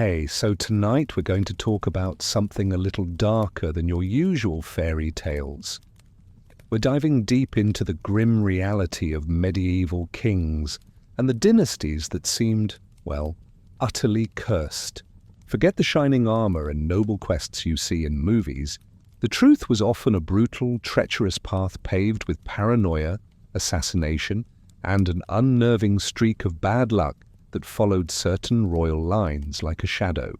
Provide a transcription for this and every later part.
Okay, so tonight we're going to talk about something a little darker than your usual fairy tales. We're diving deep into the grim reality of medieval kings and the dynasties that seemed, well, utterly cursed. Forget the shining armor and noble quests you see in movies. The truth was often a brutal, treacherous path paved with paranoia, assassination, and an unnerving streak of bad luck that followed certain royal lines like a shadow.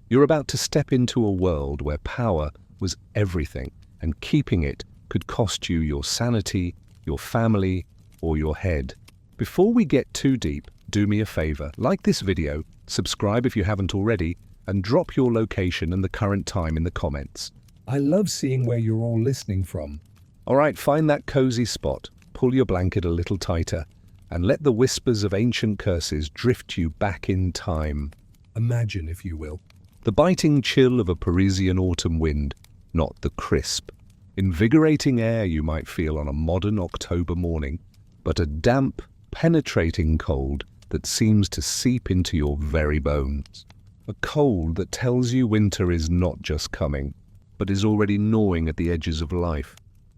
You're about to step into a world where power was everything, and keeping it could cost you your sanity, your family, or your head. Before we get too deep, do me a favor, like this video, subscribe if you haven't already, and drop your location and the current time in the comments. I love seeing where you're all listening from. Alright, find that cozy spot, pull your blanket a little tighter, and let the whispers of ancient curses drift you back in time. Imagine, if you will, the biting chill of a Parisian autumn wind, not the crisp, invigorating air you might feel on a modern October morning, but a damp, penetrating cold that seems to seep into your very bones. A cold that tells you winter is not just coming, but is already gnawing at the edges of life.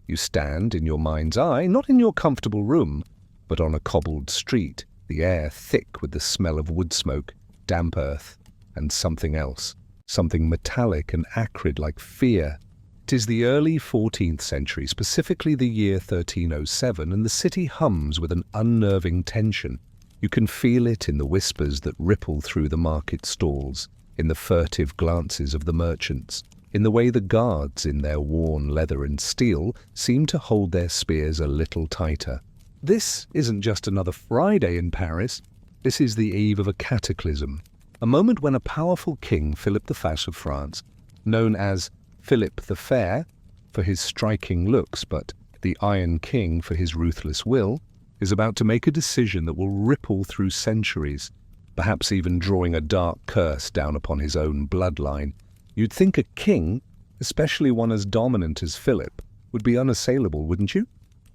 You stand in your mind's eye, not in your comfortable room, but on a cobbled street, the air thick with the smell of wood smoke, damp earth, and something else, something metallic and acrid like fear. It is the early 14th century, specifically the year 1307, and the city hums with an unnerving tension. You can feel it in the whispers that ripple through the market stalls, in the furtive glances of the merchants, in the way the guards in their worn leather and steel seem to hold their spears a little tighter. This isn't just another Friday in Paris. This is the eve of a cataclysm, a moment when a powerful king, Philip V of France, known as Philip the Fair for his striking looks, but the Iron King for his ruthless will, is about to make a decision that will ripple through centuries, perhaps even drawing a dark curse down upon his own bloodline. You'd think a king, especially one as dominant as Philip, would be unassailable, wouldn't you?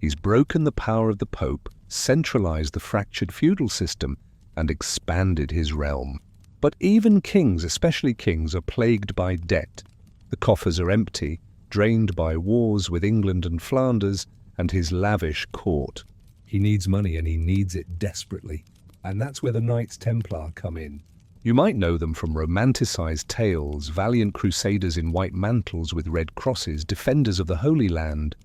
He's broken the power of the Pope, centralized the fractured feudal system, and expanded his realm. But even kings, especially kings, are plagued by debt. The coffers are empty, drained by wars with England and Flanders and his lavish court. He needs money, and he needs it desperately. And that's where the Knights Templar come in. You might know them from romanticized tales, valiant crusaders in white mantles with red crosses, defenders of the Holy Land.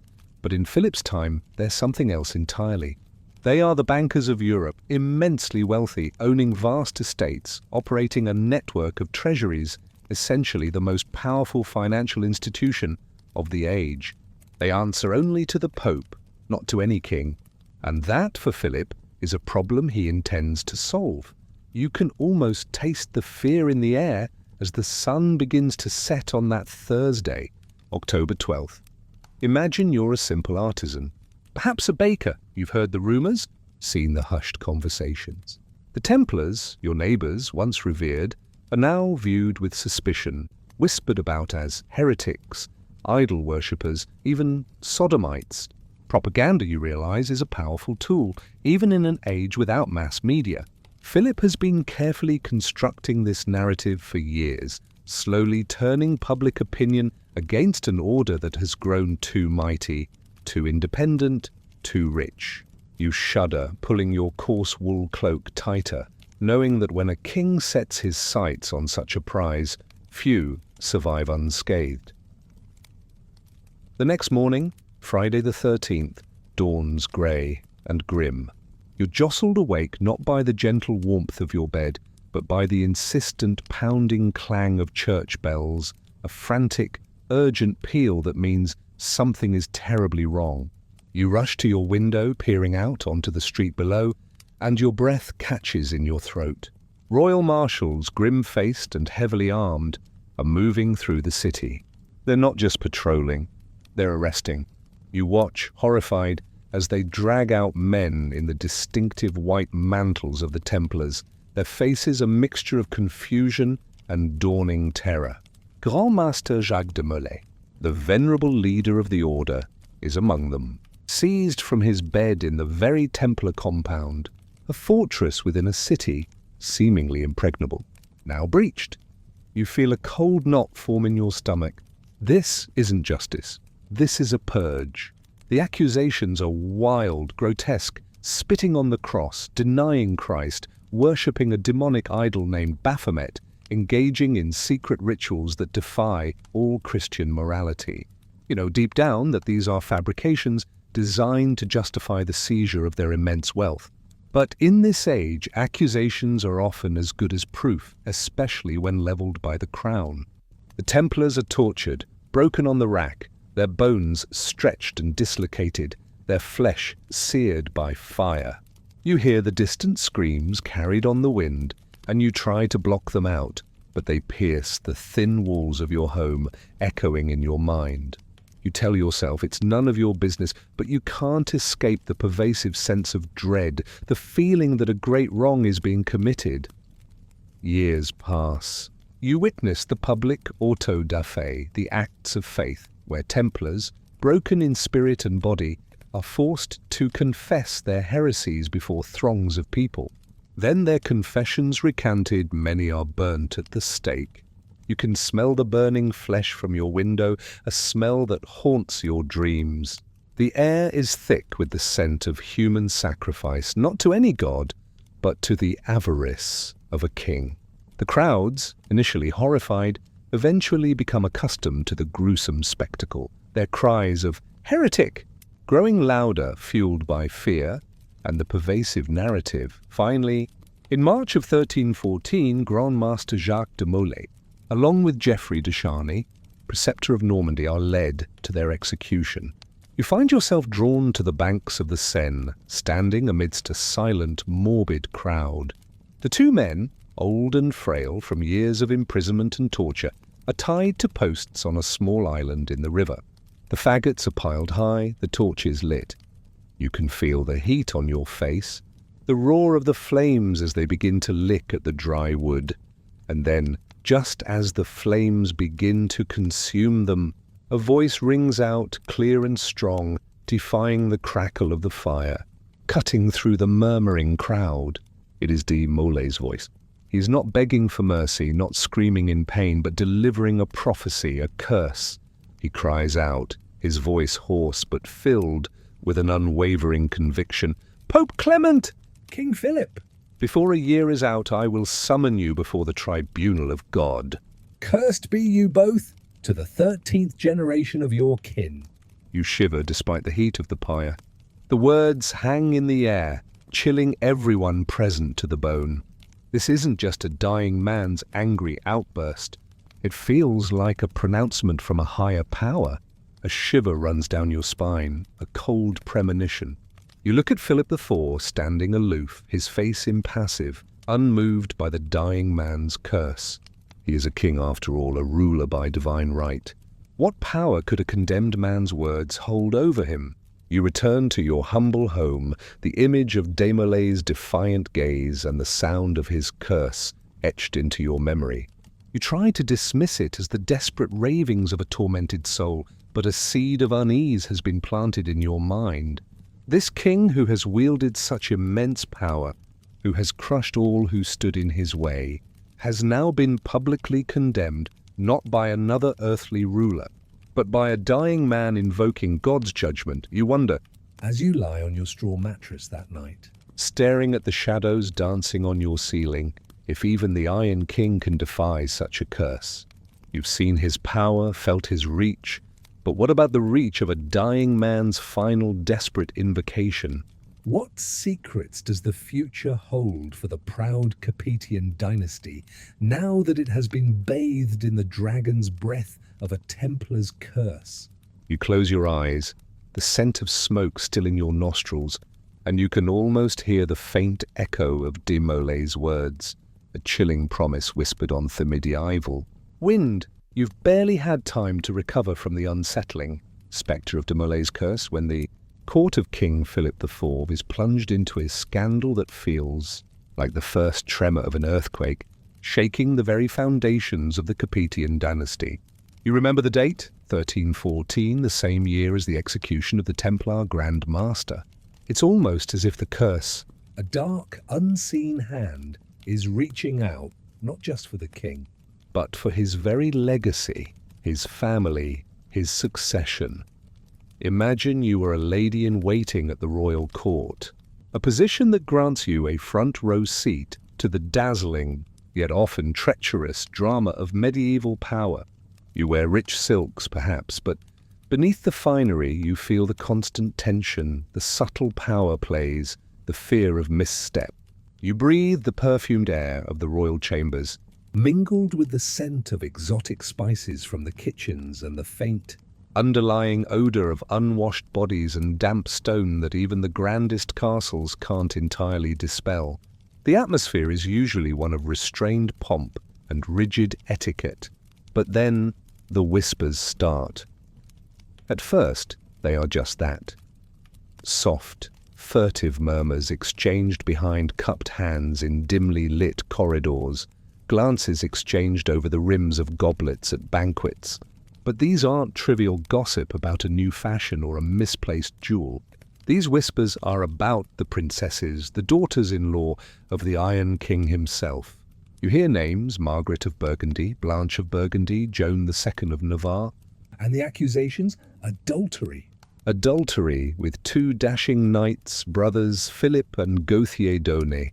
But in Philip's time, they're something else entirely. They are the bankers of Europe, immensely wealthy, owning vast estates, operating a network of treasuries, essentially the most powerful financial institution of the age. They answer only to the Pope, not to any king. And that, for Philip, is a problem he intends to solve. You can almost taste the fear in the air as the sun begins to set on that Thursday, October 12th. Imagine you're a simple artisan, perhaps a baker. You've heard the rumors, seen the hushed conversations. The Templars, your neighbors, once revered, are now viewed with suspicion, whispered about as heretics, idol worshippers, even sodomites. Propaganda, you realize, is a powerful tool, even in an age without mass media. Philip has been carefully constructing this narrative for years, slowly turning public opinion against an order that has grown too mighty, too independent, too rich. You shudder, pulling your coarse wool cloak tighter, knowing that when a king sets his sights on such a prize, few survive unscathed. The next morning, Friday the 13th, dawns grey and grim. You're jostled awake not by the gentle warmth of your bed, but by the insistent pounding clang of church bells, a frantic, urgent peal that means something is terribly wrong. You rush to your window, peering out onto the street below, and your breath catches in your throat. Royal marshals, grim-faced and heavily armed, are moving through the city. They're not just patrolling, they're arresting. You watch, horrified, as they drag out men in the distinctive white mantles of the Templars, their faces a mixture of confusion and dawning terror. Grand Master Jacques de Molay, the venerable leader of the order, is among them. Seized from his bed in the very Templar compound, a fortress within a city seemingly impregnable, now breached. You feel a cold knot form in your stomach. This isn't justice. This is a purge. The accusations are wild, grotesque, spitting on the cross, denying Christ, worshipping a demonic idol named Baphomet, engaging in secret rituals that defy all Christian morality. You know deep down that these are fabrications designed to justify the seizure of their immense wealth. But in this age, accusations are often as good as proof, especially when leveled by the crown. The Templars are tortured, broken on the rack, their bones stretched and dislocated, their flesh seared by fire. You hear the distant screams carried on the wind, and you try to block them out, but they pierce the thin walls of your home, echoing in your mind. You tell yourself it's none of your business, but you can't escape the pervasive sense of dread, the feeling that a great wrong is being committed. Years pass. You witness the public auto da fe, the acts of faith, where Templars, broken in spirit and body, are forced to confess their heresies before throngs of people. Then their confessions recanted, many are burnt at the stake. You can smell the burning flesh from your window, a smell that haunts your dreams. The air is thick with the scent of human sacrifice, not to any god, but to the avarice of a king. The crowds, initially horrified, eventually become accustomed to the gruesome spectacle, their cries of "heretic" growing louder, fueled by fear and the pervasive narrative. Finally, in March of 1314, Grand Master Jacques de Molay, along with Geoffrey de Charny, preceptor of Normandy, are led to their execution. You find yourself drawn to the banks of the Seine, standing amidst a silent, morbid crowd. The two men, old and frail from years of imprisonment and torture, are tied to posts on a small island in the river. The faggots are piled high, the torches lit. You can feel the heat on your face, the roar of the flames as they begin to lick at the dry wood. And then, just as the flames begin to consume them, a voice rings out, clear and strong, defying the crackle of the fire, cutting through the murmuring crowd. It is de Molay's voice. He is not begging for mercy, not screaming in pain, but delivering a prophecy, a curse. He cries out, his voice hoarse but filled with an unwavering conviction, "Pope Clement! King Philip! Before a year is out, I will summon you before the tribunal of God. Cursed be you both to the 13th generation of your kin." You shiver despite the heat of the pyre. The words hang in the air, chilling everyone present to the bone. This isn't just a dying man's angry outburst. It feels like a pronouncement from a higher power. A shiver runs down your spine, a cold premonition. You look at Philip IV standing aloof, his face impassive, unmoved by the dying man's curse. He is a king after all, a ruler by divine right. What power could a condemned man's words hold over him? You return to your humble home, the image of de Molay's defiant gaze and the sound of his curse etched into your memory. You try to dismiss it as the desperate ravings of a tormented soul, but a seed of unease has been planted in your mind. This king who has wielded such immense power, who has crushed all who stood in his way, has now been publicly condemned not by another earthly ruler, but by a dying man invoking God's judgment. You wonder, as you lie on your straw mattress that night, staring at the shadows dancing on your ceiling, if even the Iron King can defy such a curse. You've seen his power, felt his reach, but what about the reach of a dying man's final desperate invocation? What secrets does the future hold for the proud Capetian dynasty, now that it has been bathed in the dragon's breath of a Templar's curse? You close your eyes, the scent of smoke still in your nostrils, and you can almost hear the faint echo of de Molay's words, a chilling promise whispered on the Mediaeval. Wind! You've barely had time to recover from the unsettling spectre of de Molay's curse when the court of King Philip IV is plunged into a scandal that feels like the first tremor of an earthquake, shaking the very foundations of the Capetian dynasty. You remember the date? 1314, the same year as the execution of the Templar Grand Master. It's almost as if the curse, a dark, unseen hand, is reaching out, not just for the king, but for his very legacy, his family, his succession. Imagine you are a lady-in-waiting at the royal court, a position that grants you a front-row seat to the dazzling, yet often treacherous, drama of medieval power. You wear rich silks, perhaps, but beneath the finery you feel the constant tension, the subtle power plays, the fear of misstep. You breathe the perfumed air of the royal chambers, mingled with the scent of exotic spices from the kitchens and the faint, underlying odor of unwashed bodies and damp stone that even the grandest castles can't entirely dispel. The atmosphere is usually one of restrained pomp and rigid etiquette, but then the whispers start. At first, they are just that. Soft, furtive murmurs exchanged behind cupped hands in dimly lit corridors, glances exchanged over the rims of goblets at banquets. But these aren't trivial gossip about a new fashion or a misplaced jewel. These whispers are about the princesses, the daughters-in-law of the Iron King himself. You hear names: Margaret of Burgundy, Blanche of Burgundy, Joan II of Navarre. And the accusations? Adultery. Adultery with two dashing knights, brothers Philip and Gauthier d'Aulnay.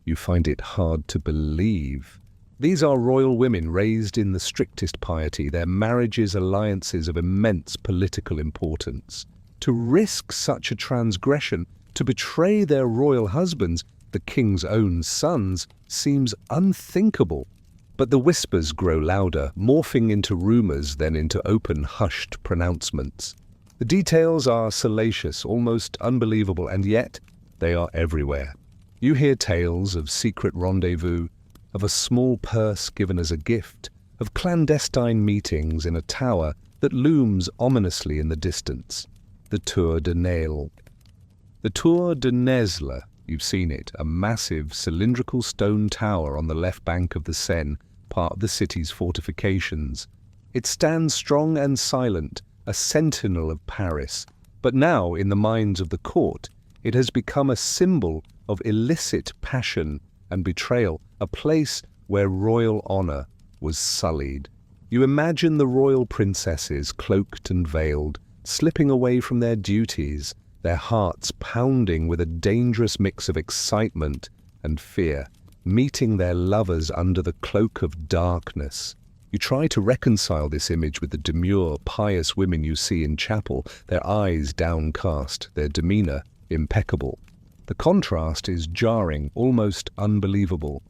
You find it hard to believe. These are royal women raised in the strictest piety, their marriages alliances of immense political importance. To risk such a transgression, to betray their royal husbands, the king's own sons, seems unthinkable. But the whispers grow louder, morphing into rumors, then into open, hushed pronouncements. The details are salacious, almost unbelievable, and yet they are everywhere. You hear tales of secret rendezvous, of a small purse given as a gift, of clandestine meetings in a tower that looms ominously in the distance. The Tour de Nesle. The Tour de Nesle, you've seen it, a massive cylindrical stone tower on the left bank of the Seine, part of the city's fortifications. It stands strong and silent, a sentinel of Paris, but now, in the minds of the court, it has become a symbol of illicit passion and betrayal, a place where royal honor was sullied. You imagine the royal princesses, cloaked and veiled, slipping away from their duties, their hearts pounding with a dangerous mix of excitement and fear, meeting their lovers under the cloak of darkness. You try to reconcile this image with the demure, pious women you see in chapel, their eyes downcast, their demeanor impeccable. The contrast is jarring, almost unbelievable.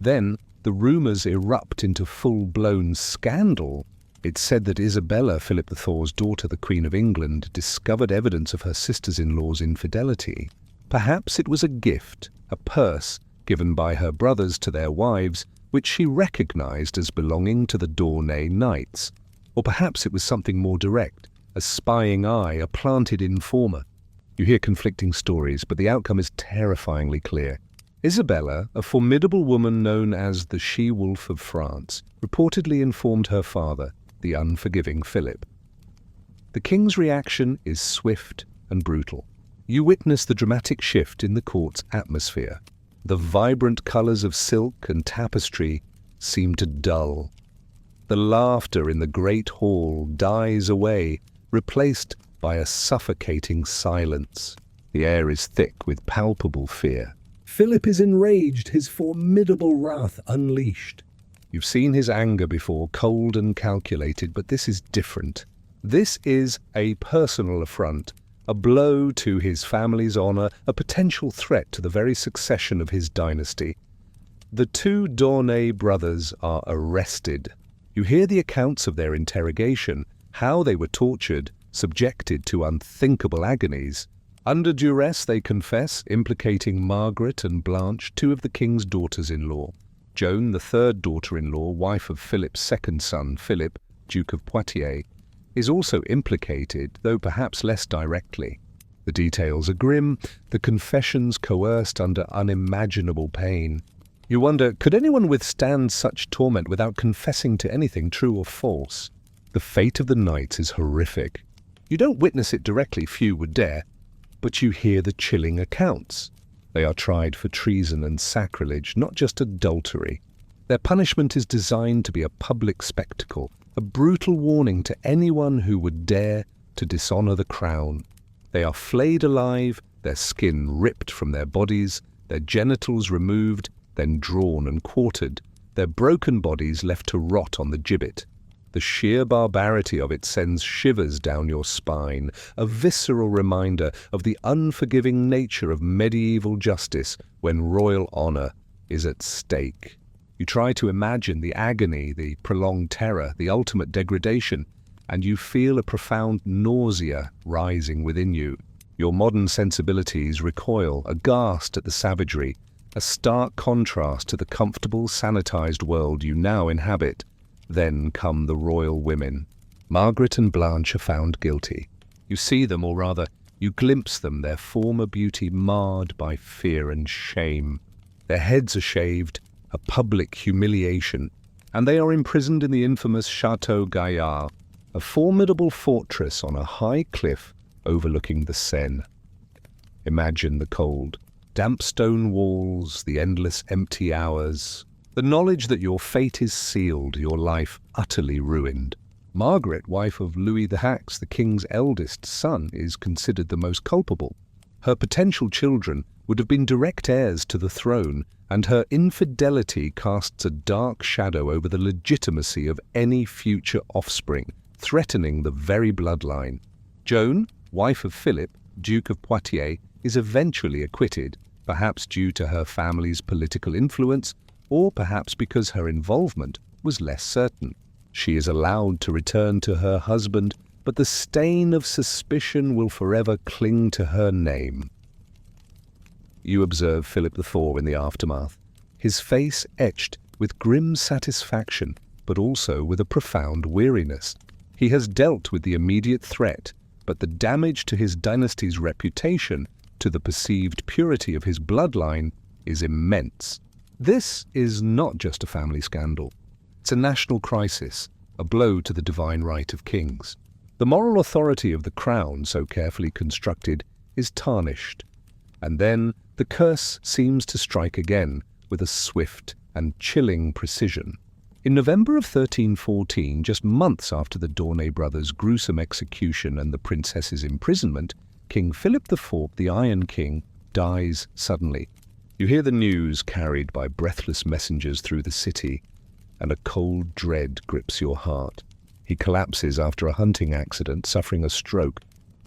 Then the rumors erupt into full-blown scandal. It's said that Isabella, Philip IV's daughter, the Queen of England, discovered evidence of her sisters-in-law's infidelity. Perhaps it was a gift, a purse, given by her brothers to their wives, which she recognized as belonging to the d'Aulnay knights. Or perhaps it was something more direct, a spying eye, a planted informer. You hear conflicting stories, but the outcome is terrifyingly clear. Isabella, a formidable woman known as the She-Wolf of France, reportedly informed her father, the unforgiving Philip. The king's reaction is swift and brutal. You witness the dramatic shift in the court's atmosphere. The vibrant colors of silk and tapestry seem to dull. The laughter in the great hall dies away, replaced by a suffocating silence. The air is thick with palpable fear. Philip is enraged, his formidable wrath unleashed. You've seen his anger before, cold and calculated, but this is different. This is a personal affront, a blow to his family's honor, a potential threat to the very succession of his dynasty. The two d'Aulnay brothers are arrested. You hear the accounts of their interrogation, how they were tortured, subjected to unthinkable agonies. Under duress they confess, implicating Margaret and Blanche, two of the king's daughters-in-law. Joan, the third daughter-in-law, wife of Philip's second son, Philip, Duke of Poitiers, is also implicated, though perhaps less directly. The details are grim, the confessions coerced under unimaginable pain. You wonder, could anyone withstand such torment without confessing to anything true or false? The fate of the knights is horrific. You don't witness it directly, few would dare, but you hear the chilling accounts. They are tried for treason and sacrilege, not just adultery. Their punishment is designed to be a public spectacle, a brutal warning to anyone who would dare to dishonor the crown. They are flayed alive, their skin ripped from their bodies, their genitals removed, then drawn and quartered, their broken bodies left to rot on the gibbet. The sheer barbarity of it sends shivers down your spine, a visceral reminder of the unforgiving nature of medieval justice when royal honor is at stake. You try to imagine the agony, the prolonged terror, the ultimate degradation, and you feel a profound nausea rising within you. Your modern sensibilities recoil, aghast at the savagery, a stark contrast to the comfortable, sanitized world you now inhabit. Then come the royal women. Margaret and Blanche are found guilty. You see them, or rather, you glimpse them, their former beauty marred by fear and shame. Their heads are shaved, a public humiliation, and they are imprisoned in the infamous Chateau Gaillard, a formidable fortress on a high cliff overlooking the Seine. Imagine the cold, damp stone walls, the endless empty hours, the knowledge that your fate is sealed, your life utterly ruined. Margaret, wife of Louis the Hax, the king's eldest son, is considered the most culpable. Her potential children would have been direct heirs to the throne, and her infidelity casts a dark shadow over the legitimacy of any future offspring, threatening the very bloodline. Joan, wife of Philip, Duke of Poitiers, is eventually acquitted, perhaps due to her family's political influence, or perhaps because her involvement was less certain. She is allowed to return to her husband, but the stain of suspicion will forever cling to her name. You observe Philip IV in the aftermath, his face etched with grim satisfaction, but also with a profound weariness. He has dealt with the immediate threat, but the damage to his dynasty's reputation, to the perceived purity of his bloodline, is immense. This is not just a family scandal. It's a national crisis, a blow to the divine right of kings. The moral authority of the crown, so carefully constructed, is tarnished. And then the curse seems to strike again with a swift and chilling precision. In November of 1314, just months after the Dornay brothers' gruesome execution and the princess's imprisonment, King Philip IV, the Iron King, dies suddenly. You hear the news carried by breathless messengers through the city, and a cold dread grips your heart. He collapses after a hunting accident, suffering a stroke.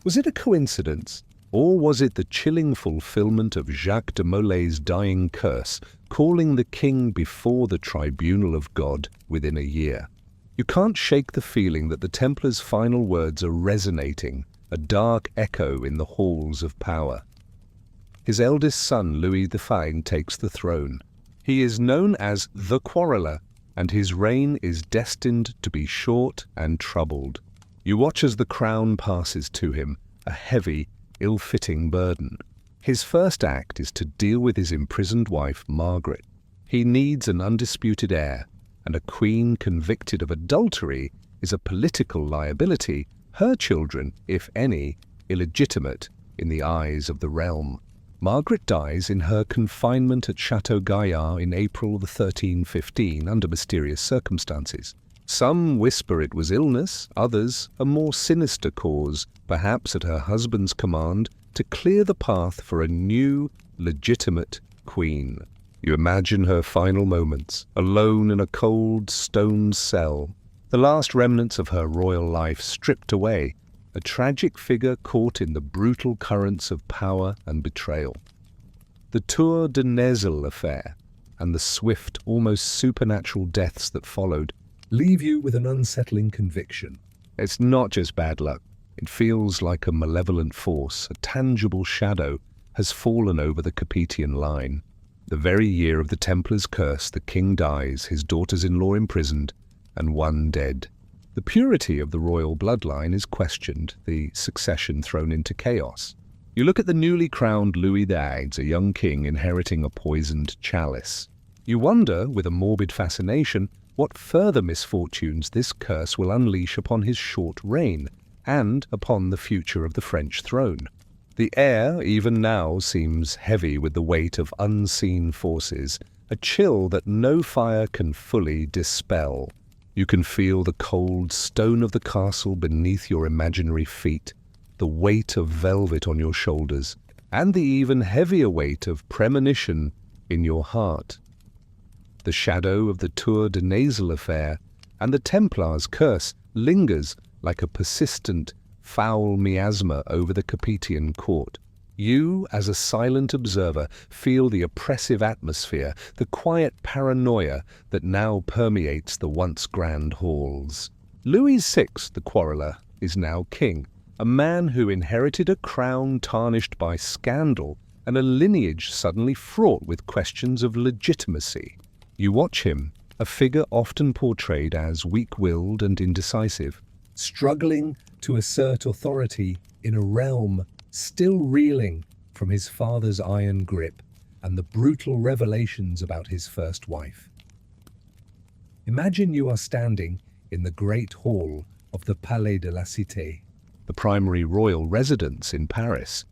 Was it a coincidence? Or was it the chilling fulfillment of Jacques de Molay's dying curse, calling the king before the tribunal of God within a year? You can't shake the feeling that the Templars' final words are resonating, a dark echo in the halls of power. His eldest son, Louis the Fine, takes the throne. He is known as the Quarreller, and his reign is destined to be short and troubled. You watch as the crown passes to him, a heavy, ill-fitting burden. His first act is to deal with his imprisoned wife, Margaret. He needs an undisputed heir, and a queen convicted of adultery is a political liability, her children, if any, illegitimate in the eyes of the realm. Margaret dies in her confinement at Chateau Gaillard in April 1315 under mysterious circumstances. Some whisper it was illness, others a more sinister cause, perhaps at her husband's command, to clear the path for a new, legitimate queen. You imagine her final moments, alone in a cold stone cell, the last remnants of her royal life stripped away, a tragic figure caught in the brutal currents of power and betrayal. The Tour de Nesle affair, and the swift, almost supernatural deaths that followed, leave you with an unsettling conviction. It's not just bad luck. It feels like a malevolent force, a tangible shadow, has fallen over the Capetian line. The very year of the Templars' curse, the king dies, his daughters-in-law imprisoned, and one dead. The purity of the royal bloodline is questioned, the succession thrown into chaos. You look at the newly crowned Louis the Aged, a young king inheriting a poisoned chalice. You wonder, with a morbid fascination, what further misfortunes this curse will unleash upon his short reign, and upon the future of the French throne. The air, even now, seems heavy with the weight of unseen forces, a chill that no fire can fully dispel. You can feel the cold stone of the castle beneath your imaginary feet, the weight of velvet on your shoulders, and the even heavier weight of premonition in your heart. The shadow of the Tour de Nasal affair and the Templars' curse lingers like a persistent, foul miasma over the Capetian court. You, as a silent observer, feel the oppressive atmosphere, the quiet paranoia that now permeates the once grand halls. Louis VI, the quarreller, is now king, a man who inherited a crown tarnished by scandal and a lineage suddenly fraught with questions of legitimacy. You watch him, a figure often portrayed as weak-willed and indecisive, struggling to assert authority in a realm still reeling from his father's iron grip and the brutal revelations about his first wife. Imagine you are standing in the great hall of the Palais de la Cité, the primary royal residence in Paris.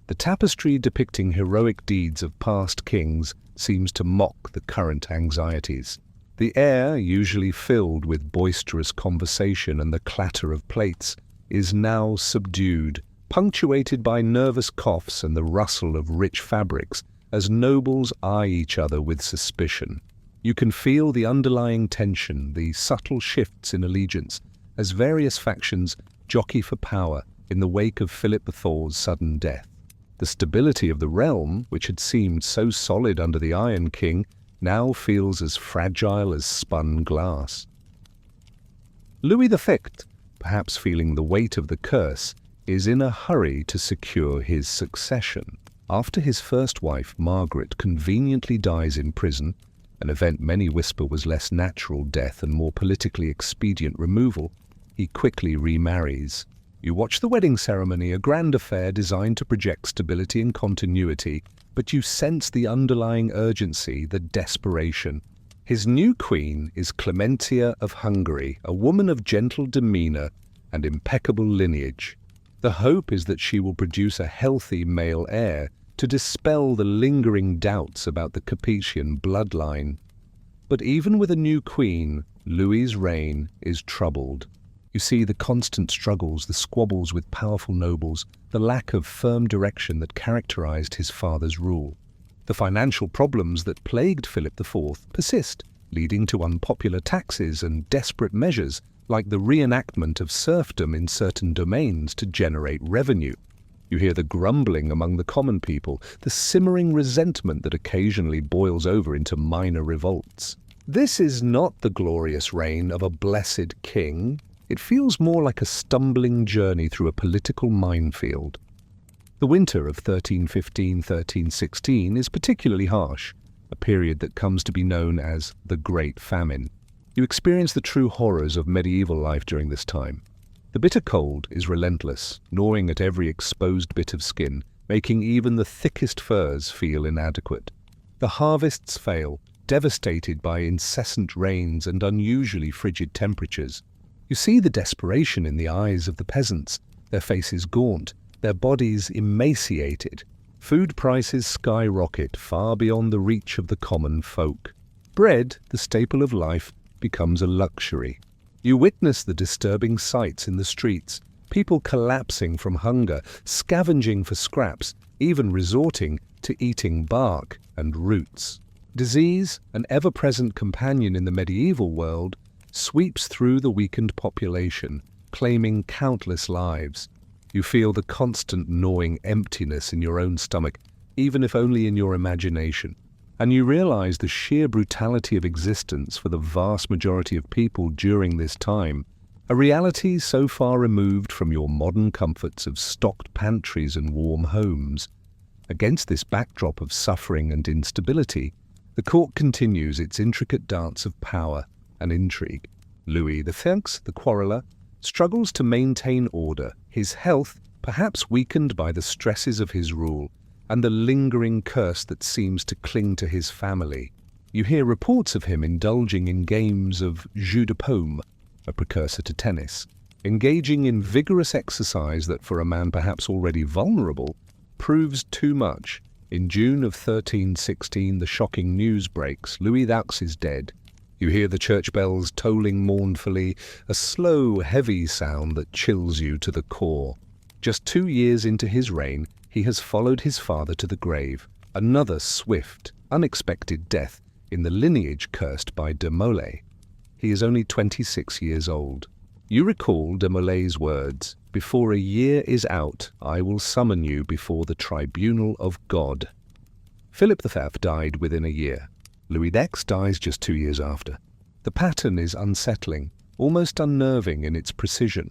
The tapestry depicting heroic deeds of past kings seems to mock the current anxieties. The air, usually filled with boisterous conversation and the clatter of plates, is now subdued, punctuated by nervous coughs and the rustle of rich fabrics as nobles eye each other with suspicion. You can feel the underlying tension, the subtle shifts in allegiance, as various factions jockey for power in the wake of Philip IV's sudden death. The stability of the realm, which had seemed so solid under the Iron King, now feels as fragile as spun glass. Louis V, perhaps feeling the weight of the curse, is in a hurry to secure his succession. After his first wife, Margaret, conveniently dies in prison, an event many whisper was less natural death and more politically expedient removal, he quickly remarries. You watch the wedding ceremony, a grand affair designed to project stability and continuity, but you sense the underlying urgency, the desperation. His new queen is Clementia of Hungary, a woman of gentle demeanor and impeccable lineage. The hope is that she will produce a healthy male heir to dispel the lingering doubts about the Capetian bloodline. But even with a new queen, Louis's reign is troubled. You see the constant struggles, the squabbles with powerful nobles, the lack of firm direction that characterized his father's rule. The financial problems that plagued Philip IV persist, leading to unpopular taxes and desperate measures like the reenactment of serfdom in certain domains to generate revenue. You hear the grumbling among the common people, the simmering resentment that occasionally boils over into minor revolts. This is not the glorious reign of a blessed king. It feels more like a stumbling journey through a political minefield. The winter of 1315-1316 is particularly harsh, a period that comes to be known as the Great Famine. You experience the true horrors of medieval life during this time. The bitter cold is relentless, gnawing at every exposed bit of skin, making even the thickest furs feel inadequate. The harvests fail, devastated by incessant rains and unusually frigid temperatures. You see the desperation in the eyes of the peasants, their faces gaunt, their bodies emaciated. Food prices skyrocket far beyond the reach of the common folk. Bread, the staple of life, becomes a luxury. You witness the disturbing sights in the streets, people collapsing from hunger, scavenging for scraps, even resorting to eating bark and roots. Disease, an ever-present companion in the medieval world, sweeps through the weakened population, claiming countless lives. You feel the constant gnawing emptiness in your own stomach, even if only in your imagination. And you realize the sheer brutality of existence for the vast majority of people during this time, a reality so far removed from your modern comforts of stocked pantries and warm homes. Against this backdrop of suffering and instability, the court continues its intricate dance of power and intrigue. Louis VI, the quarreller, struggles to maintain order, his health perhaps weakened by the stresses of his rule, and the lingering curse that seems to cling to his family. You hear reports of him indulging in games of jeu de paume, a precursor to tennis, engaging in vigorous exercise that for a man perhaps already vulnerable, proves too much. In June of 1316, the shocking news breaks. Louis XI is dead. You hear the church bells tolling mournfully, a slow, heavy sound that chills you to the core. Just 2 years into his reign, he has followed his father to the grave, another swift, unexpected death in the lineage cursed by de Molay. He is only 26 years old. You recall de Molay's words, "Before a year is out, I will summon you before the tribunal of God." Philip V died within a year. Louis X dies just 2 years after. The pattern is unsettling, almost unnerving in its precision.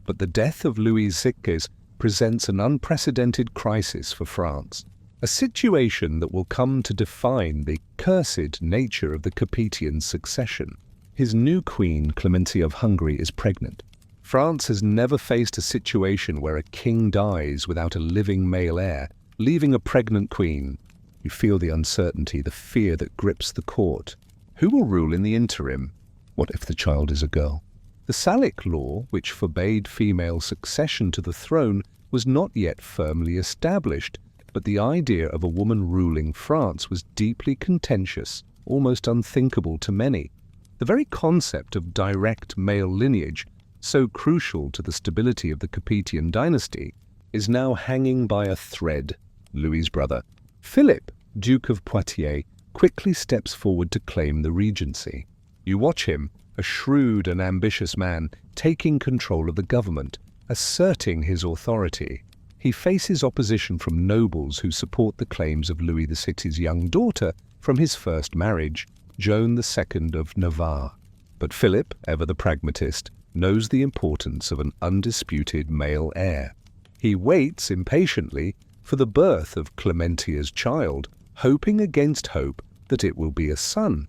But the death of Louis XVI presents an unprecedented crisis for France, a situation that will come to define the cursed nature of the Capetian succession. His new queen, Clementia of Hungary, is pregnant. France has never faced a situation where a king dies without a living male heir, leaving a pregnant queen. You feel the uncertainty, the fear that grips the court. Who will rule in the interim? What if the child is a girl? The Salic law, which forbade female succession to the throne, was not yet firmly established, but the idea of a woman ruling France was deeply contentious, almost unthinkable to many. The very concept of direct male lineage, so crucial to the stability of the Capetian dynasty, is now hanging by a thread. Louis's brother, Philip, Duke of Poitiers, quickly steps forward to claim the regency. You watch him, a shrewd and ambitious man, taking control of the government, asserting his authority. He faces opposition from nobles who support the claims of Louis VI's young daughter from his first marriage, Joan II of Navarre. But Philip, ever the pragmatist, knows the importance of an undisputed male heir. He waits impatiently for the birth of Clementia's child, hoping against hope that it will be a son.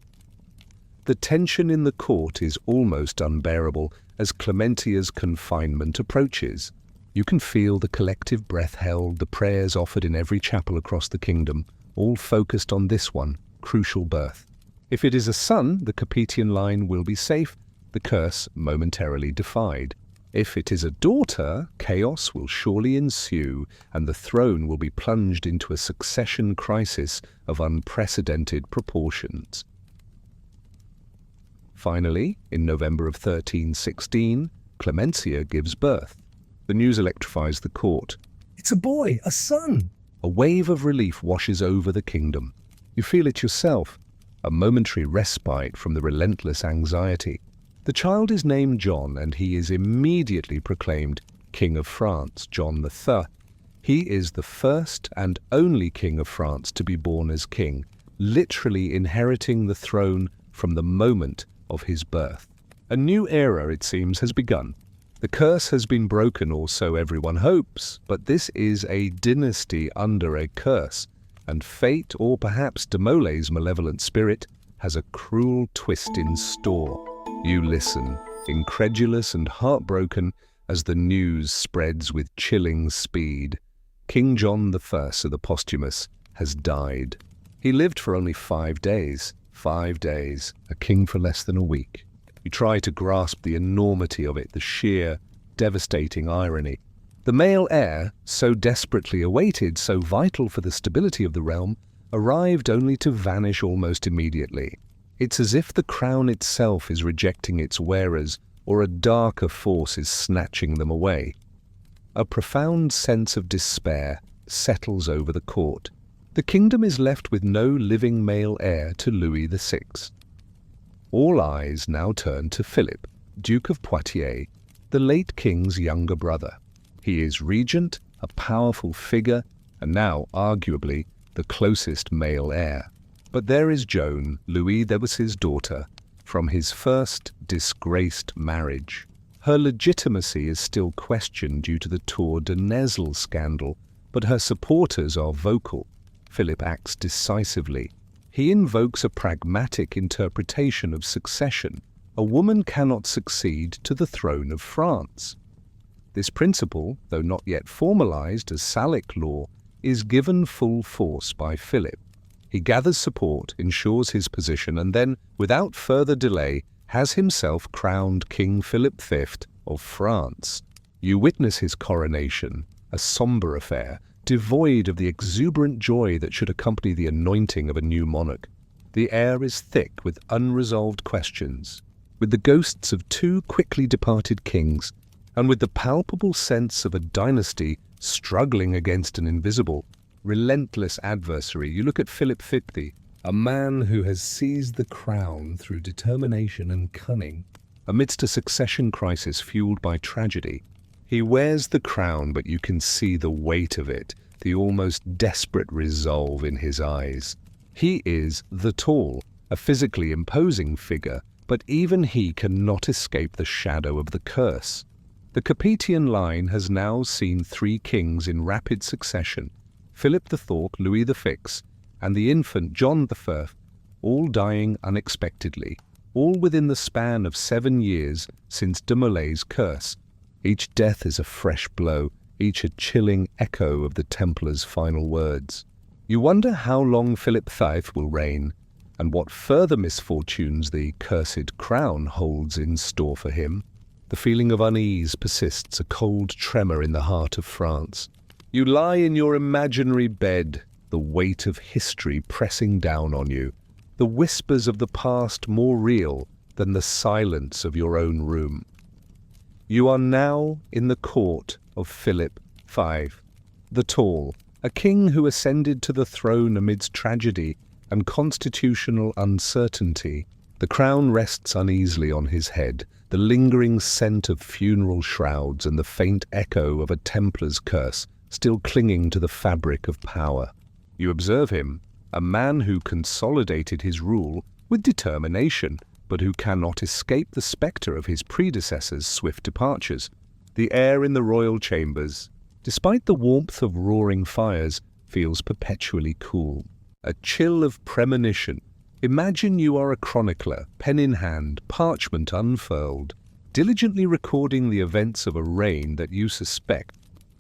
The tension in the court is almost unbearable as Clementia's confinement approaches. You can feel the collective breath held, the prayers offered in every chapel across the kingdom, all focused on this one, crucial birth. If it is a son, the Capetian line will be safe, the curse momentarily defied. If it is a daughter, chaos will surely ensue, and the throne will be plunged into a succession crisis of unprecedented proportions. Finally, in November of 1316, Clementia gives birth. The news electrifies the court. It's a boy, a son! A wave of relief washes over the kingdom. You feel it yourself, a momentary respite from the relentless anxiety. The child is named John, and he is immediately proclaimed King of France, John III. He is the first and only king of France to be born as king, literally inheriting the throne from the moment of his birth. A new era, it seems, has begun. The curse has been broken, or so everyone hopes, but this is a dynasty under a curse, and fate, or perhaps de Molay's malevolent spirit, has a cruel twist in store. You listen, incredulous and heartbroken, as the news spreads with chilling speed. King John I of the posthumous has died. He lived for only 5 days. 5 days, a king for less than a week. You try to grasp the enormity of it, the sheer, devastating irony. The male heir, so desperately awaited, so vital for the stability of the realm, arrived only to vanish almost immediately. It's as if the crown itself is rejecting its wearers, or a darker force is snatching them away. A profound sense of despair settles over the court. The kingdom is left with no living male heir to Louis VI. All eyes now turn to Philip, Duke of Poitiers, the late king's younger brother. He is regent, a powerful figure, and now, arguably, the closest male heir. But there is Joan, Louis XI's daughter, from his first disgraced marriage. Her legitimacy is still questioned due to the Tour de Nesle scandal, but her supporters are vocal. Philip acts decisively. He invokes a pragmatic interpretation of succession. A woman cannot succeed to the throne of France. This principle, though not yet formalized as Salic law, is given full force by Philip. He gathers support, ensures his position, and then, without further delay, has himself crowned King Philip V of France. You witness his coronation, a somber affair, devoid of the exuberant joy that should accompany the anointing of a new monarch. The air is thick with unresolved questions, with the ghosts of two quickly departed kings, and with the palpable sense of a dynasty struggling against an invisible, relentless adversary. You look at Philip 50, a man who has seized the crown through determination and cunning, amidst a succession crisis fueled by tragedy. He wears the crown, but you can see the weight of it, the almost desperate resolve in his eyes. He is the Tall, a physically imposing figure, but even he cannot escape the shadow of the curse. The Capetian line has now seen three kings in rapid succession, Philip the Thorpe, Louis the Fix, and the infant John I, all dying unexpectedly, all within the span of 7 years since de Molay's curse. Each death is a fresh blow, each a chilling echo of the Templar's final words. You wonder how long Philip V will reign, and what further misfortunes the cursed crown holds in store for him. The feeling of unease persists, a cold tremor in the heart of France. You lie in your imaginary bed, the weight of history pressing down on you, the whispers of the past more real than the silence of your own room. You are now in the court of Philip V, the Tall, a king who ascended to the throne amidst tragedy and constitutional uncertainty. The crown rests uneasily on his head, the lingering scent of funeral shrouds and the faint echo of a Templar's curse still clinging to the fabric of power. You observe him, a man who consolidated his rule with determination, but who cannot escape the spectre of his predecessors' swift departures. The air in the royal chambers, despite the warmth of roaring fires, feels perpetually cool. A chill of premonition. Imagine you are a chronicler, pen in hand, parchment unfurled, diligently recording the events of a reign that you suspect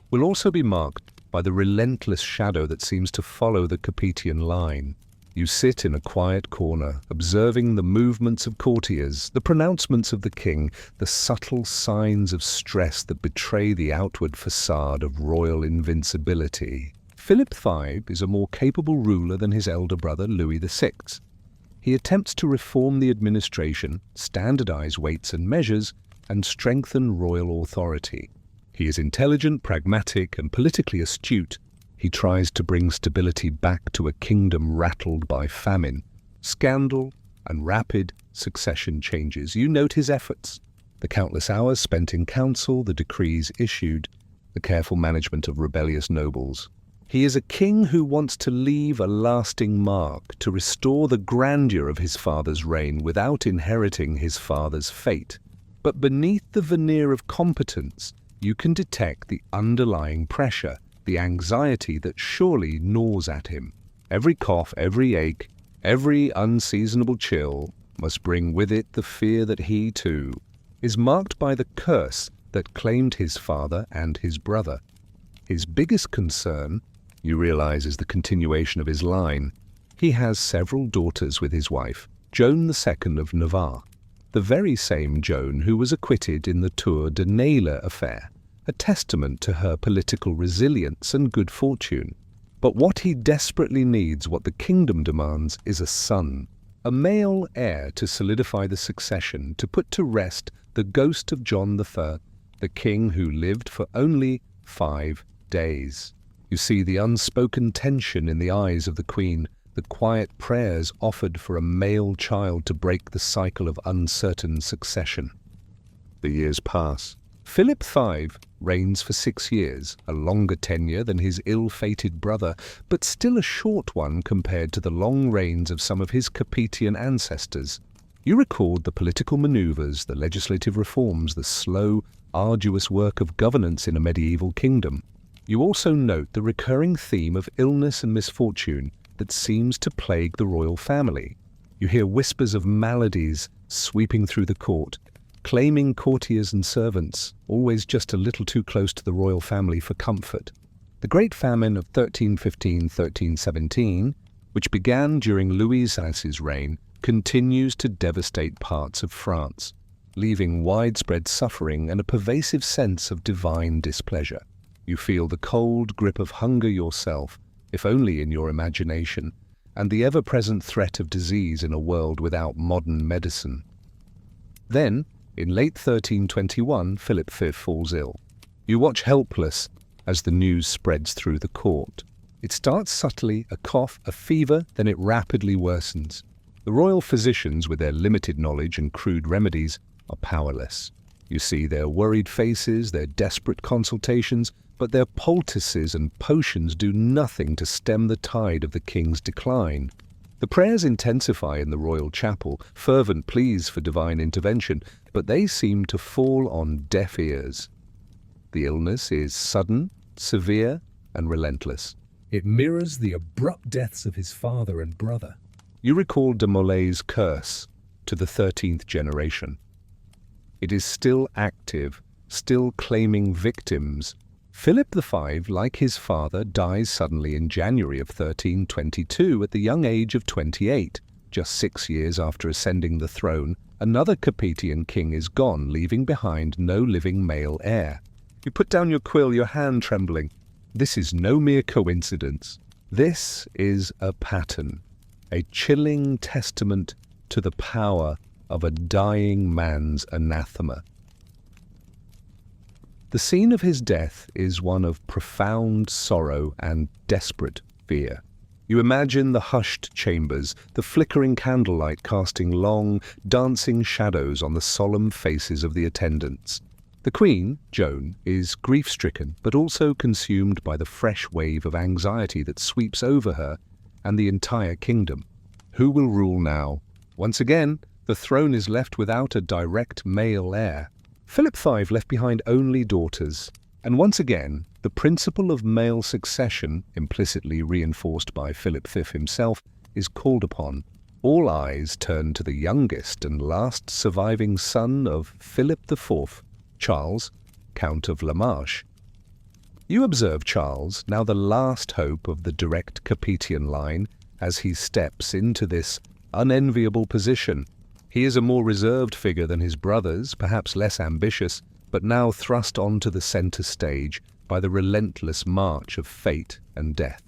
will also be marked by the relentless shadow that seems to follow the Capetian line. You sit in a quiet corner, observing the movements of courtiers, the pronouncements of the king, the subtle signs of stress that betray the outward facade of royal invincibility. Philip V is a more capable ruler than his elder brother Louis VI. He attempts to reform the administration, standardize weights and measures, and strengthen royal authority. He is intelligent, pragmatic, and politically astute. He tries to bring stability back to a kingdom rattled by famine, scandal, and rapid succession changes. You note his efforts, the countless hours spent in council, the decrees issued, the careful management of rebellious nobles. He is a king who wants to leave a lasting mark, to restore the grandeur of his father's reign without inheriting his father's fate. But beneath the veneer of competence, you can detect the underlying pressure, the anxiety that surely gnaws at him. Every cough, every ache, every unseasonable chill must bring with it the fear that he, too, is marked by the curse that claimed his father and his brother. His biggest concern, you realize, is the continuation of his line. He has several daughters with his wife, Joan II of Navarre, the very same Joan who was acquitted in the Tour de Nesle affair, a testament to her political resilience and good fortune. But what he desperately needs, what the kingdom demands, is a son, a male heir to solidify the succession, to put to rest the ghost of John III, the king who lived for only 5 days. You see the unspoken tension in the eyes of the Queen, the quiet prayers offered for a male child to break the cycle of uncertain succession. The years pass. Philip V reigns for 6 years, a longer tenure than his ill-fated brother, but still a short one compared to the long reigns of some of his Capetian ancestors. You record the political maneuvers, the legislative reforms, the slow, arduous work of governance in a medieval kingdom. You also note the recurring theme of illness and misfortune that seems to plague the royal family. You hear whispers of maladies sweeping through the court, claiming courtiers and servants, always just a little too close to the royal family for comfort. The Great Famine of 1315-1317, which began during Louis VI's reign, continues to devastate parts of France, leaving widespread suffering and a pervasive sense of divine displeasure. You feel the cold grip of hunger yourself, if only in your imagination, and the ever-present threat of disease in a world without modern medicine. Then, in late 1321, Philip V falls ill. You watch helpless as the news spreads through the court. It starts subtly, a cough, a fever, then it rapidly worsens. The royal physicians, with their limited knowledge and crude remedies, are powerless. You see their worried faces, their desperate consultations, but their poultices and potions do nothing to stem the tide of the king's decline. The prayers intensify in the royal chapel, fervent pleas for divine intervention, but they seem to fall on deaf ears. The illness is sudden, severe, and relentless. It mirrors the abrupt deaths of his father and brother. You recall de Molay's curse to the 13th generation. It is still active, still claiming victims. Philip V, like his father, dies suddenly in January of 1322 at the young age of 28. Just 6 years after ascending the throne, another Capetian king is gone, leaving behind no living male heir. You put down your quill, your hand trembling. This is no mere coincidence. This is a pattern, a chilling testament to the power of a dying man's anathema. The scene of his death is one of profound sorrow and desperate fear. You imagine the hushed chambers, the flickering candlelight casting long, dancing shadows on the solemn faces of the attendants. The Queen, Joan, is grief-stricken, but also consumed by the fresh wave of anxiety that sweeps over her and the entire kingdom. Who will rule now? Once again, the throne is left without a direct male heir. Philip V left behind only daughters, and once again, the principle of male succession, implicitly reinforced by Philip V himself, is called upon. All eyes turn to the youngest and last surviving son of Philip IV, Charles, Count of La Marche. You observe Charles, now the last hope of the direct Capetian line, as he steps into this unenviable position. He is a more reserved figure than his brothers, perhaps less ambitious, but now thrust onto the center stage by the relentless march of fate and death.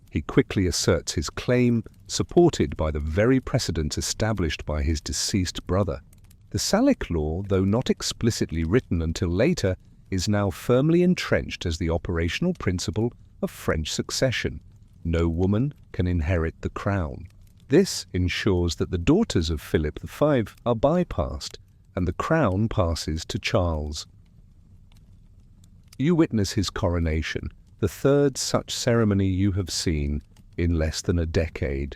He quickly asserts his claim, supported by the very precedents established by his deceased brother. The Salic law, though not explicitly written until later, is now firmly entrenched as the operational principle of French succession. No woman can inherit the crown. This ensures that the daughters of Philip V are bypassed, and the crown passes to Charles. You witness his coronation, the third such ceremony you have seen in less than a decade.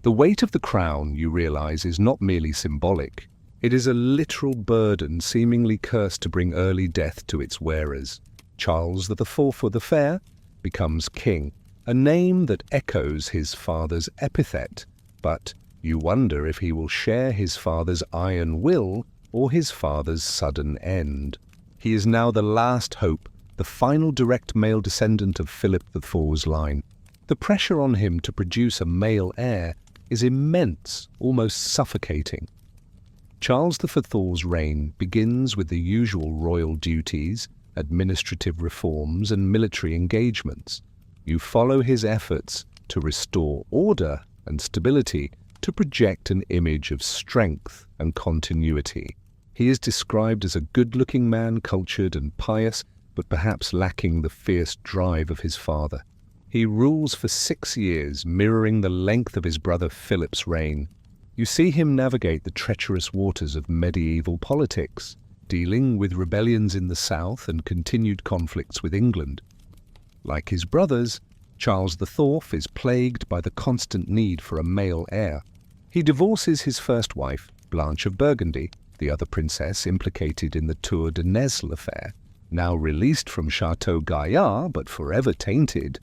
The weight of the crown, you realize, is not merely symbolic. It is a literal burden seemingly cursed to bring early death to its wearers. Charles IV or the Fair becomes king, a name that echoes his father's epithet. But you wonder if he will share his father's iron will or his father's sudden end. He is now the last hope, the final direct male descendant of Philip IV's line. The pressure on him to produce a male heir is immense, almost suffocating. Charles IV's reign begins with the usual royal duties, administrative reforms, and military engagements. You follow his efforts to restore order and stability, to project an image of strength and continuity. He is described as a good-looking man, cultured and pious, but perhaps lacking the fierce drive of his father. He rules for 6 years, mirroring the length of his brother Philip's reign. You see him navigate the treacherous waters of medieval politics, dealing with rebellions in the south and continued conflicts with England. Like his brothers, Charles IV is plagued by the constant need for a male heir. He divorces his first wife, Blanche of Burgundy, the other princess implicated in the Tour de Nesle affair, now released from Chateau Gaillard but forever tainted,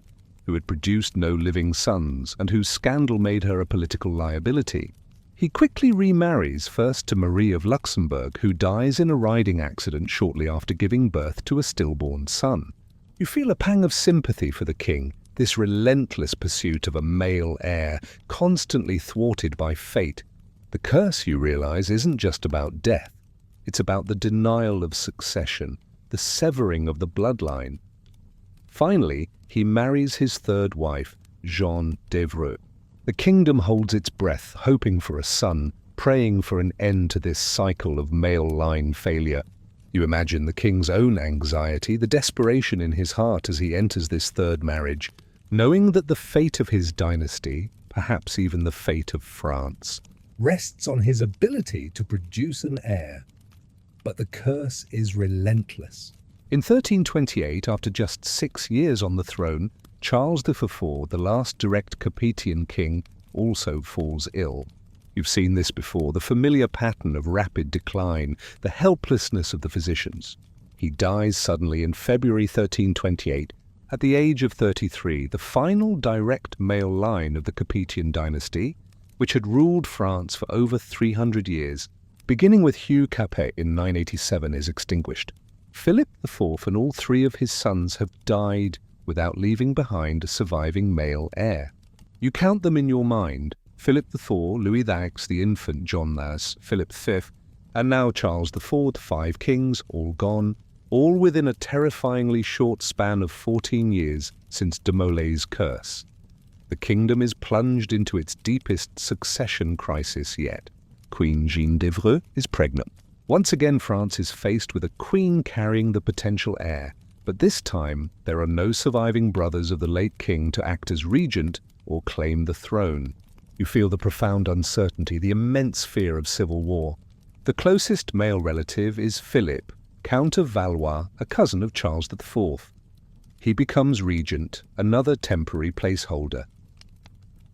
who had produced no living sons and whose scandal made her a political liability. He quickly remarries, first to Marie of Luxembourg, who dies in a riding accident shortly after giving birth to a stillborn son. You feel a pang of sympathy for the king, this relentless pursuit of a male heir, constantly thwarted by fate. The curse, you realize, isn't just about death. It's about the denial of succession, the severing of the bloodline. Finally, he marries his third wife, Jeanne d'Evreux. The kingdom holds its breath, hoping for a son, praying for an end to this cycle of male line failure. You imagine the king's own anxiety, the desperation in his heart as he enters this third marriage, knowing that the fate of his dynasty, perhaps even the fate of France, rests on his ability to produce an heir. But the curse is relentless. In 1328, after just 6 years on the throne, Charles IV, the last direct Capetian king, also falls ill. You've seen this before, the familiar pattern of rapid decline, the helplessness of the physicians. He dies suddenly in February 1328, at the age of 33, the final direct male line of the Capetian dynasty, which had ruled France for over 300 years, beginning with Hugh Capet in 987, is extinguished. Philip IV and all 3 of his sons have died without leaving behind a surviving male heir. You count them in your mind: Philip IV, Louis X, the infant John Las, Philip V, and now Charles IV, 5 kings, all gone, all within a terrifyingly short span of 14 years since de Molay's curse. The kingdom is plunged into its deepest succession crisis yet. Queen Jeanne d'Evreux is pregnant. Once again, France is faced with a queen carrying the potential heir, but this time there are no surviving brothers of the late king to act as regent or claim the throne. You feel the profound uncertainty, the immense fear of civil war. The closest male relative is Philip, Count of Valois, a cousin of Charles IV. He becomes regent, another temporary placeholder.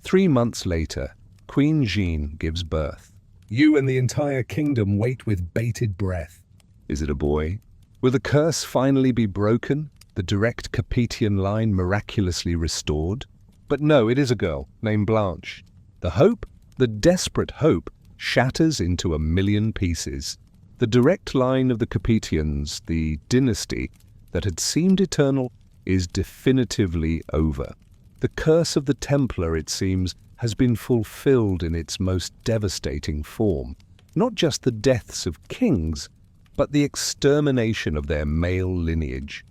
3 months later, Queen Jeanne gives birth. You and the entire kingdom wait with bated breath. Is it a boy? Will the curse finally be broken, the direct Capetian line miraculously restored? But no, it is a girl named Blanche. The hope, the desperate hope, shatters into 1,000,000 pieces. The direct line of the Capetians, the dynasty that had seemed eternal, is definitively over. The curse of the Templar, it seems, has been fulfilled in its most devastating form. Not just the deaths of kings, but the extermination of their male lineage.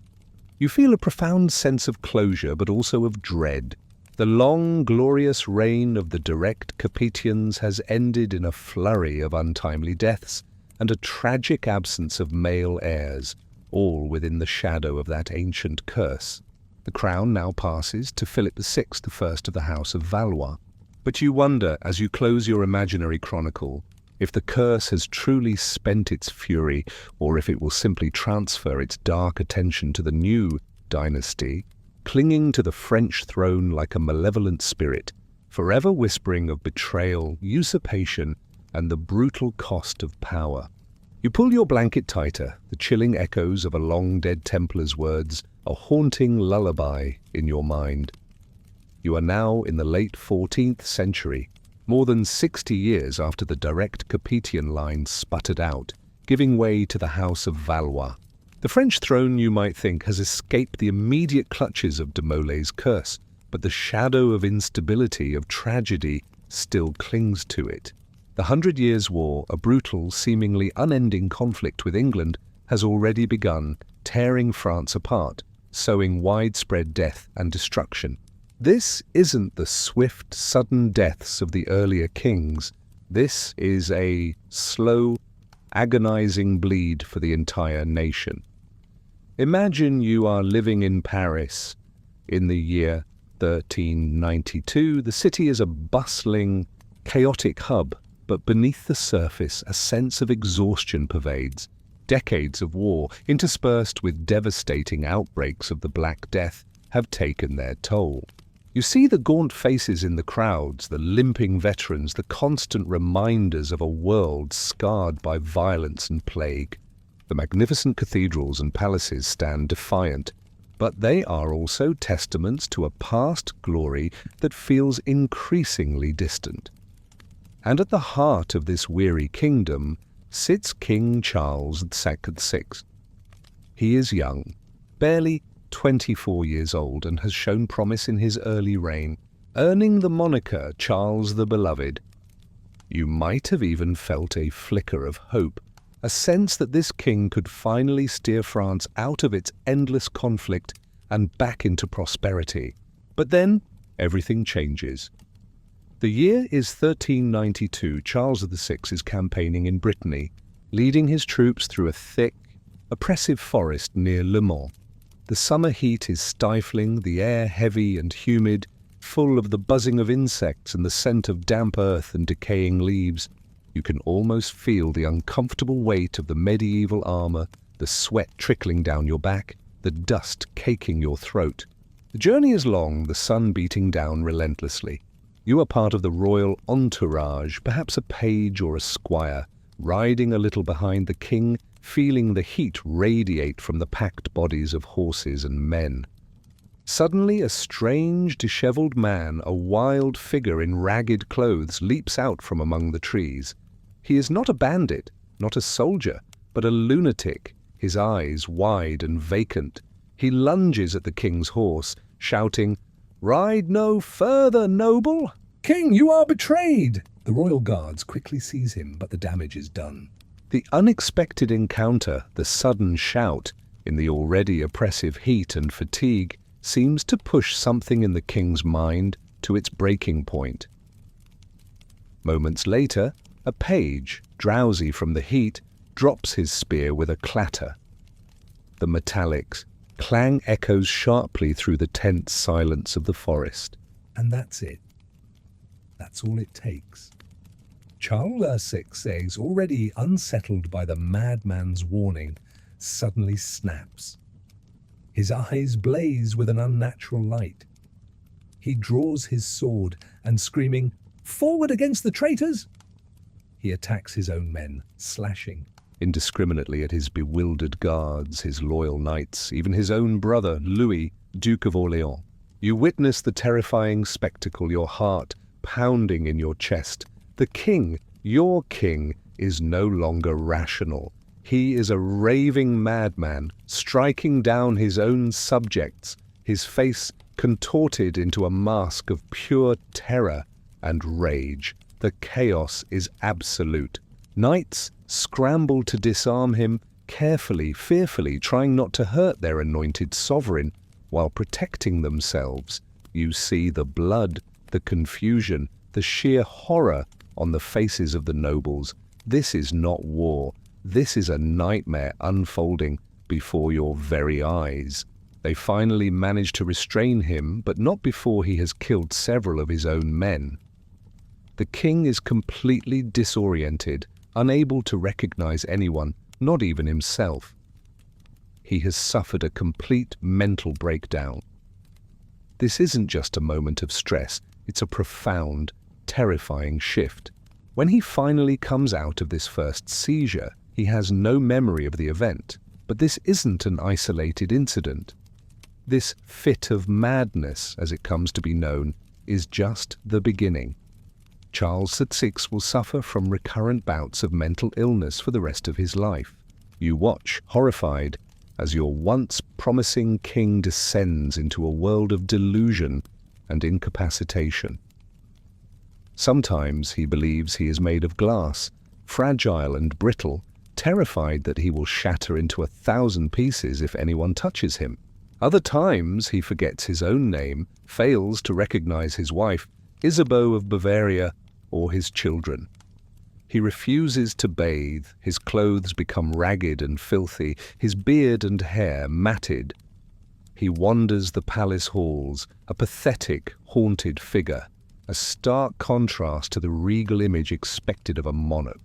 You feel a profound sense of closure, but also of dread. The long, glorious reign of the direct Capetians has ended in a flurry of untimely deaths and a tragic absence of male heirs, all within the shadow of that ancient curse. The crown now passes to Philip VI, the first of the House of Valois. But you wonder, as you close your imaginary chronicle, if the curse has truly spent its fury, or if it will simply transfer its dark attention to the new dynasty, clinging to the French throne like a malevolent spirit, forever whispering of betrayal, usurpation, and the brutal cost of power. You pull your blanket tighter, the chilling echoes of a long-dead Templar's words, a haunting lullaby in your mind. You are now in the late 14th century, more than 60 years after the direct Capetian line sputtered out, giving way to the House of Valois. The French throne, you might think, has escaped the immediate clutches of de Molay's curse, but the shadow of instability, of tragedy, still clings to it. The 100 Years' War, a brutal, seemingly unending conflict with England, has already begun, tearing France apart, sowing widespread death and destruction. This isn't the swift, sudden deaths of the earlier kings. This is a slow, agonizing bleed for the entire nation. Imagine you are living in Paris in the year 1392. The city is a bustling, chaotic hub, but beneath the surface a sense of exhaustion pervades. Decades of war, interspersed with devastating outbreaks of the Black Death, have taken their toll. You see the gaunt faces in the crowds, the limping veterans, the constant reminders of a world scarred by violence and plague. The magnificent cathedrals and palaces stand defiant, but they are also testaments to a past glory that feels increasingly distant. And at the heart of this weary kingdom sits King Charles VI. He is young, barely 24 years old, and has shown promise in his early reign, earning the moniker Charles the Beloved. You might have even felt a flicker of hope, a sense that this king could finally steer France out of its endless conflict and back into prosperity. But then, everything changes. The year is 1392. Charles VI is campaigning in Brittany, leading his troops through a thick, oppressive forest near Le Mans. The summer heat is stifling, the air heavy and humid, full of the buzzing of insects and the scent of damp earth and decaying leaves. You can almost feel the uncomfortable weight of the medieval armor, the sweat trickling down your back, the dust caking your throat. The journey is long, the sun beating down relentlessly. You are part of the royal entourage, perhaps a page or a squire, riding a little behind the king, feeling the heat radiate from the packed bodies of horses and men. Suddenly, a strange, disheveled man, a wild figure in ragged clothes, leaps out from among the trees. He is not a bandit, not a soldier, but a lunatic, his eyes wide and vacant. He lunges at the king's horse, shouting, "Ride no further, noble! King, you are betrayed!" The royal guards quickly seize him, but the damage is done. The unexpected encounter, the sudden shout, in the already oppressive heat and fatigue, seems to push something in the king's mind to its breaking point. Moments later, a page, drowsy from the heat, drops his spear with a clatter. The metallic clang echoes sharply through the tense silence of the forest. And that's it. That's all it takes. Charles VI, already unsettled by the madman's warning, suddenly snaps. His eyes blaze with an unnatural light. He draws his sword and, screaming, "Forward against the traitors!" he attacks his own men, slashing indiscriminately at his bewildered guards, his loyal knights, even his own brother, Louis, Duke of Orleans. You witness the terrifying spectacle, your heart pounding in your chest. The king, your king, is no longer rational. He is a raving madman, striking down his own subjects, his face contorted into a mask of pure terror and rage. The chaos is absolute. Knights scramble to disarm him, carefully, fearfully, trying not to hurt their anointed sovereign, while protecting themselves. You see the blood, the confusion, the sheer horror on the faces of the nobles. This is not war. This is a nightmare unfolding before your very eyes. They finally manage to restrain him, but not before he has killed several of his own men. The king is completely disoriented, unable to recognize anyone, not even himself. He has suffered a complete mental breakdown. This isn't just a moment of stress, it's a profound, terrifying shift. When he finally comes out of this first seizure, he has no memory of the event. But this isn't an isolated incident. This fit of madness, as it comes to be known, is just the beginning. Charles VI will suffer from recurrent bouts of mental illness for the rest of his life. You watch, horrified, as your once promising king descends into a world of delusion and incapacitation. Sometimes he believes he is made of glass, fragile and brittle, terrified that he will shatter into 1,000 pieces if anyone touches him. Other times he forgets his own name, fails to recognize his wife, Isabeau of Bavaria, or his children. He refuses to bathe, his clothes become ragged and filthy, his beard and hair matted. He wanders the palace halls, a pathetic, haunted figure, a stark contrast to the regal image expected of a monarch.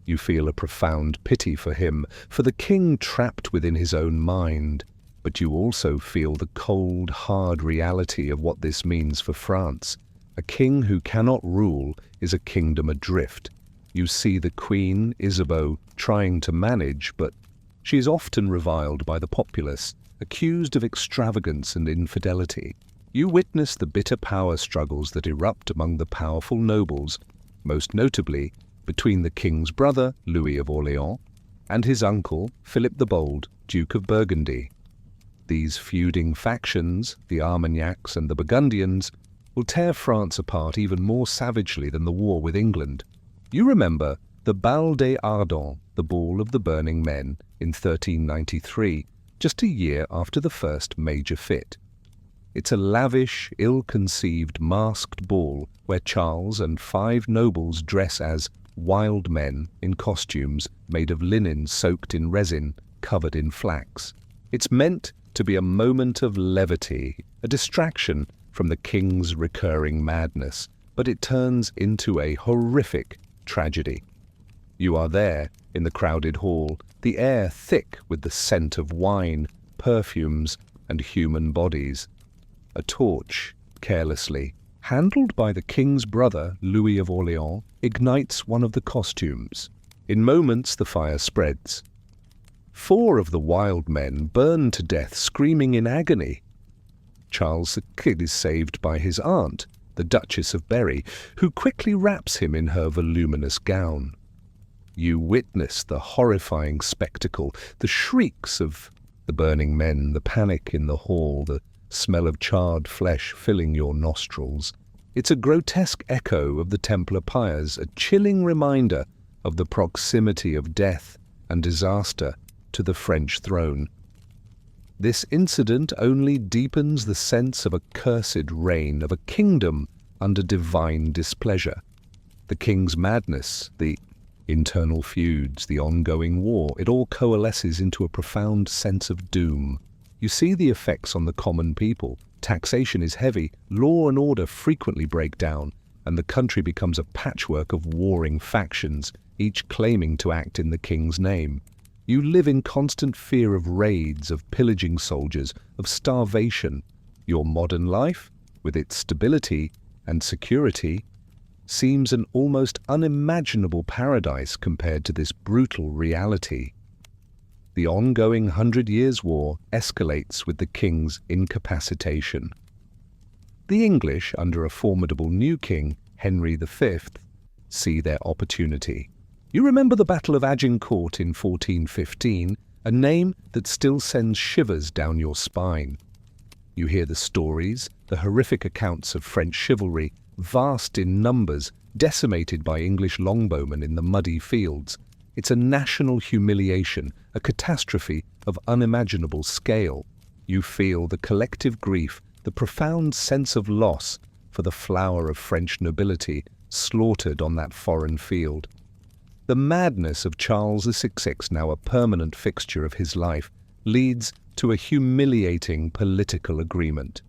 You feel a profound pity for him, for the king trapped within his own mind, but you also feel the cold, hard reality of what this means for France. A king who cannot rule is a kingdom adrift. You see the Queen, Isabeau, trying to manage, but she is often reviled by the populace, accused of extravagance and infidelity. You witness the bitter power struggles that erupt among the powerful nobles, most notably between the king's brother, Louis of Orleans, and his uncle, Philip the Bold, Duke of Burgundy. These feuding factions, the Armagnacs and the Burgundians, will tear France apart even more savagely than the war with England. You remember the Bal des Ardents, the Ball of the Burning Men, in 1393, just a year after the first major fit. It's a lavish, ill-conceived masked ball where Charles and 5 nobles dress as wild men in costumes made of linen soaked in resin, covered in flax. It's meant to be a moment of levity, a distraction from the king's recurring madness, but it turns into a horrific tragedy. You are there, in the crowded hall, the air thick with the scent of wine, perfumes, and human bodies. A torch, carelessly, handled by the king's brother, Louis of Orléans, ignites one of the costumes. In moments the fire spreads. 4 of the wild men burn to death, screaming in agony. Charles is saved by his aunt, the Duchess of Berry, who quickly wraps him in her voluminous gown. You witness the horrifying spectacle, the shrieks of the burning men, the panic in the hall, the smell of charred flesh filling your nostrils. It's a grotesque echo of the Templar pyres, a chilling reminder of the proximity of death and disaster to the French throne. This incident only deepens the sense of a cursed reign, of a kingdom under divine displeasure. The king's madness, the internal feuds, the ongoing war, it all coalesces into a profound sense of doom. You see the effects on the common people. Taxation is heavy, law and order frequently break down, and the country becomes a patchwork of warring factions, each claiming to act in the king's name. You live in constant fear of raids, of pillaging soldiers, of starvation. Your modern life, with its stability and security, seems an almost unimaginable paradise compared to this brutal reality. The ongoing 100 Years' War escalates with the king's incapacitation. The English, under a formidable new king, Henry V, see their opportunity. You remember the Battle of Agincourt in 1415, a name that still sends shivers down your spine. You hear the stories, the horrific accounts of French chivalry, vast in numbers, decimated by English longbowmen in the muddy fields. It's a national humiliation, a catastrophe of unimaginable scale. You feel the collective grief, the profound sense of loss for the flower of French nobility slaughtered on that foreign field. The madness of Charles VI, now a permanent fixture of his life, leads to a humiliating political agreement.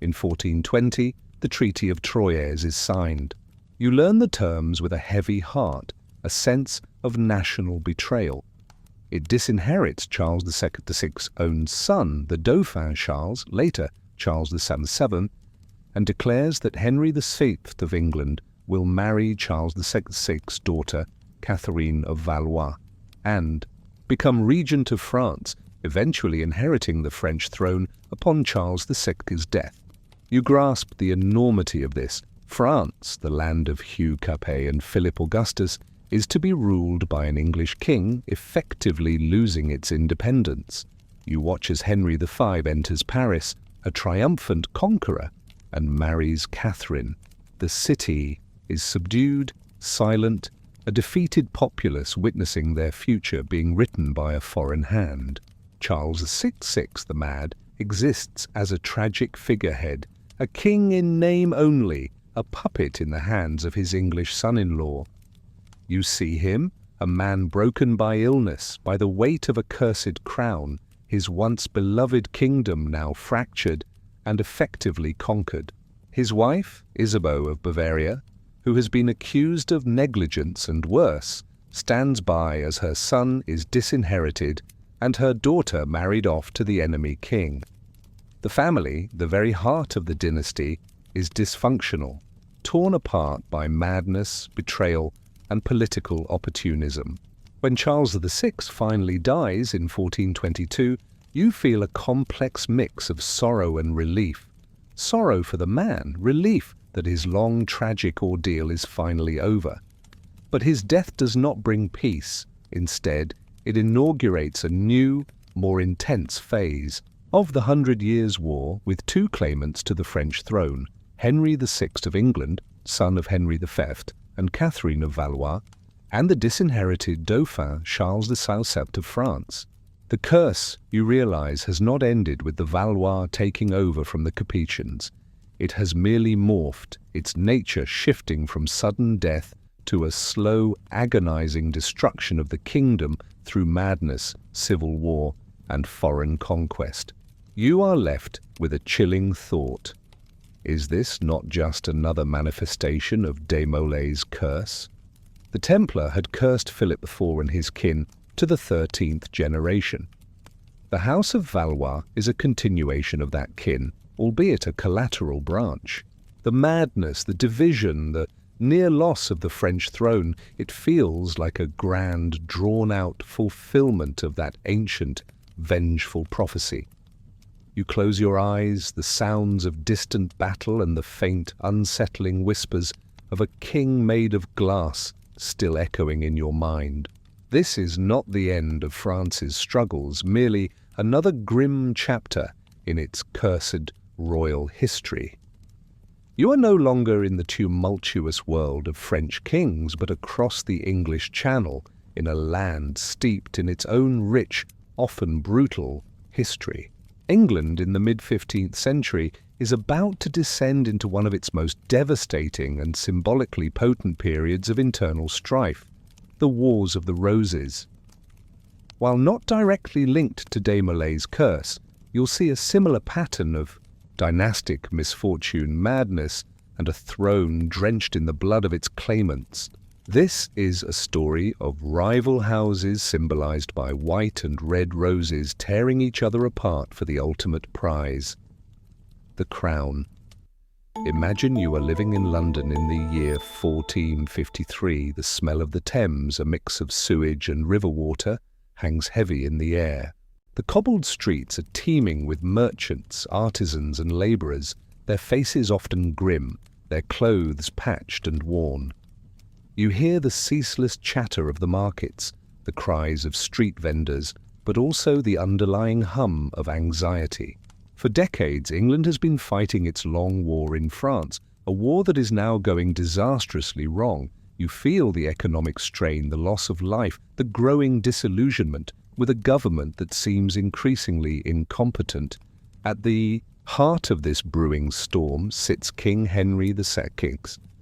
In 1420, the Treaty of Troyes is signed. You learn the terms with a heavy heart, a sense of national betrayal. It disinherits Charles VI's own son, the Dauphin Charles, later Charles VII, and declares that Henry VI of England will marry Charles VI's daughter, Catherine of Valois, and become regent of France, eventually inheriting the French throne upon Charles VI's death. You grasp the enormity of this. France, the land of Hugh Capet and Philip Augustus, is to be ruled by an English king, effectively losing its independence. You watch as Henry V enters Paris, a triumphant conqueror, and marries Catherine. The city is subdued, silent, a defeated populace witnessing their future being written by a foreign hand. Charles VI, the Mad, exists as a tragic figurehead, a king in name only, a puppet in the hands of his English son-in-law. You see him, a man broken by illness, by the weight of a cursed crown, his once beloved kingdom now fractured and effectively conquered. His wife, Isabeau of Bavaria, who has been accused of negligence and worse, stands by as her son is disinherited and her daughter married off to the enemy king. The family, the very heart of the dynasty, is dysfunctional, torn apart by madness, betrayal, and political opportunism. When Charles VI finally dies in 1422, you feel a complex mix of sorrow and relief. Sorrow for the man, relief that his long tragic ordeal is finally over. But his death does not bring peace. Instead, it inaugurates a new, more intense phase of the 100 Years' War with 2 claimants to the French throne, Henry VI of England, son of Henry V, and Catherine of Valois, and the disinherited Dauphin Charles VII of France. The curse, you realize, has not ended with the Valois taking over from the Capetians. It has merely morphed, its nature shifting from sudden death to a slow, agonizing destruction of the kingdom through madness, civil war, and foreign conquest. You are left with a chilling thought. Is this not just another manifestation of Desmoulins' curse? The Templar had cursed Philip IV and his kin to the 13th generation. The House of Valois is a continuation of that kin, albeit a collateral branch. The madness, the division, the near loss of the French throne, it feels like a grand, drawn-out fulfillment of that ancient, vengeful prophecy. You close your eyes, the sounds of distant battle and the faint, unsettling whispers of a king made of glass still echoing in your mind. This is not the end of France's struggles, merely another grim chapter in its cursed royal history. You are no longer in the tumultuous world of French kings, but across the English Channel, in a land steeped in its own rich, often brutal, history. England in the mid-15th century is about to descend into one of its most devastating and symbolically potent periods of internal strife, the Wars of the Roses. While not directly linked to Desmoulins' curse, you'll see a similar pattern of dynastic misfortune, madness, and a throne drenched in the blood of its claimants. This is a story of rival houses symbolized by white and red roses tearing each other apart for the ultimate prize, the crown. Imagine you are living in London in the year 1453. The smell of the Thames, a mix of sewage and river water, hangs heavy in the air. The cobbled streets are teeming with merchants, artisans and labourers, their faces often grim, their clothes patched and worn. You hear the ceaseless chatter of the markets, the cries of street vendors, but also the underlying hum of anxiety. For decades, England has been fighting its long war in France, a war that is now going disastrously wrong. You feel the economic strain, the loss of life, the growing disillusionment with a government that seems increasingly incompetent. At the heart of this brewing storm sits King Henry II,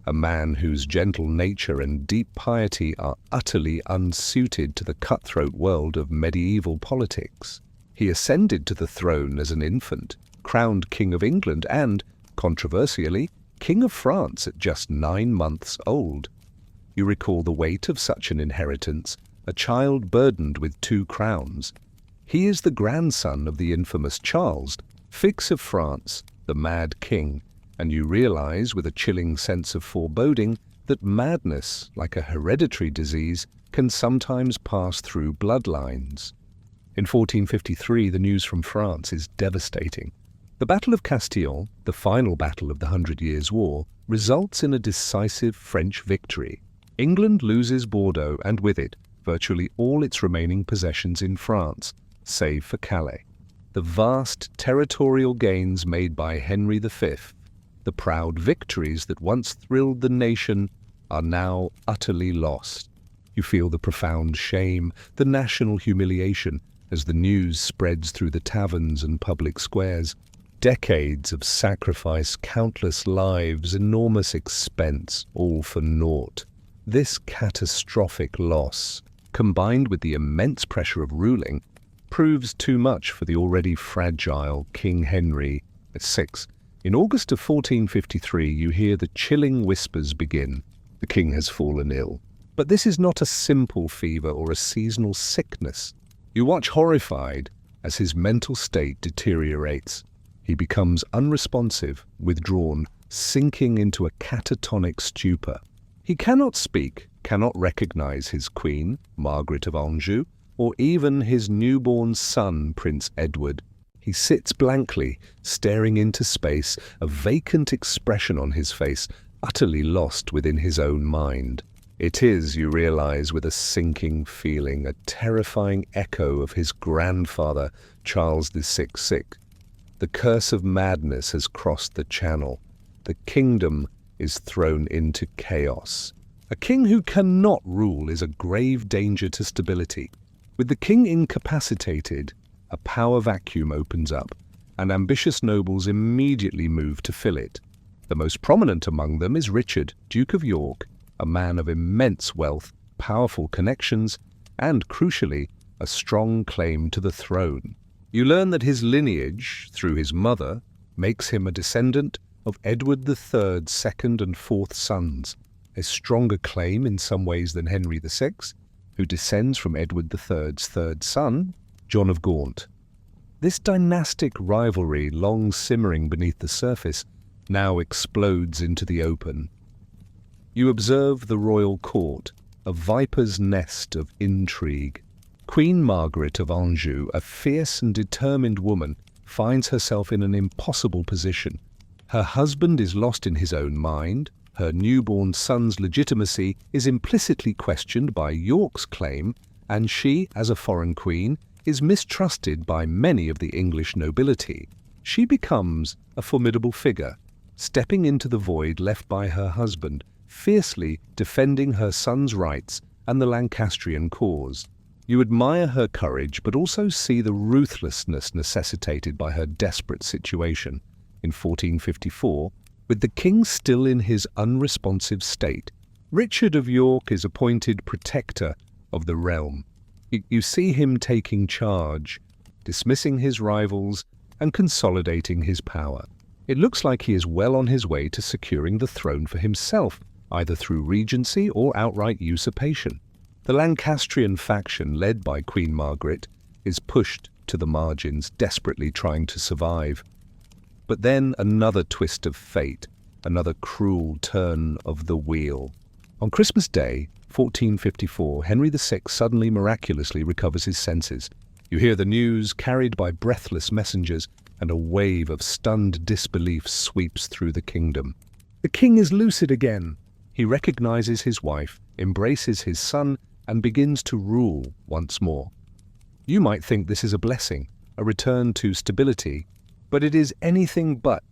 a man whose gentle nature and deep piety are utterly unsuited to the cutthroat world of medieval politics. He ascended to the throne as an infant, crowned King of England and, controversially, King of France at just 9 months old. You recall the weight of such an inheritance, a child burdened with 2 crowns. He is the grandson of the infamous Charles, Fix of France, the Mad King, and you realize with a chilling sense of foreboding that madness, like a hereditary disease, can sometimes pass through bloodlines. In 1453, the news from France is devastating. The Battle of Castile, the final battle of the 100 Years' War, results in a decisive French victory. England loses Bordeaux and with it, virtually all its remaining possessions in France, save for Calais. The vast territorial gains made by Henry V, the proud victories that once thrilled the nation, are now utterly lost. You feel the profound shame, the national humiliation, as the news spreads through the taverns and public squares. Decades of sacrifice, countless lives, enormous expense, all for naught. This catastrophic loss, combined with the immense pressure of ruling, proves too much for the already fragile King Henry VI. In August of 1453, you hear the chilling whispers begin. The king has fallen ill. But this is not a simple fever or a seasonal sickness. You watch horrified as his mental state deteriorates. He becomes unresponsive, withdrawn, sinking into a catatonic stupor. He cannot speak, cannot recognize his queen, Margaret of Anjou, or even his newborn son, Prince Edward. He sits blankly, staring into space, a vacant expression on his face, utterly lost within his own mind. It is, you realize with a sinking feeling, a terrifying echo of his grandfather, Charles VI. The curse of madness has crossed the Channel. The kingdom is thrown into chaos. A king who cannot rule is a grave danger to stability. With the king incapacitated, a power vacuum opens up, and ambitious nobles immediately move to fill it. The most prominent among them is Richard, Duke of York, a man of immense wealth, powerful connections, and, crucially, a strong claim to the throne. You learn that his lineage, through his mother, makes him a descendant of Edward III's second and fourth sons, a stronger claim in some ways than Henry VI, who descends from Edward III's third son, John of Gaunt. This dynastic rivalry, long simmering beneath the surface, now explodes into the open. You observe the royal court, a viper's nest of intrigue. Queen Margaret of Anjou, a fierce and determined woman, finds herself in an impossible position. Her husband is lost in his own mind, her newborn son's legitimacy is implicitly questioned by York's claim, and she, as a foreign queen, is mistrusted by many of the English nobility. She becomes a formidable figure, stepping into the void left by her husband, fiercely defending her son's rights and the Lancastrian cause. You admire her courage, but also see the ruthlessness necessitated by her desperate situation. In 1454, with the king still in his unresponsive state, Richard of York is appointed protector of the realm. You see him taking charge, dismissing his rivals, and consolidating his power. It looks like he is well on his way to securing the throne for himself, either through regency or outright usurpation. The Lancastrian faction, led by Queen Margaret, is pushed to the margins, desperately trying to survive. But then another twist of fate, another cruel turn of the wheel. On Christmas Day, 1454, Henry VI suddenly miraculously recovers his senses. You hear the news carried by breathless messengers, and a wave of stunned disbelief sweeps through the kingdom. The king is lucid again. He recognizes his wife, embraces his son, and begins to rule once more. You might think this is a blessing, a return to stability, but it is anything but.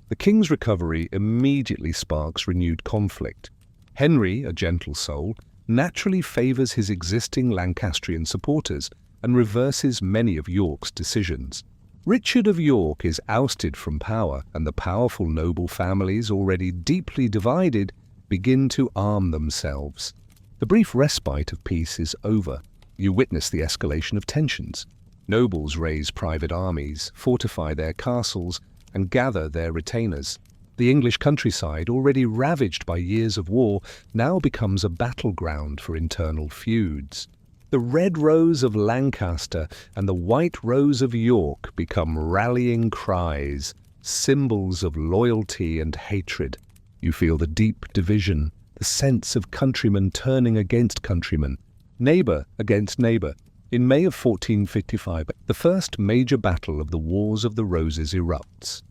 The king's recovery immediately sparks renewed conflict. Henry, a gentle soul, naturally favors his existing Lancastrian supporters and reverses many of York's decisions. Richard of York is ousted from power, and the powerful noble families, already deeply divided, begin to arm themselves. The brief respite of peace is over. You witness the escalation of tensions. Nobles raise private armies, fortify their castles, and gather their retainers. The English countryside, already ravaged by years of war, now becomes a battleground for internal feuds. The red rose of Lancaster and the white rose of York become rallying cries, symbols of loyalty and hatred. You feel the deep division, the sense of countrymen turning against countrymen, neighbour against neighbour. In May of 1455, the first major battle of the Wars of the Roses erupts,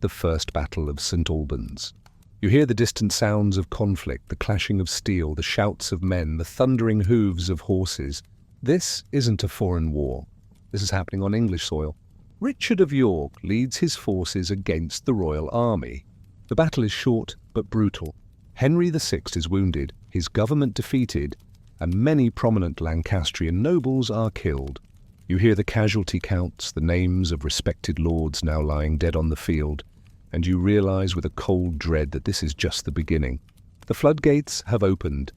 the First Battle of St. Albans. You hear the distant sounds of conflict, the clashing of steel, the shouts of men, the thundering hooves of horses. This isn't a foreign war. This is happening on English soil. Richard of York leads his forces against the royal army. The battle is short but brutal. Henry VI is wounded, his government defeated, and many prominent Lancastrian nobles are killed. You hear the casualty counts, the names of respected lords now lying dead on the field, and you realize with a cold dread that this is just the beginning. The floodgates have opened.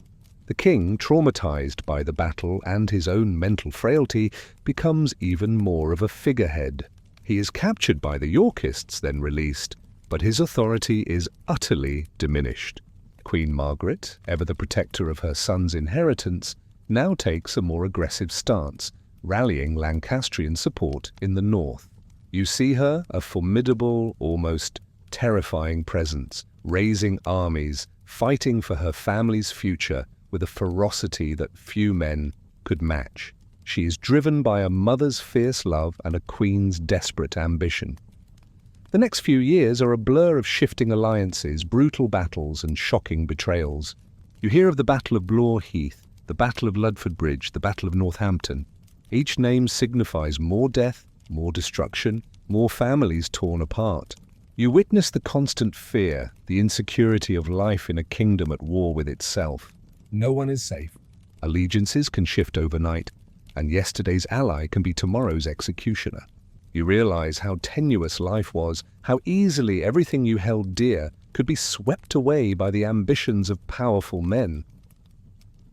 The king, traumatized by the battle and his own mental frailty, becomes even more of a figurehead. He is captured by the Yorkists, then released, but his authority is utterly diminished. Queen Margaret, ever the protector of her son's inheritance, now takes a more aggressive stance, rallying Lancastrian support in the north. You see her, a formidable, almost terrifying presence, raising armies, fighting for her family's future with a ferocity that few men could match. She is driven by a mother's fierce love and a queen's desperate ambition. The next few years are a blur of shifting alliances, brutal battles, and shocking betrayals. You hear of the Battle of Blore Heath, the Battle of Ludford Bridge, the Battle of Northampton. Each name signifies more death, more destruction, more families torn apart. You witness the constant fear, the insecurity of life in a kingdom at war with itself. No one is safe. Allegiances can shift overnight, and yesterday's ally can be tomorrow's executioner. You realize how tenuous life was, how easily everything you held dear could be swept away by the ambitions of powerful men.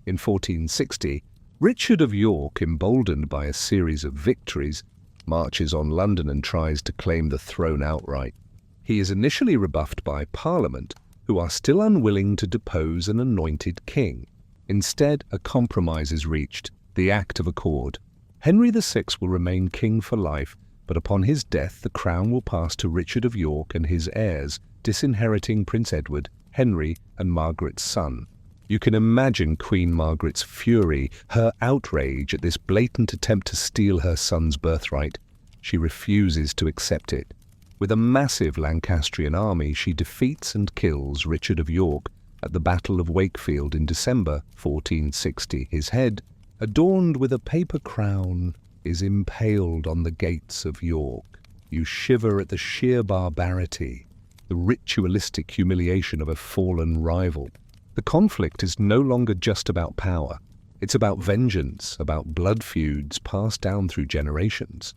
In 1460, Richard of York, emboldened by a series of victories, marches on London and tries to claim the throne outright. He is initially rebuffed by Parliament, who are still unwilling to depose an anointed king. Instead, a compromise is reached, the Act of Accord. Henry VI will remain king for life, but upon his death the crown will pass to Richard of York and his heirs, disinheriting Prince Edward, Henry, and Margaret's son. You can imagine Queen Margaret's fury, her outrage at this blatant attempt to steal her son's birthright. She refuses to accept it. With a massive Lancastrian army, she defeats and kills Richard of York at the Battle of Wakefield in December 1460. His head, adorned with a paper crown, is impaled on the gates of York. You shiver at the sheer barbarity, the ritualistic humiliation of a fallen rival. The conflict is no longer just about power. It's about vengeance, about blood feuds passed down through generations.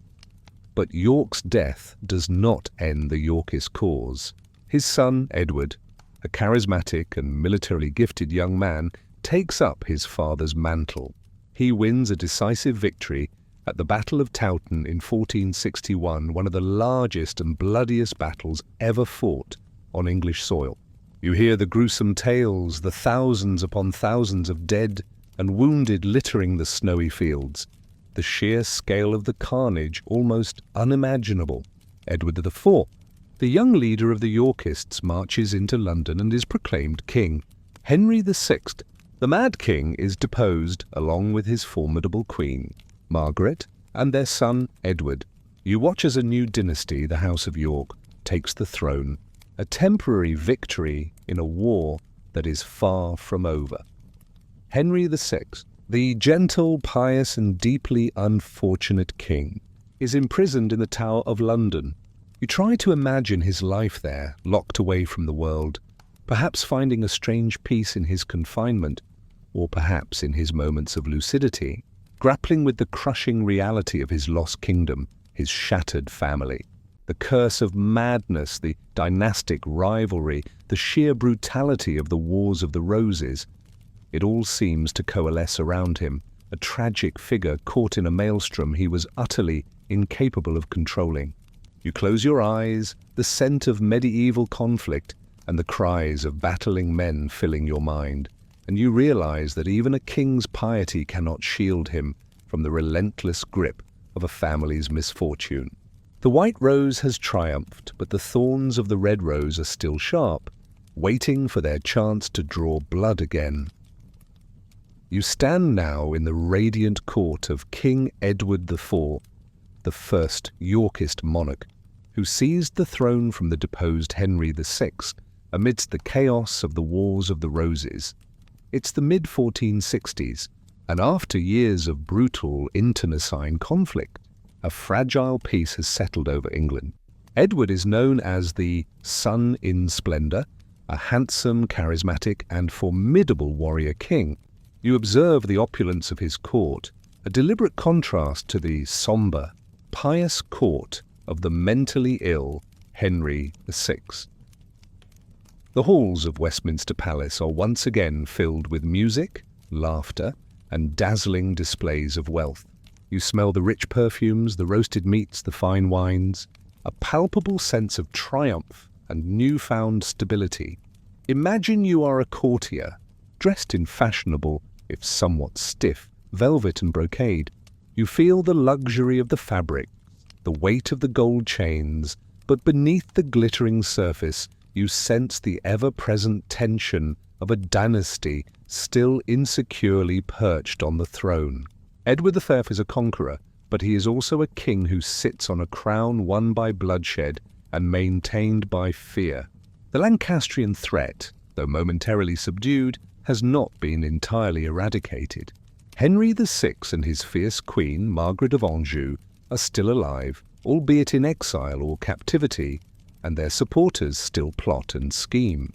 But York's death does not end the Yorkist cause. His son, Edward, a charismatic and militarily gifted young man, takes up his father's mantle. He wins a decisive victory at the Battle of Towton in 1461, one of the largest and bloodiest battles ever fought on English soil. You hear the gruesome tales, the thousands upon thousands of dead and wounded littering the snowy fields. The sheer scale of the carnage almost unimaginable. Edward IV, the young leader of the Yorkists, marches into London and is proclaimed king. Henry VI, the Mad King, is deposed along with his formidable queen, Margaret, and their son Edward. You watch as a new dynasty, the House of York, takes the throne, a temporary victory in a war that is far from over. Henry VI, the gentle, pious, and deeply unfortunate king, is imprisoned in the Tower of London. You try to imagine his life there, locked away from the world, perhaps finding a strange peace in his confinement, or perhaps in his moments of lucidity, grappling with the crushing reality of his lost kingdom, his shattered family. The curse of madness, the dynastic rivalry, the sheer brutality of the Wars of the Roses. It all seems to coalesce around him, a tragic figure caught in a maelstrom he was utterly incapable of controlling. You close your eyes, the scent of medieval conflict and the cries of battling men filling your mind, and you realize that even a king's piety cannot shield him from the relentless grip of a family's misfortune. The white rose has triumphed, but the thorns of the red rose are still sharp, waiting for their chance to draw blood again. You stand now in the radiant court of King Edward IV, the first Yorkist monarch, who seized the throne from the deposed Henry VI amidst the chaos of the Wars of the Roses. It's the mid-1460s, and after years of brutal internecine conflict, a fragile peace has settled over England. Edward is known as the Sun in Splendor, a handsome, charismatic, and formidable warrior king. You observe the opulence of his court, a deliberate contrast to the somber, pious court of the mentally ill Henry VI. The halls of Westminster Palace are once again filled with music, laughter, and dazzling displays of wealth. You smell the rich perfumes, the roasted meats, the fine wines, a palpable sense of triumph and newfound stability. Imagine you are a courtier, dressed in fashionable, if somewhat stiff, velvet and brocade. You feel the luxury of the fabric, the weight of the gold chains, but beneath the glittering surface you sense the ever-present tension of a dynasty still insecurely perched on the throne. Edward V is a conqueror, but he is also a king who sits on a crown won by bloodshed and maintained by fear. The Lancastrian threat, though momentarily subdued, has not been entirely eradicated. Henry VI and his fierce queen, Margaret of Anjou, are still alive, albeit in exile or captivity, and their supporters still plot and scheme.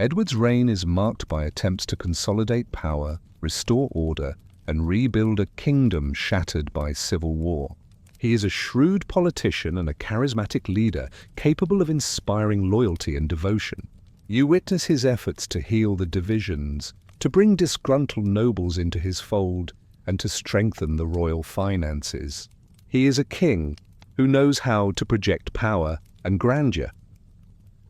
Edward's reign is marked by attempts to consolidate power, restore order, and rebuild a kingdom shattered by civil war. He is a shrewd politician and a charismatic leader capable of inspiring loyalty and devotion. You witness his efforts to heal the divisions, to bring disgruntled nobles into his fold, and to strengthen the royal finances. He is a king who knows how to project power and grandeur.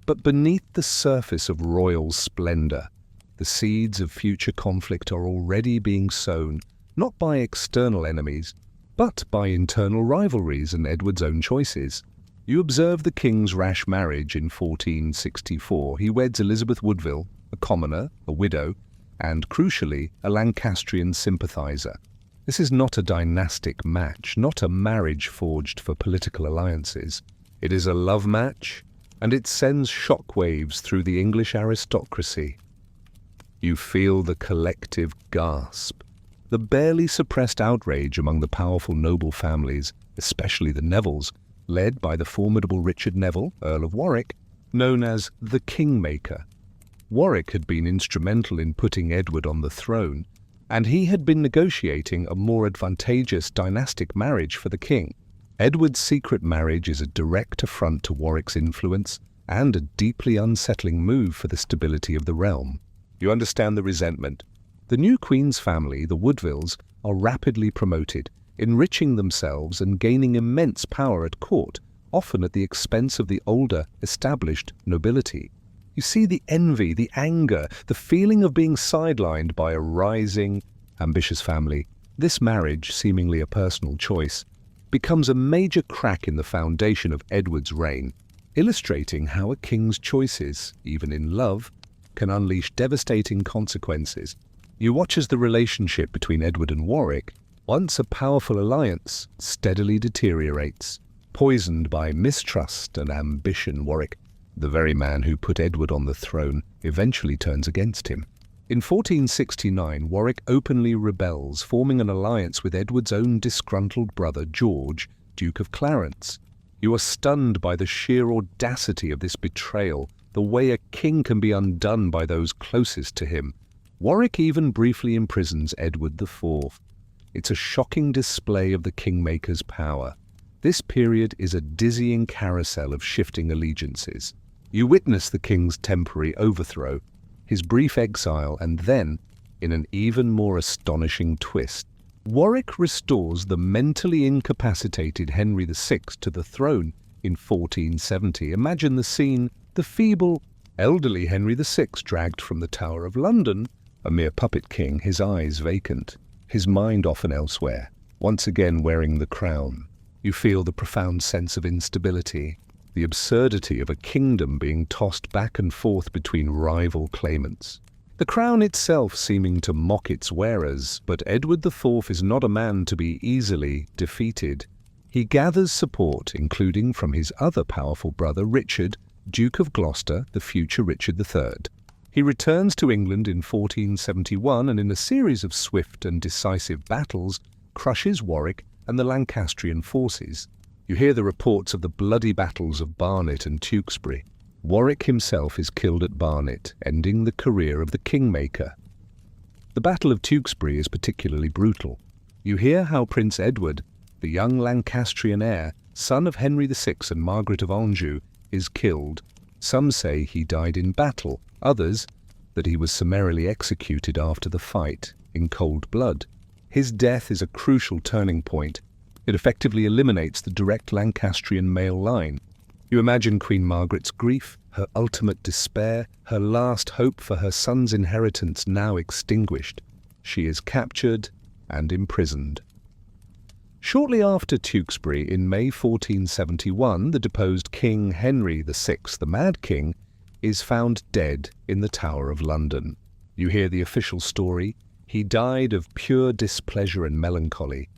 But beneath the surface of royal splendor, the seeds of future conflict are already being sown, not by external enemies, but by internal rivalries and Edward's own choices. You observe the king's rash marriage in 1464. He weds Elizabeth Woodville, a commoner, a widow, and, crucially, a Lancastrian sympathizer. This is not a dynastic match, not a marriage forged for political alliances. It is a love match, and it sends shockwaves through the English aristocracy. You feel the collective gasp, the barely suppressed outrage among the powerful noble families, especially the Nevilles, led by the formidable Richard Neville, Earl of Warwick, known as the Kingmaker. Warwick had been instrumental in putting Edward on the throne, and he had been negotiating a more advantageous dynastic marriage for the king. Edward's secret marriage is a direct affront to Warwick's influence and a deeply unsettling move for the stability of the realm. You understand the resentment. The new Queen's family, the Woodvilles, are rapidly promoted, enriching themselves and gaining immense power at court, often at the expense of the older, established nobility. You see the envy, the anger, the feeling of being sidelined by a rising, ambitious family. This marriage, seemingly a personal choice, becomes a major crack in the foundation of Edward's reign, illustrating how a king's choices, even in love, can unleash devastating consequences. You watch as the relationship between Edward and Warwick, once a powerful alliance, steadily deteriorates. Poisoned by mistrust and ambition, Warwick, the very man who put Edward on the throne, eventually turns against him. In 1469, Warwick openly rebels, forming an alliance with Edward's own disgruntled brother George, Duke of Clarence. You are stunned by the sheer audacity of this betrayal, the way a king can be undone by those closest to him. Warwick even briefly imprisons Edward IV. It's a shocking display of the kingmaker's power. This period is a dizzying carousel of shifting allegiances. You witness the king's temporary overthrow, his brief exile, and then, in an even more astonishing twist, Warwick restores the mentally incapacitated Henry VI to the throne in 1470. Imagine the scene: the feeble, elderly Henry VI dragged from the Tower of London, a mere puppet king, his eyes vacant, his mind often elsewhere, once again wearing the crown. You feel the profound sense of instability, the absurdity of a kingdom being tossed back and forth between rival claimants. The crown itself seeming to mock its wearers, but Edward IV is not a man to be easily defeated. He gathers support, including from his other powerful brother Richard, Duke of Gloucester, the future Richard III. He returns to England in 1471 and in a series of swift and decisive battles crushes Warwick and the Lancastrian forces. You hear the reports of the bloody battles of Barnet and Tewkesbury. Warwick himself is killed at Barnet, ending the career of the Kingmaker. The Battle of Tewkesbury is particularly brutal. You hear how Prince Edward, the young Lancastrian heir, son of Henry VI and Margaret of Anjou, is killed. Some say he died in battle, others that he was summarily executed after the fight, in cold blood. His death is a crucial turning point. It effectively eliminates the direct Lancastrian male line. You imagine Queen Margaret's grief, her ultimate despair, her last hope for her son's inheritance now extinguished. She is captured and imprisoned. Shortly after Tewkesbury, in May 1471, the deposed King Henry VI, the Mad King, is found dead in the Tower of London. You hear the official story. He died of pure displeasure and melancholy.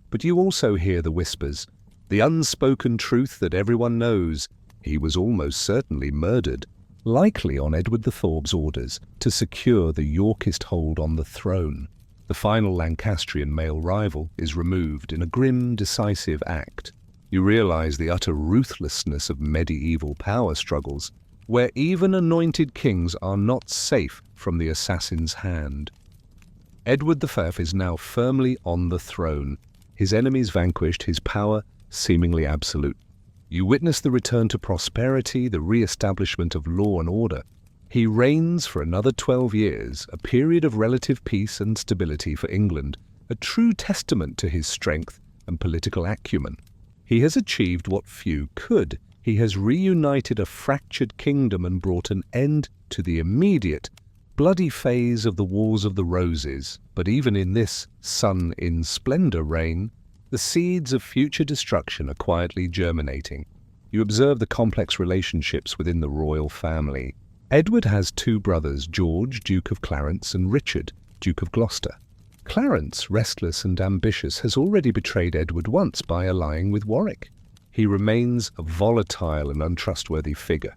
But you also hear the whispers, the unspoken truth that everyone knows. He was almost certainly murdered, likely on Edward IV's orders, to secure the Yorkist hold on the throne. The final Lancastrian male rival is removed in a grim, decisive act. You realize the utter ruthlessness of medieval power struggles, where even anointed kings are not safe from the assassin's hand. Edward V is now firmly on the throne. His enemies vanquished, his power seemingly absolute. You witness the return to prosperity, the re-establishment of law and order. He reigns for another 12 years, a period of relative peace and stability for England, a true testament to his strength and political acumen. He has achieved what few could. He has reunited a fractured kingdom and brought an end to the immediate, bloody phase of the Wars of the Roses. But even in this sun in splendor reign, the seeds of future destruction are quietly germinating. You observe the complex relationships within the royal family. Edward has two brothers, George, Duke of Clarence, and Richard, Duke of Gloucester. Clarence, restless and ambitious, has already betrayed Edward once by allying with Warwick. He remains a volatile and untrustworthy figure.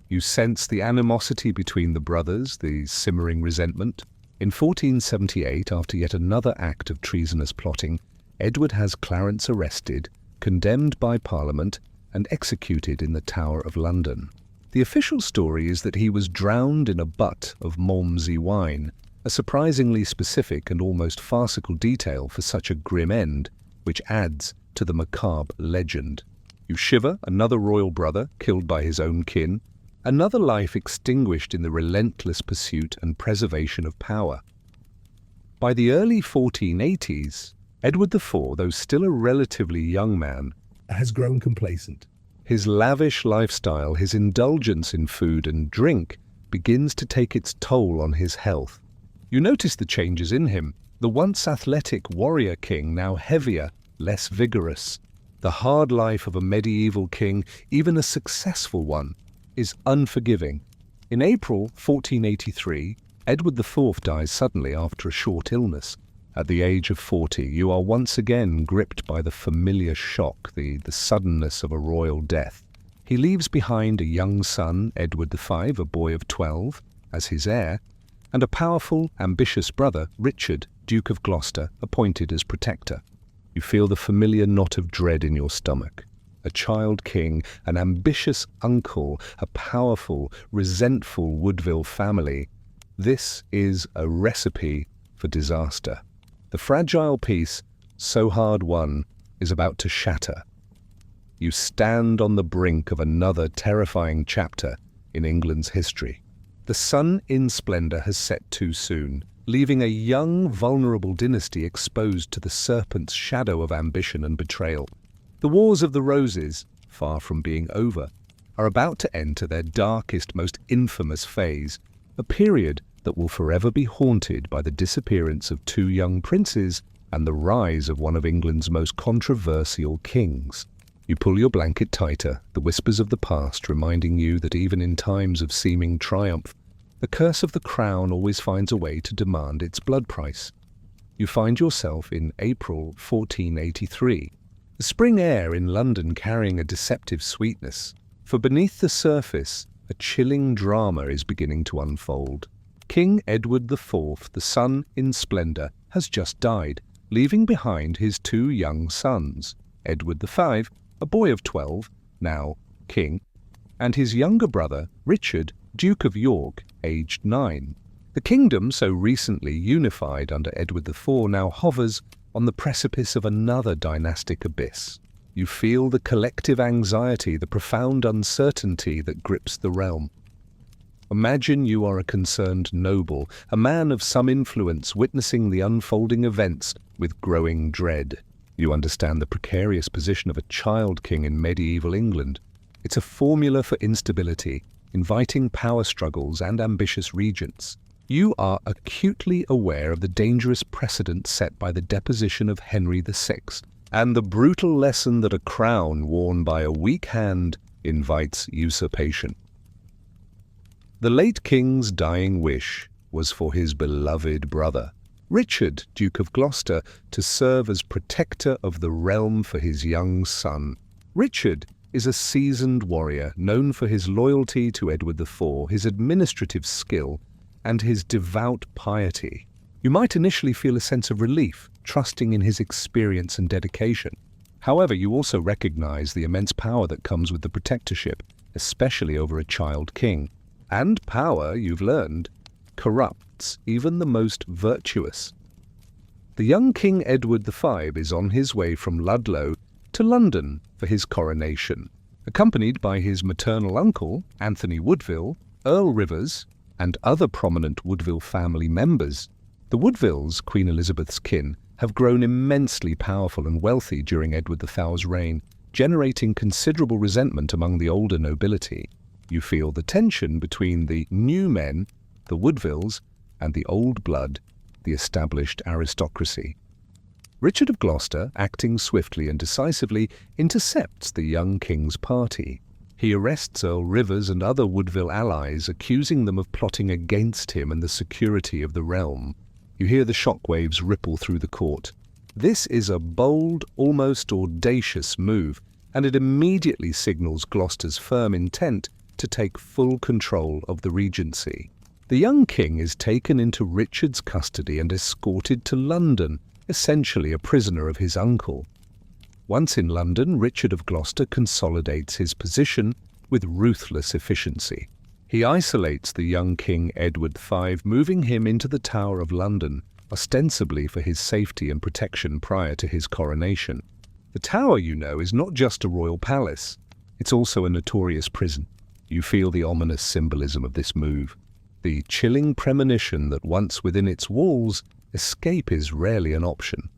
You sense the animosity between the brothers, the simmering resentment. In 1478, after yet another act of treasonous plotting, Edward has Clarence arrested, condemned by Parliament, and executed in the Tower of London. The official story is that he was drowned in a butt of Malmsey wine, a surprisingly specific and almost farcical detail for such a grim end, which adds to the macabre legend. You shiver, another royal brother killed by his own kin, another life extinguished in the relentless pursuit and preservation of power. By the early 1480s, Edward IV, though still a relatively young man, has grown complacent. His lavish lifestyle, his indulgence in food and drink, begins to take its toll on his health. You notice the changes in him. The once athletic warrior king, now heavier, less vigorous. The hard life of a medieval king, even a successful one, is unforgiving. In April 1483, Edward IV dies suddenly after a short illness. At the age of 40, you are once again gripped by the familiar shock, the suddenness of a royal death. He leaves behind a young son, Edward V, a boy of 12, as his heir, and a powerful, ambitious brother, Richard, Duke of Gloucester, appointed as protector. You feel the familiar knot of dread in your stomach. A child king, an ambitious uncle, a powerful, resentful Woodville family. This is a recipe for disaster. The fragile peace, so hard won, is about to shatter. You stand on the brink of another terrifying chapter in England's history. The sun in splendor has set too soon, leaving a young, vulnerable dynasty exposed to the serpent's shadow of ambition and betrayal. The Wars of the Roses, far from being over, are about to enter their darkest, most infamous phase, a period that will forever be haunted by the disappearance of two young princes and the rise of one of England's most controversial kings. You pull your blanket tighter, the whispers of the past reminding you that even in times of seeming triumph, the curse of the crown always finds a way to demand its blood price. You find yourself in April 1483, the spring air in London carrying a deceptive sweetness, for beneath the surface, a chilling drama is beginning to unfold. King Edward IV, the sun in splendor, has just died, leaving behind his two young sons, Edward V, a boy of 12, now king, and his younger brother, Richard, Duke of York, aged 9. The kingdom, so recently unified under Edward IV, now hovers on the precipice of another dynastic abyss. You feel the collective anxiety, the profound uncertainty that grips the realm. Imagine you are a concerned noble, a man of some influence witnessing the unfolding events with growing dread. You understand the precarious position of a child king in medieval England. It's a formula for instability, inviting power struggles and ambitious regents. You are acutely aware of the dangerous precedent set by the deposition of Henry VI, and the brutal lesson that a crown worn by a weak hand invites usurpation. The late king's dying wish was for his beloved brother, Richard, Duke of Gloucester, to serve as protector of the realm for his young son. Richard is a seasoned warrior known for his loyalty to Edward IV, his administrative skill, and his devout piety. You might initially feel a sense of relief, trusting in his experience and dedication. However, you also recognize the immense power that comes with the protectorship, especially over a child king. And power, you've learned, corrupts even the most virtuous. The young King Edward V is on his way from Ludlow to London for his coronation, accompanied by his maternal uncle, Anthony Woodville, Earl Rivers, and other prominent Woodville family members. The Woodvilles, Queen Elizabeth's kin, have grown immensely powerful and wealthy during Edward III's reign, generating considerable resentment among the older nobility. You feel the tension between the new men, the Woodvilles, and the old blood, the established aristocracy. Richard of Gloucester, acting swiftly and decisively, intercepts the young king's party. He arrests Earl Rivers and other Woodville allies, accusing them of plotting against him and the security of the realm. You hear the shockwaves ripple through the court. This is a bold, almost audacious move, and it immediately signals Gloucester's firm intent to take full control of the regency. The young king is taken into Richard's custody and escorted to London, essentially a prisoner of his uncle. Once in London, Richard of Gloucester consolidates his position with ruthless efficiency. He isolates the young King Edward V, moving him into the Tower of London, ostensibly for his safety and protection prior to his coronation. The Tower, you know, is not just a royal palace. It's also a notorious prison. You feel the ominous symbolism of this move, the chilling premonition that once within its walls, escape is rarely an option.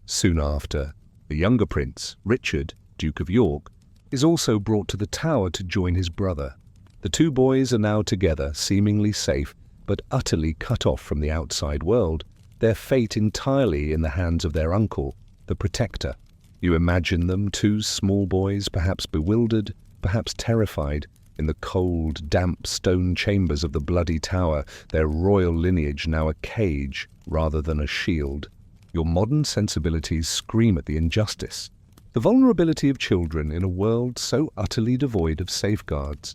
Soon after, the younger prince, Richard, Duke of York, is also brought to the Tower to join his brother. The two boys are now together, seemingly safe, but utterly cut off from the outside world, their fate entirely in the hands of their uncle, the Protector. You imagine them, two small boys, perhaps bewildered, perhaps terrified, in the cold, damp stone chambers of the bloody Tower, their royal lineage now a cage rather than a shield. Your modern sensibilities scream at the injustice, the vulnerability of children in a world so utterly devoid of safeguards.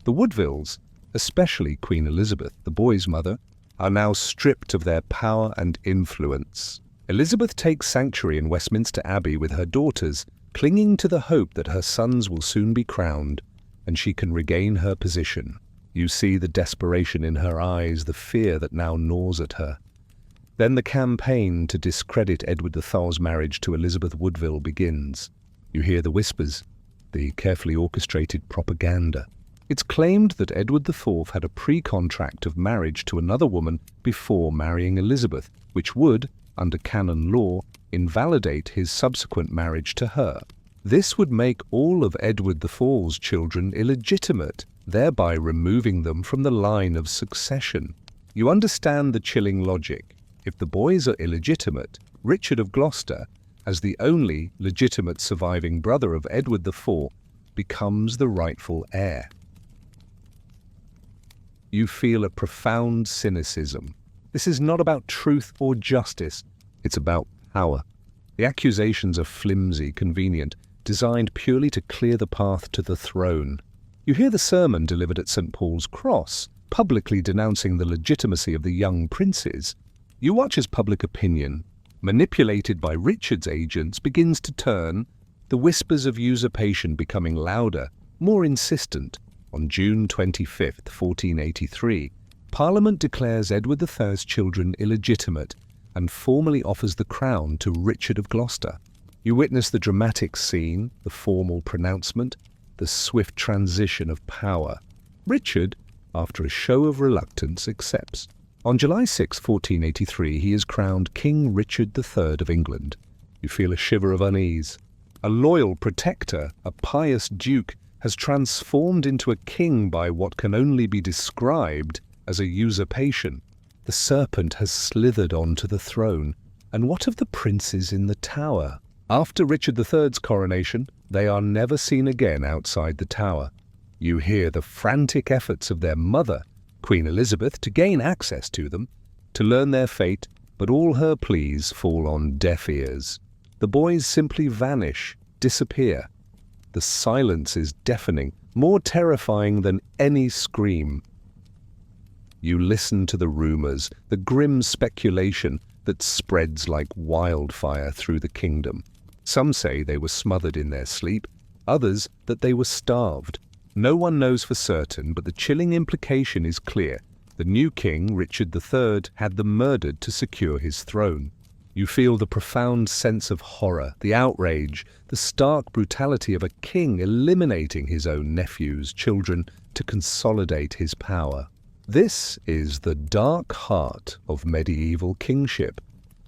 The Woodvilles, especially Queen Elizabeth, the boy's mother, are now stripped of their power and influence. Elizabeth takes sanctuary in Westminster Abbey with her daughters, clinging to the hope that her sons will soon be crowned, and she can regain her position. You see the desperation in her eyes, the fear that now gnaws at her. Then the campaign to discredit Edward III's marriage to Elizabeth Woodville begins. You hear the whispers, the carefully orchestrated propaganda. It's claimed that Edward IV had a pre-contract of marriage to another woman before marrying Elizabeth, which would, under canon law, invalidate his subsequent marriage to her. This would make all of Edward IV's children illegitimate, thereby removing them from the line of succession. You understand the chilling logic. If the boys are illegitimate, Richard of Gloucester, as the only legitimate surviving brother of Edward IV, becomes the rightful heir. You feel a profound cynicism. This is not about truth or justice, it's about power. The accusations are flimsy, convenient, designed purely to clear the path to the throne. You hear the sermon delivered at St. Paul's Cross, publicly denouncing the legitimacy of the young princes. You watch as public opinion, manipulated by Richard's agents, begins to turn, the whispers of usurpation becoming louder, more insistent. On June 25, 1483, Parliament declares Edward III's children illegitimate and formally offers the crown to Richard of Gloucester. You witness the dramatic scene, the formal pronouncement, the swift transition of power. Richard, after a show of reluctance, accepts. On July 6, 1483, he is crowned King Richard III of England. You feel a shiver of unease. A loyal protector, a pious duke, has transformed into a king by what can only be described as a usurpation. The serpent has slithered onto the throne. And what of the princes in the Tower? After Richard III's coronation, they are never seen again outside the Tower. You hear the frantic efforts of their mother, Queen Elizabeth, to gain access to them, to learn their fate, but all her pleas fall on deaf ears. The boys simply vanish, disappear. The silence is deafening, more terrifying than any scream. You listen to the rumors, the grim speculation that spreads like wildfire through the kingdom. Some say they were smothered in their sleep, others that they were starved. No one knows for certain, but the chilling implication is clear. The new king, Richard III, had them murdered to secure his throne. You feel the profound sense of horror, the outrage, the stark brutality of a king eliminating his own nephews, children, to consolidate his power. This is the dark heart of medieval kingship,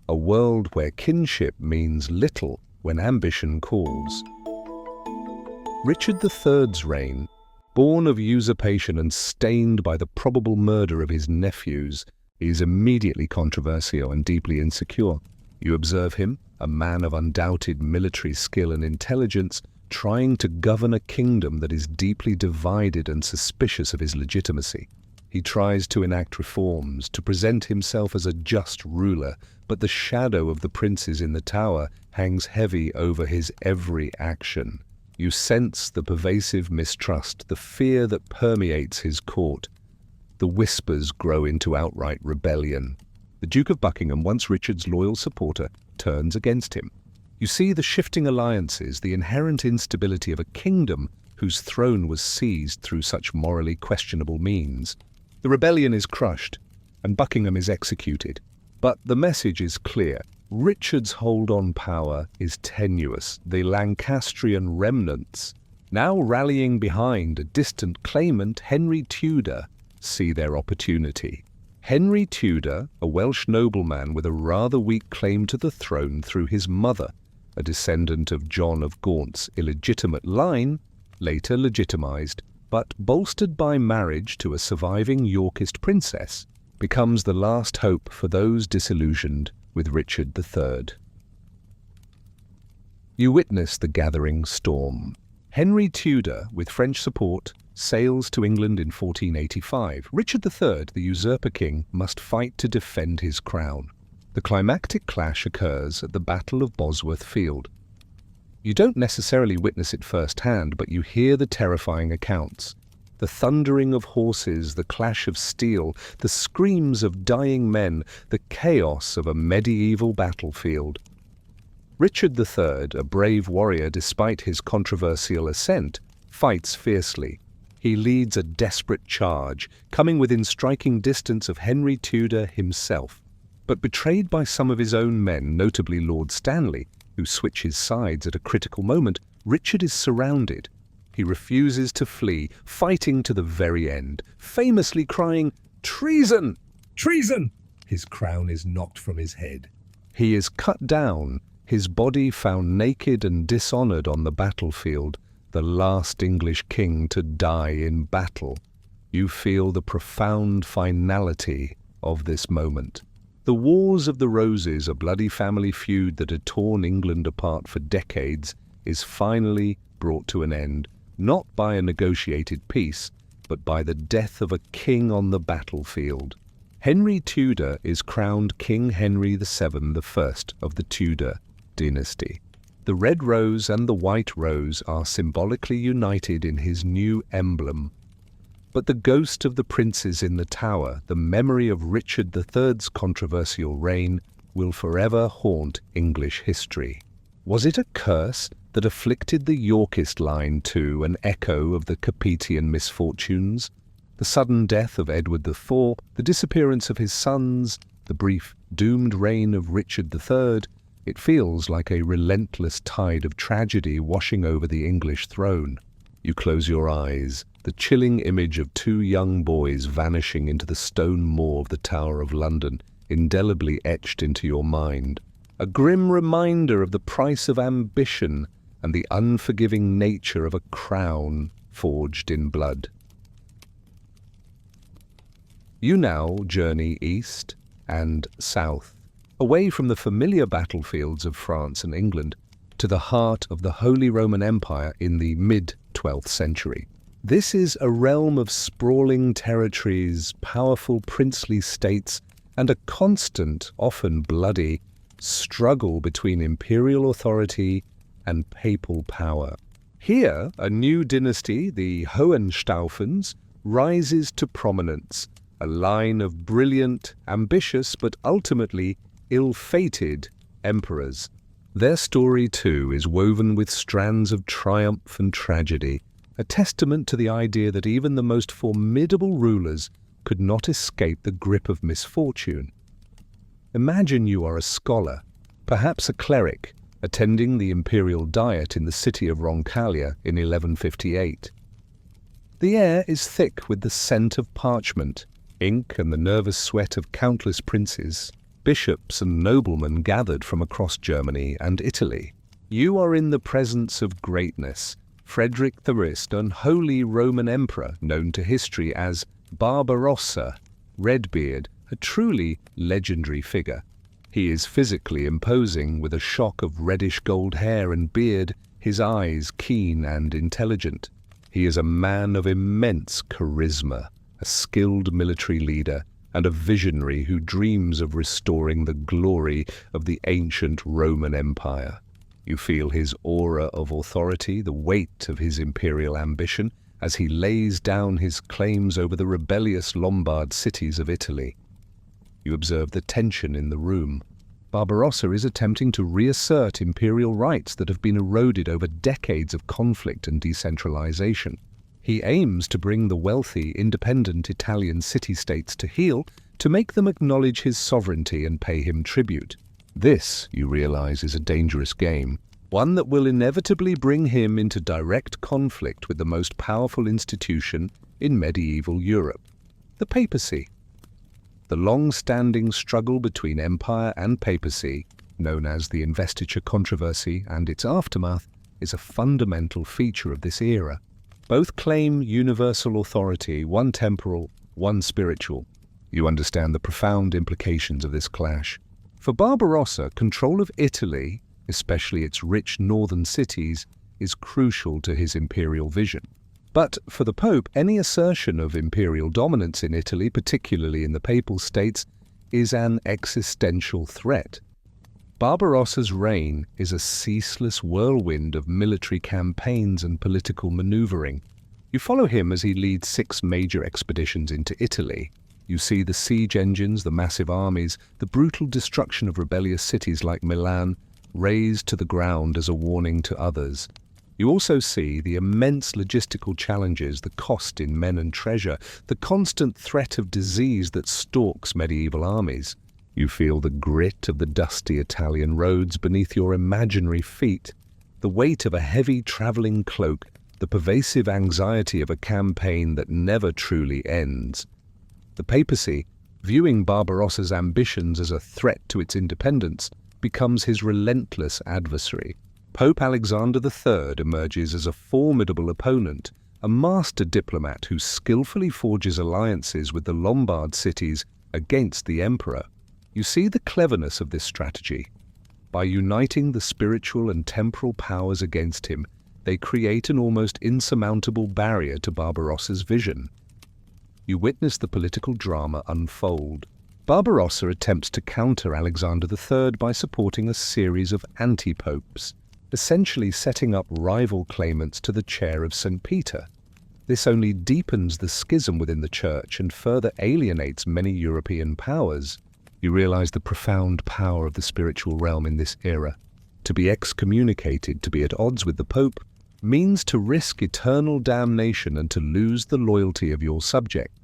a world where kinship means little when ambition calls. Richard III's reign, born of usurpation and stained by the probable murder of his nephews, is immediately controversial and deeply insecure. You observe him, a man of undoubted military skill and intelligence, trying to govern a kingdom that is deeply divided and suspicious of his legitimacy. He tries to enact reforms, to present himself as a just ruler, but the shadow of the princes in the tower hangs heavy over his every action. You sense the pervasive mistrust, the fear that permeates his court. The whispers grow into outright rebellion. The Duke of Buckingham, once Richard's loyal supporter, turns against him. You see the shifting alliances, the inherent instability of a kingdom whose throne was seized through such morally questionable means. The rebellion is crushed, and Buckingham is executed. But the message is clear. Richard's hold on power is tenuous. The Lancastrian remnants, now rallying behind a distant claimant, Henry Tudor, see their opportunity. Henry Tudor, a Welsh nobleman with a rather weak claim to the throne through his mother, a descendant of John of Gaunt's illegitimate line, later legitimized, but bolstered by marriage to a surviving Yorkist princess, becomes the last hope for those disillusioned with Richard III. You witness the gathering storm. Henry Tudor, with French support, sails to England in 1485. Richard III, the usurper king, must fight to defend his crown. The climactic clash occurs at the Battle of Bosworth Field. You don't necessarily witness it firsthand, but you hear the terrifying accounts. The thundering of horses, the clash of steel, the screams of dying men, the chaos of a medieval battlefield. Richard III, a brave warrior despite his controversial ascent, fights fiercely. He leads a desperate charge, coming within striking distance of Henry Tudor himself. But betrayed by some of his own men, notably Lord Stanley, who switches sides at a critical moment, Richard is surrounded. He refuses to flee, fighting to the very end, famously crying, "Treason! Treason!" His crown is knocked from his head. He is cut down, his body found naked and dishonored on the battlefield, the last English king to die in battle. You feel the profound finality of this moment. The Wars of the Roses, a bloody family feud that had torn England apart for decades, is finally brought to an end, not by a negotiated peace, but by the death of a king on the battlefield. Henry Tudor is crowned King Henry VII, the first of the Tudor dynasty. The red rose and the white rose are symbolically united in his new emblem. But the ghost of the princes in the tower, the memory of Richard III's controversial reign, will forever haunt English history. Was it a curse that afflicted the Yorkist line too, an echo of the Capetian misfortunes? The sudden death of Edward IV, the disappearance of his sons, the brief, doomed reign of Richard III, it feels like a relentless tide of tragedy washing over the English throne. You close your eyes, the chilling image of two young boys vanishing into the stone moor of the Tower of London, indelibly etched into your mind. A grim reminder of the price of ambition and the unforgiving nature of a crown forged in blood. You now journey east and south, away from the familiar battlefields of France and England, to the heart of the Holy Roman Empire in the mid-12th century. This is a realm of sprawling territories, powerful princely states, and a constant, often bloody, struggle between imperial authority and papal power. Here, a new dynasty, the Hohenstaufens, rises to prominence, a line of brilliant, ambitious, but ultimately ill-fated emperors. Their story, too, is woven with strands of triumph and tragedy, a testament to the idea that even the most formidable rulers could not escape the grip of misfortune. Imagine you are a scholar, perhaps a cleric, attending the imperial diet in the city of Roncaglia in 1158. The air is thick with the scent of parchment, ink and the nervous sweat of countless princes, bishops and noblemen gathered from across Germany and Italy. You are in the presence of greatness. Frederick the unholy Roman emperor, known to history as Barbarossa, Redbeard, a truly legendary figure. He is physically imposing, with a shock of reddish gold hair and beard, his eyes keen and intelligent. He is a man of immense charisma, a skilled military leader, and a visionary who dreams of restoring the glory of the ancient Roman Empire. You feel his aura of authority, the weight of his imperial ambition, as he lays down his claims over the rebellious Lombard cities of Italy. You observe the tension in the room. Barbarossa is attempting to reassert imperial rights that have been eroded over decades of conflict and decentralization. He aims to bring the wealthy, independent Italian city-states to heel, to make them acknowledge his sovereignty and pay him tribute. This, you realize, is a dangerous game, one that will inevitably bring him into direct conflict with the most powerful institution in medieval Europe, the papacy. The long-standing struggle between empire and papacy, known as the investiture controversy and its aftermath, is a fundamental feature of this era. Both claim universal authority, one temporal, one spiritual. You understand the profound implications of this clash. For Barbarossa, control of Italy, especially its rich northern cities, is crucial to his imperial vision. But for the Pope, any assertion of imperial dominance in Italy, particularly in the Papal States, is an existential threat. Barbarossa's reign is a ceaseless whirlwind of military campaigns and political maneuvering. You follow him as he leads 6 major expeditions into Italy. You see the siege engines, the massive armies, the brutal destruction of rebellious cities like Milan, razed to the ground as a warning to others. You also see the immense logistical challenges, the cost in men and treasure, the constant threat of disease that stalks medieval armies. You feel the grit of the dusty Italian roads beneath your imaginary feet, the weight of a heavy traveling cloak, the pervasive anxiety of a campaign that never truly ends. The papacy, viewing Barbarossa's ambitions as a threat to its independence, becomes his relentless adversary. Pope Alexander III emerges as a formidable opponent, a master diplomat who skillfully forges alliances with the Lombard cities against the emperor. You see the cleverness of this strategy. By uniting the spiritual and temporal powers against him, they create an almost insurmountable barrier to Barbarossa's vision. You witness the political drama unfold. Barbarossa attempts to counter Alexander III by supporting a series of anti-popes, essentially setting up rival claimants to the chair of St. Peter. This only deepens the schism within the Church and further alienates many European powers. You realize the profound power of the spiritual realm in this era. To be excommunicated, to be at odds with the Pope, means to risk eternal damnation and to lose the loyalty of your subjects.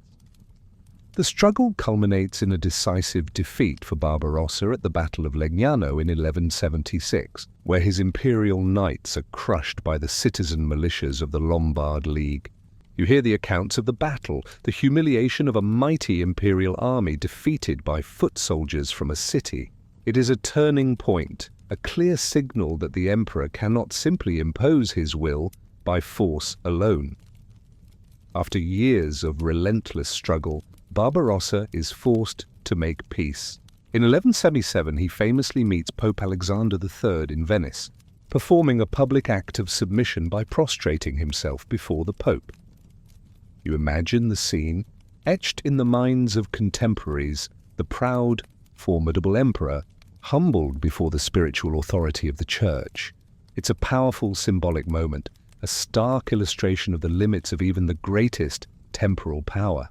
The struggle culminates in a decisive defeat for Barbarossa at the Battle of Legnano in 1176, where his imperial knights are crushed by the citizen militias of the Lombard League. You hear the accounts of the battle, the humiliation of a mighty imperial army defeated by foot soldiers from a city. It is a turning point, a clear signal that the emperor cannot simply impose his will by force alone. After years of relentless struggle, Barbarossa is forced to make peace. In 1177, he famously meets Pope Alexander III in Venice, performing a public act of submission by prostrating himself before the Pope. You imagine the scene, etched in the minds of contemporaries, the proud, formidable emperor, humbled before the spiritual authority of the Church. It's a powerful symbolic moment, a stark illustration of the limits of even the greatest temporal power.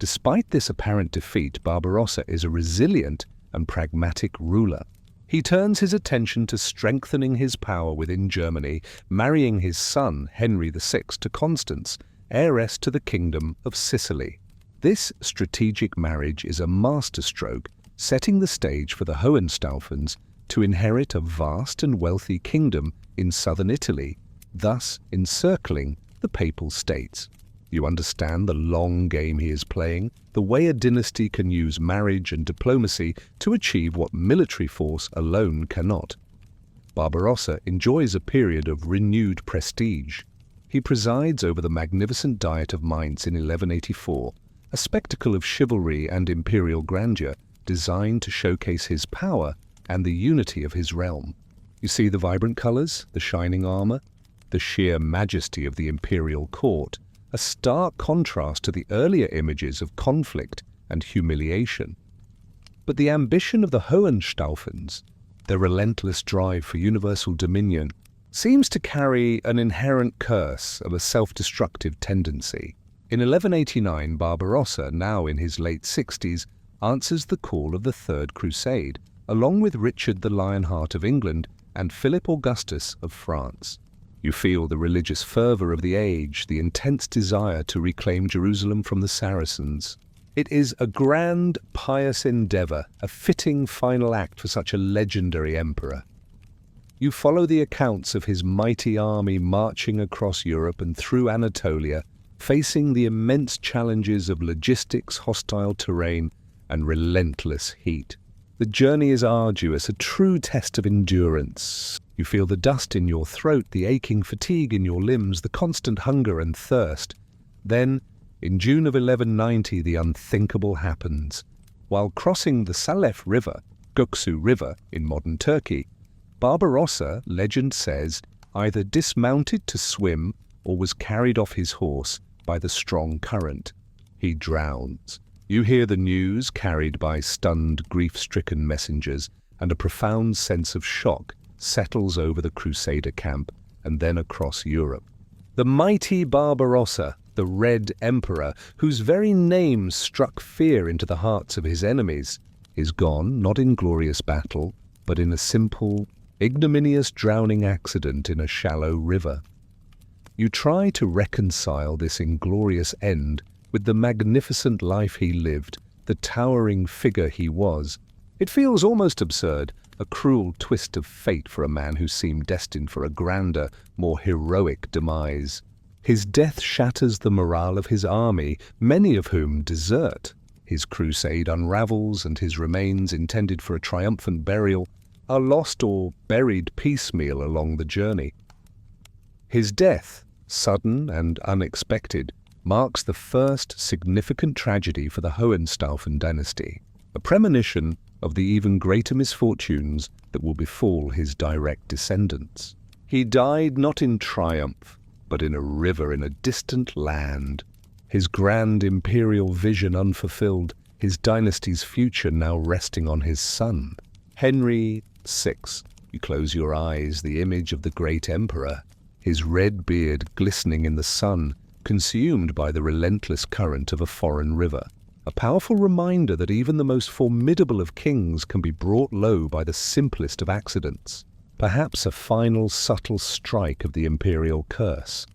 Despite this apparent defeat, Barbarossa is a resilient and pragmatic ruler. He turns his attention to strengthening his power within Germany, marrying his son, Henry VI, to Constance, heiress to the Kingdom of Sicily. This strategic marriage is a masterstroke setting the stage for the Hohenstaufens to inherit a vast and wealthy kingdom in southern Italy, thus encircling the Papal States. You understand the long game he is playing, the way a dynasty can use marriage and diplomacy to achieve what military force alone cannot. Barbarossa enjoys a period of renewed prestige. He presides over the magnificent Diet of Mainz in 1184, a spectacle of chivalry and imperial grandeur designed to showcase his power and the unity of his realm. You see the vibrant colors, the shining armor, the sheer majesty of the imperial court, a stark contrast to the earlier images of conflict and humiliation. But the ambition of the Hohenstaufens, their relentless drive for universal dominion, seems to carry an inherent curse of a self-destructive tendency. In 1189, Barbarossa, now in his late 60s, answers the call of the Third Crusade, along with Richard the Lionheart of England and Philip Augustus of France. You feel the religious fervor of the age, the intense desire to reclaim Jerusalem from the Saracens. It is a grand, pious endeavor, a fitting final act for such a legendary emperor. You follow the accounts of his mighty army marching across Europe and through Anatolia, facing the immense challenges of logistics, hostile terrain, and relentless heat. The journey is arduous, a true test of endurance. You feel the dust in your throat, the aching fatigue in your limbs, the constant hunger and thirst. Then, in June of 1190, the unthinkable happens. While crossing the Salef River, Göksu River in modern Turkey, Barbarossa, legend says, either dismounted to swim or was carried off his horse by the strong current. He drowns. You hear the news carried by stunned, grief-stricken messengers, and a profound sense of shock settles over the Crusader camp and then across Europe. The mighty Barbarossa, the Red Emperor, whose very name struck fear into the hearts of his enemies, is gone not in glorious battle, but in a simple, ignominious drowning accident in a shallow river. You try to reconcile this inglorious end with the magnificent life he lived, the towering figure he was. It feels almost absurd, a cruel twist of fate for a man who seemed destined for a grander, more heroic demise. His death shatters the morale of his army, many of whom desert. His crusade unravels, and his remains, intended for a triumphant burial, are lost or buried piecemeal along the journey. His death, sudden and unexpected, marks the first significant tragedy for the Hohenstaufen dynasty, a premonition of the even greater misfortunes that will befall his direct descendants. He died not in triumph, but in a river in a distant land. His grand imperial vision unfulfilled, his dynasty's future now resting on his son, Henry VI. You close your eyes, the image of the great emperor, his red beard glistening in the sun, consumed by the relentless current of a foreign river. A powerful reminder that even the most formidable of kings can be brought low by the simplest of accidents. Perhaps a final subtle strike of the imperial curse.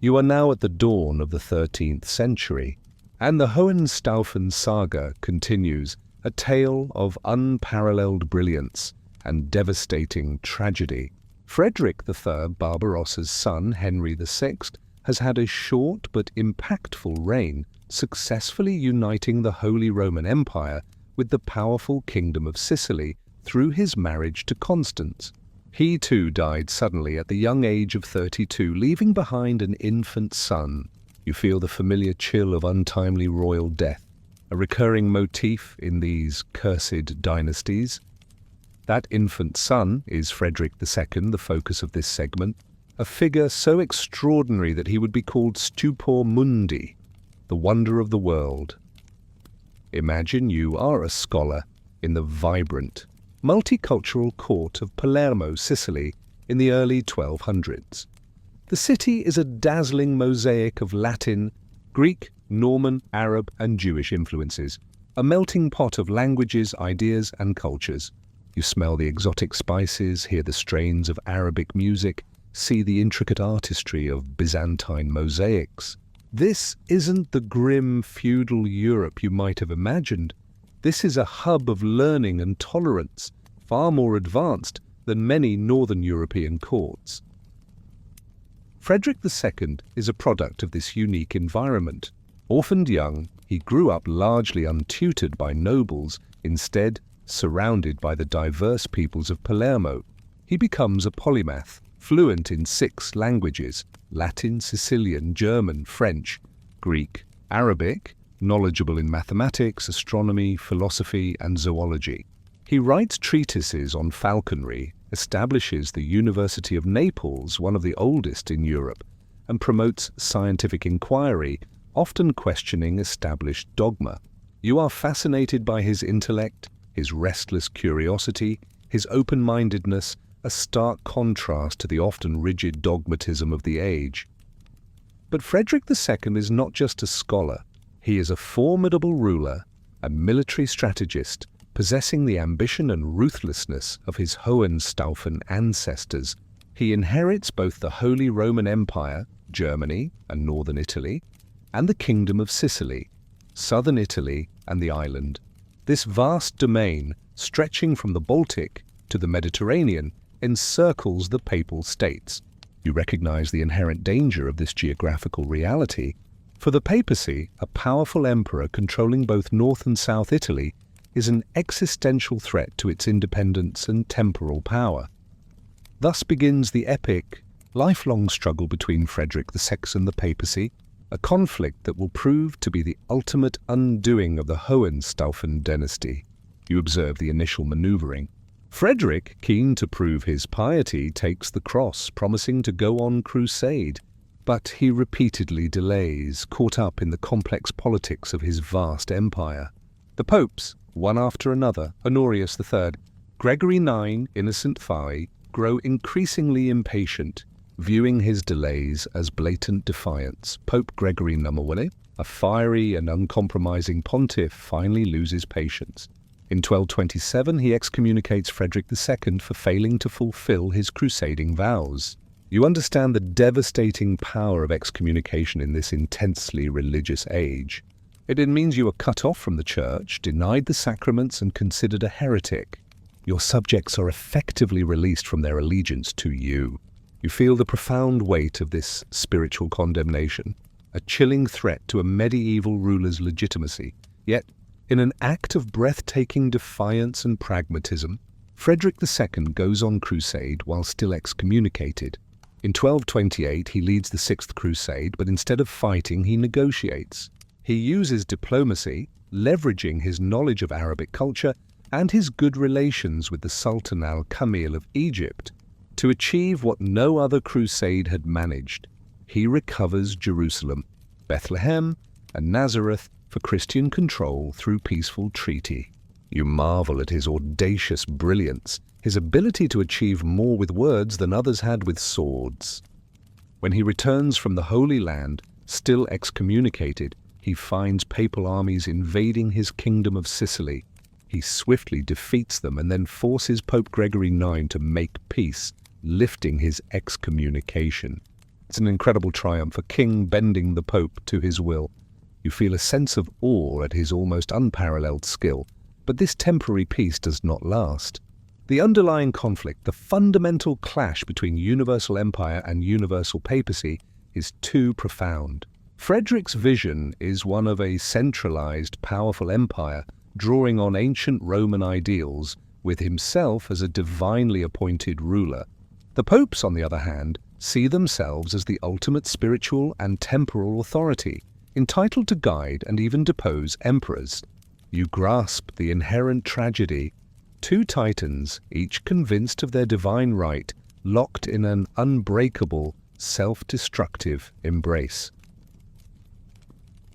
You are now at the dawn of the 13th century, and the Hohenstaufen saga continues, a tale of unparalleled brilliance and devastating tragedy. Frederick III, Barbarossa's son, Henry VI, has had a short but impactful reign, successfully uniting the Holy Roman Empire with the powerful Kingdom of Sicily through his marriage to Constance. He too died suddenly at the young age of 32, leaving behind an infant son. You feel the familiar chill of untimely royal death, a recurring motif in these cursed dynasties. That infant son is Frederick II, the focus of this segment, a figure so extraordinary that he would be called Stupor Mundi, the wonder of the world. Imagine you are a scholar in the vibrant, multicultural court of Palermo, Sicily, in the early 1200s. The city is a dazzling mosaic of Latin, Greek, Norman, Arab, and Jewish influences, a melting pot of languages, ideas, and cultures. You smell the exotic spices, hear the strains of Arabic music, see the intricate artistry of Byzantine mosaics. This isn't the grim feudal Europe you might have imagined. This is a hub of learning and tolerance, far more advanced than many Northern European courts. Frederick II is a product of this unique environment. Orphaned young, he grew up largely untutored by nobles, instead surrounded by the diverse peoples of Palermo. He becomes a polymath, fluent in 6 languages: Latin, Sicilian, German, French, Greek, Arabic, knowledgeable in mathematics, astronomy, philosophy, and zoology. He writes treatises on falconry, establishes the University of Naples, one of the oldest in Europe, and promotes scientific inquiry, often questioning established dogma. You are fascinated by his intellect, his restless curiosity, his open-mindedness, a stark contrast to the often rigid dogmatism of the age. But Frederick II is not just a scholar. He is a formidable ruler, a military strategist, possessing the ambition and ruthlessness of his Hohenstaufen ancestors. He inherits both the Holy Roman Empire, Germany and northern Italy, and the Kingdom of Sicily, southern Italy and the island. This vast domain, stretching from the Baltic to the Mediterranean, encircles the Papal States. You recognize the inherent danger of this geographical reality. For the papacy, a powerful emperor controlling both North and South Italy is an existential threat to its independence and temporal power. Thus begins the epic, lifelong struggle between Frederick II and the papacy, a conflict that will prove to be the ultimate undoing of the Hohenstaufen dynasty. You observe the initial maneuvering. Frederick, keen to prove his piety, takes the cross, promising to go on crusade. But he repeatedly delays, caught up in the complex politics of his vast empire. The popes, one after another, Honorius III, Gregory IX, Innocent V, grow increasingly impatient, viewing his delays as blatant defiance. Pope Gregory IX, a fiery and uncompromising pontiff, finally loses patience. In 1227, he excommunicates Frederick II for failing to fulfill his crusading vows. You understand the devastating power of excommunication in this intensely religious age. It means you are cut off from the church, denied the sacraments, and considered a heretic. Your subjects are effectively released from their allegiance to you. You feel the profound weight of this spiritual condemnation, a chilling threat to a medieval ruler's legitimacy. Yet, in an act of breathtaking defiance and pragmatism, Frederick II goes on crusade while still excommunicated. In 1228, he leads the Sixth Crusade, but instead of fighting, he negotiates. He uses diplomacy, leveraging his knowledge of Arabic culture and his good relations with the Sultan al-Kamil of Egypt, to achieve what no other crusade had managed. He recovers Jerusalem, Bethlehem, and Nazareth for Christian control through peaceful treaty. You marvel at his audacious brilliance, his ability to achieve more with words than others had with swords. When he returns from the Holy Land, still excommunicated, he finds papal armies invading his kingdom of Sicily. He swiftly defeats them and then forces Pope Gregory IX to make peace, lifting his excommunication. It's an incredible triumph, a king bending the Pope to his will. You feel a sense of awe at his almost unparalleled skill, but this temporary peace does not last. The underlying conflict, the fundamental clash between universal empire and universal papacy, is too profound. Frederick's vision is one of a centralized, powerful empire, drawing on ancient Roman ideals, with himself as a divinely appointed ruler. The popes, on the other hand, see themselves as the ultimate spiritual and temporal authority, entitled to guide and even depose emperors. You grasp the inherent tragedy. Two titans, each convinced of their divine right, locked in an unbreakable, self-destructive embrace.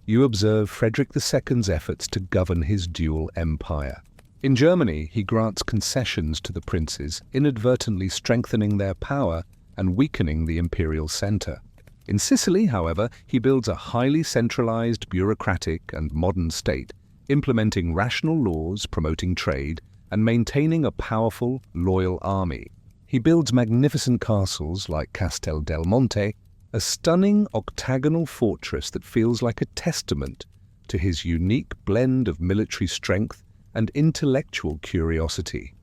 You observe Frederick II's efforts to govern his dual empire. In Germany, he grants concessions to the princes, inadvertently strengthening their power and weakening the imperial center. In Sicily, however, he builds a highly centralized, bureaucratic, and modern state, implementing rational laws, promoting trade, and maintaining a powerful, loyal army. He builds magnificent castles like Castel del Monte, a stunning octagonal fortress that feels like a testament to his unique blend of military strength and intellectual curiosity.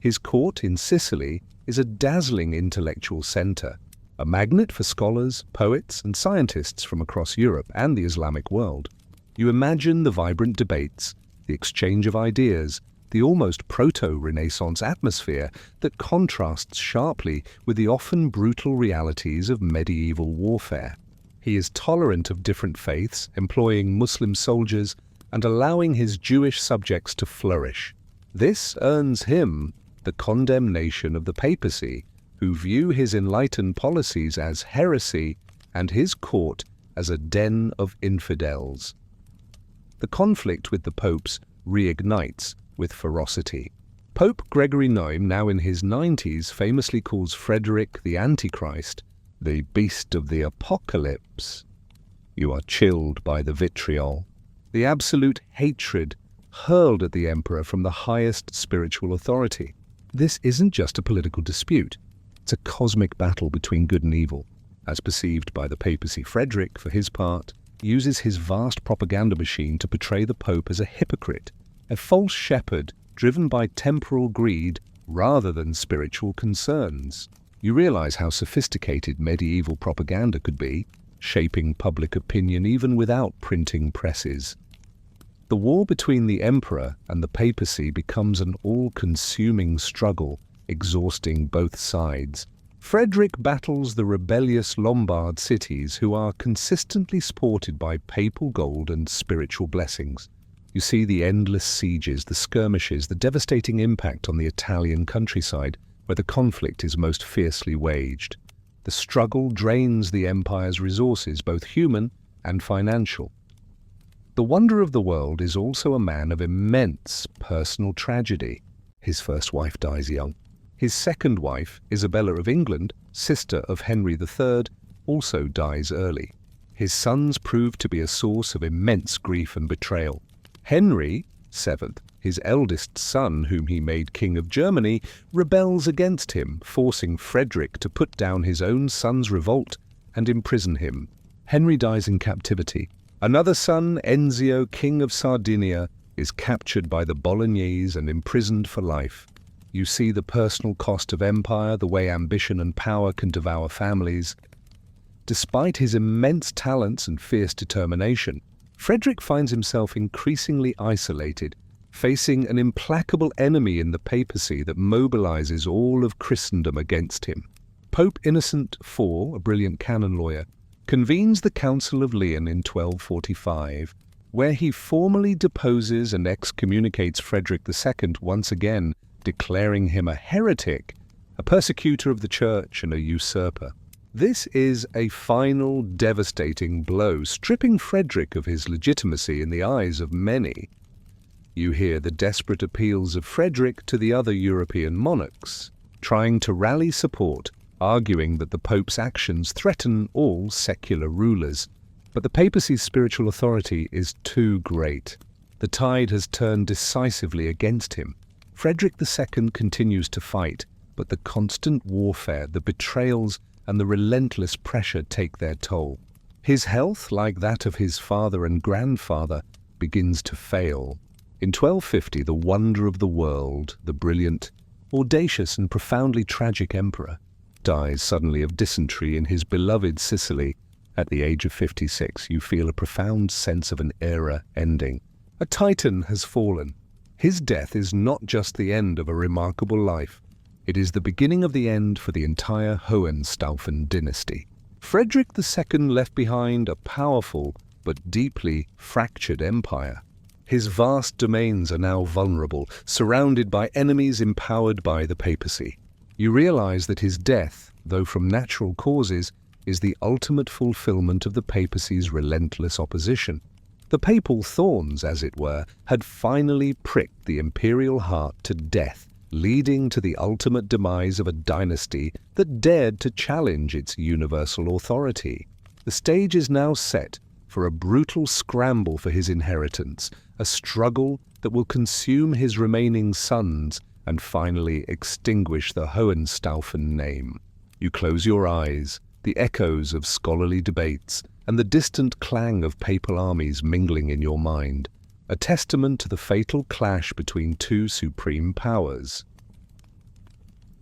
His court in Sicily is a dazzling intellectual center, a magnet for scholars, poets, and scientists from across Europe and the Islamic world. You imagine the vibrant debates, the exchange of ideas, the almost proto-Renaissance atmosphere that contrasts sharply with the often brutal realities of medieval warfare. He is tolerant of different faiths, employing Muslim soldiers and allowing his Jewish subjects to flourish. This earns him the condemnation of the papacy, who view his enlightened policies as heresy and his court as a den of infidels. The conflict with the popes reignites with ferocity. Pope Gregory IX, now in his 90s, famously calls Frederick the Antichrist the beast of the apocalypse. You are chilled by the vitriol, the absolute hatred hurled at the emperor from the highest spiritual authority. This isn't just a political dispute. It's a cosmic battle between good and evil, as perceived by the papacy. Frederick, for his part, uses his vast propaganda machine to portray the Pope as a hypocrite, a false shepherd driven by temporal greed rather than spiritual concerns. You realize how sophisticated medieval propaganda could be, shaping public opinion even without printing presses. The war between the emperor and the papacy becomes an all-consuming struggle, exhausting both sides. Frederick battles the rebellious Lombard cities who are consistently supported by papal gold and spiritual blessings. You see the endless sieges, the skirmishes, the devastating impact on the Italian countryside, where the conflict is most fiercely waged. The struggle drains the empire's resources, both human and financial. The wonder of the world is also a man of immense personal tragedy. His first wife dies young. His second wife, Isabella of England, sister of Henry III, also dies early. His sons prove to be a source of immense grief and betrayal. Henry VII, his eldest son, whom he made King of Germany, rebels against him, forcing Frederick to put down his own son's revolt and imprison him. Henry dies in captivity. Another son, Enzio, King of Sardinia, is captured by the Bolognese and imprisoned for life. You see the personal cost of empire, the way ambition and power can devour families. Despite his immense talents and fierce determination, Frederick finds himself increasingly isolated, facing an implacable enemy in the papacy that mobilizes all of Christendom against him. Pope Innocent IV, a brilliant canon lawyer, convenes the Council of Leon in 1245, where he formally deposes and excommunicates Frederick II once again, declaring him a heretic, a persecutor of the church and a usurper. This is a final devastating blow, stripping Frederick of his legitimacy in the eyes of many. You hear the desperate appeals of Frederick to the other European monarchs, trying to rally support, arguing that the Pope's actions threaten all secular rulers. But the papacy's spiritual authority is too great. The tide has turned decisively against him. Frederick II continues to fight, but the constant warfare, the betrayals, and the relentless pressure take their toll. His health, like that of his father and grandfather, begins to fail. In 1250, the wonder of the world, the brilliant, audacious, and profoundly tragic emperor, dies suddenly of dysentery in his beloved Sicily. At the age of 56, you feel a profound sense of an era ending. A titan has fallen. His death is not just the end of a remarkable life. It is the beginning of the end for the entire Hohenstaufen dynasty. Frederick II left behind a powerful but deeply fractured empire. His vast domains are now vulnerable, surrounded by enemies empowered by the papacy. You realize that his death, though from natural causes, is the ultimate fulfillment of the papacy's relentless opposition. The papal thorns, as it were, had finally pricked the imperial heart to death, leading to the ultimate demise of a dynasty that dared to challenge its universal authority. The stage is now set for a brutal scramble for his inheritance, a struggle that will consume his remaining sons and finally extinguish the Hohenstaufen name. You close your eyes, the echoes of scholarly debates and the distant clang of papal armies mingling in your mind. a testament to the fatal clash between two supreme powers.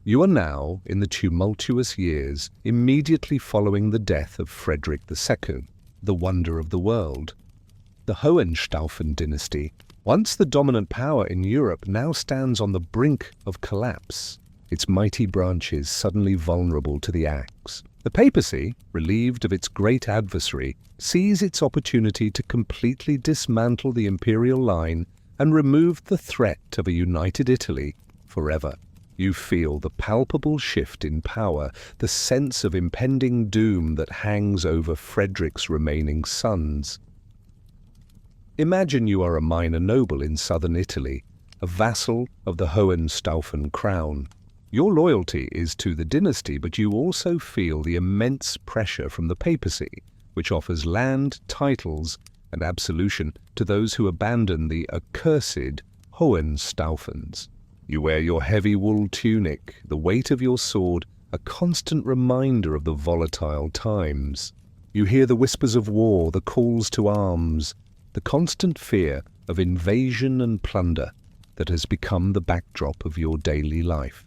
You are now in the tumultuous years immediately following the death of Frederick II, the wonder of the world. The Hohenstaufen dynasty, once the dominant power in Europe, now stands on the brink of collapse, its mighty branches suddenly vulnerable to the axe. The papacy, relieved of its great adversary, sees its opportunity to completely dismantle the imperial line and remove the threat of a united Italy forever. You feel the palpable shift in power, the sense of impending doom that hangs over Frederick's remaining sons. Imagine you are a minor noble in southern Italy, a vassal of the Hohenstaufen crown. Your loyalty is to the dynasty, but you also feel the immense pressure from the papacy, which offers land, titles, and absolution to those who abandon the accursed Hohenstaufens. You wear your heavy wool tunic, the weight of your sword, a constant reminder of the volatile times. You hear the whispers of war, the calls to arms, the constant fear of invasion and plunder that has become the backdrop of your daily life.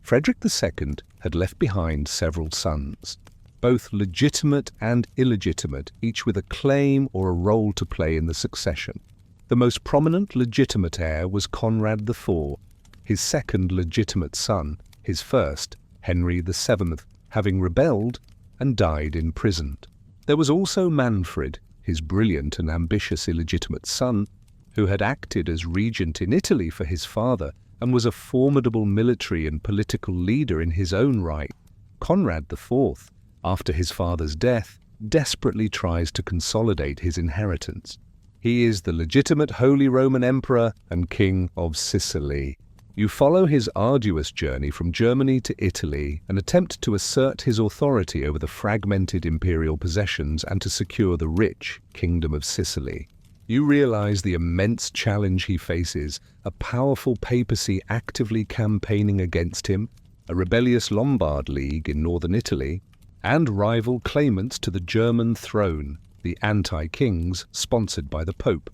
Frederick II had left behind several sons, both legitimate and illegitimate, each with a claim or a role to play in the succession. The most prominent legitimate heir was Conrad IV, his second legitimate son, his first, Henry VII, having rebelled and died imprisoned. There was also Manfred, his brilliant and ambitious illegitimate son, who had acted as regent in Italy for his father and was a formidable military and political leader in his own right. Conrad IV, after his father's death, desperately tries to consolidate his inheritance. He is the legitimate Holy Roman Emperor and King of Sicily. You follow his arduous journey from Germany to Italy and attempt to assert his authority over the fragmented imperial possessions and to secure the rich Kingdom of Sicily. You realize the immense challenge he faces, a powerful papacy actively campaigning against him, a rebellious Lombard League in northern Italy, and rival claimants to the German throne, the anti-kings sponsored by the Pope.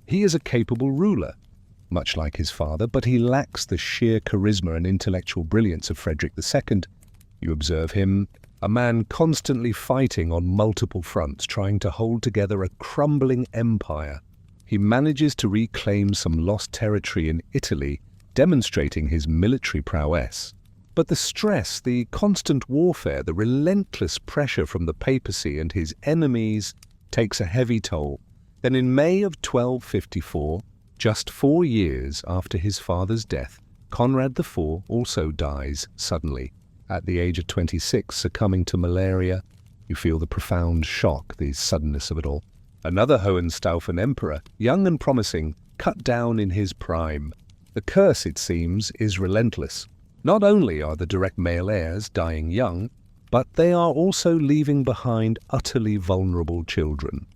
He is a capable ruler, much like his father, but he lacks the sheer charisma and intellectual brilliance of Frederick II. You observe him, a man constantly fighting on multiple fronts, trying to hold together a crumbling empire. He manages to reclaim some lost territory in Italy, demonstrating his military prowess. But the stress, the constant warfare, the relentless pressure from the papacy and his enemies takes a heavy toll. Then in May of 1254, just 4 years after his father's death, Conrad IV also dies suddenly. At the age of 26, succumbing to malaria, you feel the profound shock, the suddenness of it all. Another Hohenstaufen emperor, young and promising, cut down in his prime. The curse, it seems, is relentless. Not only are the direct male heirs dying young, but they are also leaving behind utterly vulnerable children.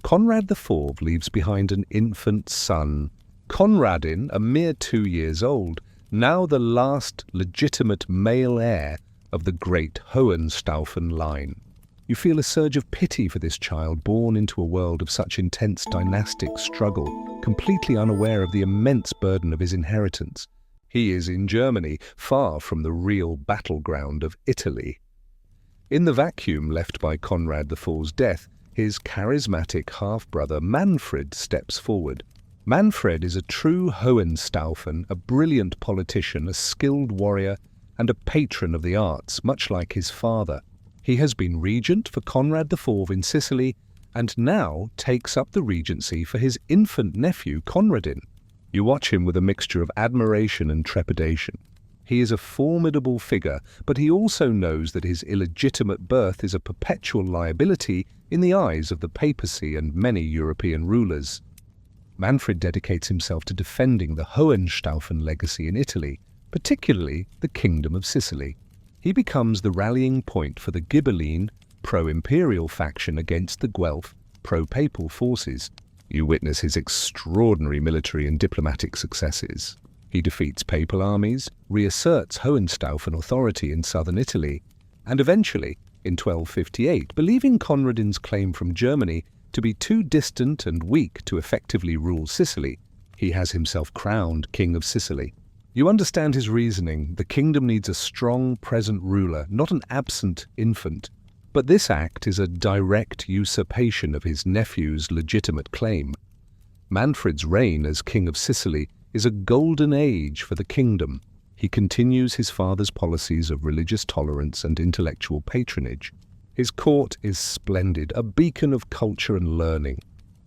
Conrad IV leaves behind an infant son, Conradin, a mere 2 years old, now the last legitimate male heir of the great Hohenstaufen line. You feel a surge of pity for this child born into a world of such intense dynastic struggle, completely unaware of the immense burden of his inheritance. He is in Germany, far from the real battleground of Italy. In the vacuum left by Conrad IV's death, his charismatic half-brother Manfred steps forward. Manfred is a true Hohenstaufen, a brilliant politician, a skilled warrior, and a patron of the arts, much like his father. He has been regent for Conrad IV in Sicily, and now takes up the regency for his infant nephew Conradin. You watch him with a mixture of admiration and trepidation. He is a formidable figure, but he also knows that his illegitimate birth is a perpetual liability in the eyes of the papacy and many European rulers. Manfred dedicates himself to defending the Hohenstaufen legacy in Italy, particularly the Kingdom of Sicily. He becomes the rallying point for the Ghibelline, pro-imperial faction against the Guelph, pro-papal forces. You witness his extraordinary military and diplomatic successes. He defeats papal armies, reasserts Hohenstaufen authority in southern Italy, and eventually, in 1258, believing Conradin's claim from Germany, To be too distant and weak to effectively rule Sicily, he has himself crowned King of Sicily. You understand his reasoning. The kingdom needs a strong, present ruler, not an absent infant. But this act is a direct usurpation of his nephew's legitimate claim. Manfred's reign as King of Sicily is a golden age for the kingdom. He continues his father's policies of religious tolerance and intellectual patronage. His court is splendid, a beacon of culture and learning.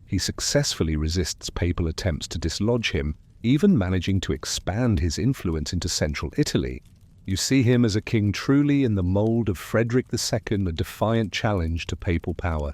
He successfully resists papal attempts to dislodge him, even managing to expand his influence into central Italy. You see him as a king truly in the mold of Frederick II, a defiant challenge to papal power.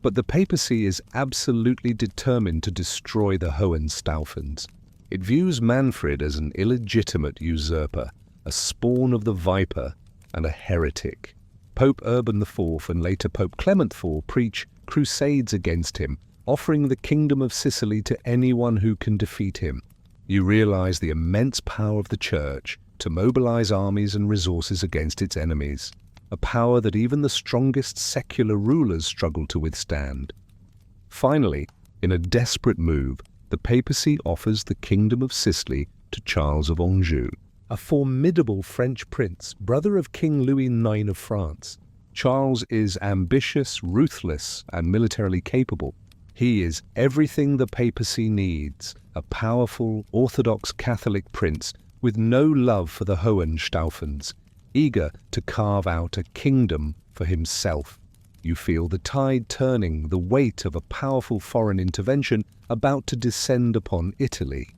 But the papacy is absolutely determined to destroy the Hohenstaufens. It views Manfred as an illegitimate usurper, a spawn of the viper, and a heretic. Pope Urban IV and later Pope Clement IV preach crusades against him, offering the kingdom of Sicily to anyone who can defeat him. You realize the immense power of the Church to mobilize armies and resources against its enemies, a power that even the strongest secular rulers struggle to withstand. Finally, in a desperate move, the papacy offers the Kingdom of Sicily to Charles of Anjou, a formidable French prince, brother of King Louis IX of France. Charles is ambitious, ruthless, and militarily capable. He is everything the papacy needs, a powerful, Orthodox Catholic prince with no love for the Hohenstaufens, eager to carve out a kingdom for himself. You feel the tide turning, the weight of a powerful foreign intervention about to descend upon Italy.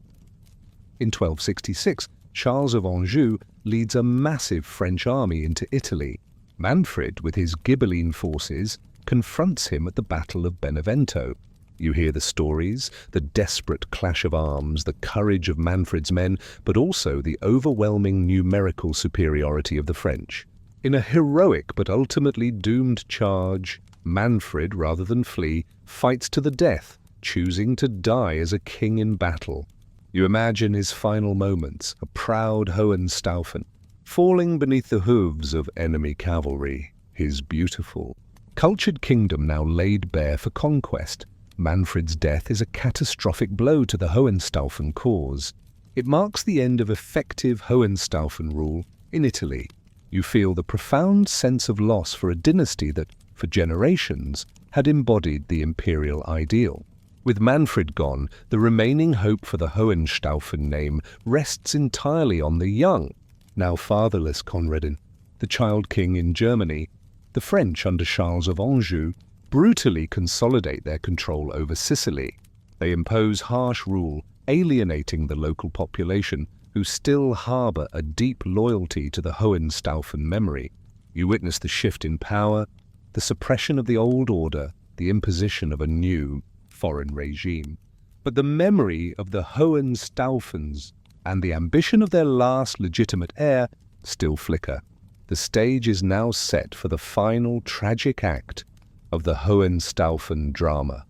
In 1266, Charles of Anjou leads a massive French army into Italy. Manfred, with his Ghibelline forces, confronts him at the Battle of Benevento. You hear the stories, the desperate clash of arms, the courage of Manfred's men, but also the overwhelming numerical superiority of the French. In a heroic but ultimately doomed charge, Manfred, rather than flee, fights to the death, choosing to die as a king in battle. You imagine his final moments, a proud Hohenstaufen, falling beneath the hooves of enemy cavalry, his beautiful, cultured kingdom now laid bare for conquest. Manfred's death is a catastrophic blow to the Hohenstaufen cause. It marks the end of effective Hohenstaufen rule in Italy. You feel the profound sense of loss for a dynasty that, for generations, had embodied the imperial ideal. With Manfred gone, the remaining hope for the Hohenstaufen name rests entirely on the young, now fatherless Conradin, the child king in Germany. The French under Charles of Anjou brutally consolidate their control over Sicily. They impose harsh rule, alienating the local population, who still harbour a deep loyalty to the Hohenstaufen memory. You witness the shift in power, the suppression of the old order, the imposition of a new foreign regime. But the memory of the Hohenstaufens and the ambition of their last legitimate heir still flicker. The stage is now set for the final tragic act of the Hohenstaufen drama,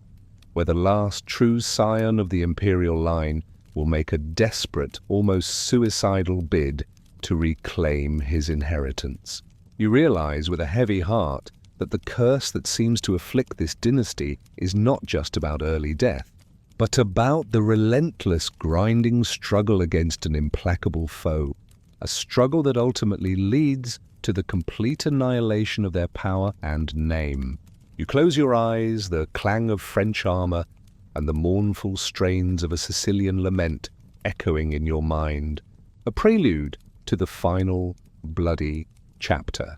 where the last true scion of the imperial line will make a desperate, almost suicidal bid to reclaim his inheritance. You realize with a heavy heart that the curse that seems to afflict this dynasty is not just about early death, but about the relentless, grinding struggle against an implacable foe, a struggle that ultimately leads to the complete annihilation of their power and name. You close your eyes, the clang of French armor and the mournful strains of a Sicilian lament echoing in your mind, a prelude to the final bloody chapter.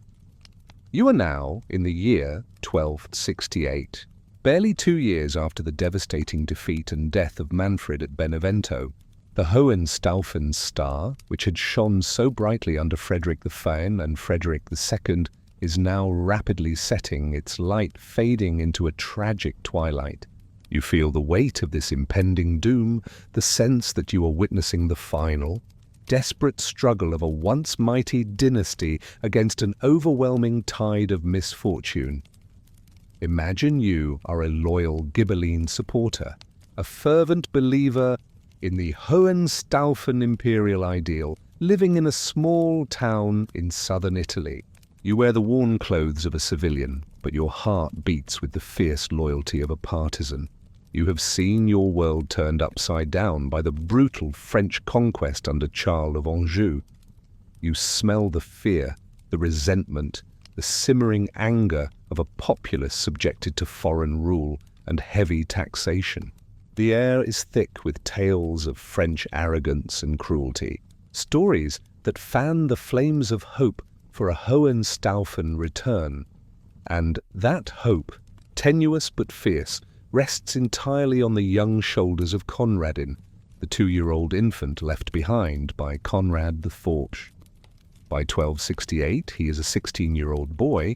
You are now in the year 1268, barely 2 years after the devastating defeat and death of Manfred at Benevento. The Hohenstaufen star, which had shone so brightly under Frederick the Fain and Frederick II, is now rapidly setting, its light fading into a tragic twilight. You feel the weight of this impending doom, the sense that you are witnessing the final, desperate struggle of a once mighty dynasty against an overwhelming tide of misfortune. Imagine you are a loyal Ghibelline supporter, a fervent believer in the Hohenstaufen imperial ideal, living in a small town in southern Italy. You wear the worn clothes of a civilian, but your heart beats with the fierce loyalty of a partisan. You have seen your world turned upside down by the brutal French conquest under Charles of Anjou. You smell the fear, the resentment, the simmering anger of a populace subjected to foreign rule and heavy taxation. The air is thick with tales of French arrogance and cruelty, stories that fan the flames of hope for a Hohenstaufen return. And that hope, tenuous but fierce, rests entirely on the young shoulders of Conradin, the 2-year-old infant left behind by Conrad the Forge. By 1268, he is a 16-year-old boy,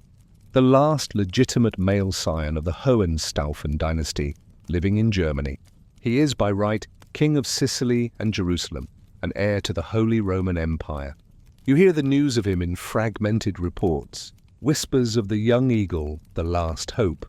the last legitimate male scion of the Hohenstaufen dynasty, living in Germany. He is, by right, king of Sicily and Jerusalem, an heir to the Holy Roman Empire. You hear the news of him in fragmented reports, whispers of the young eagle, the last hope.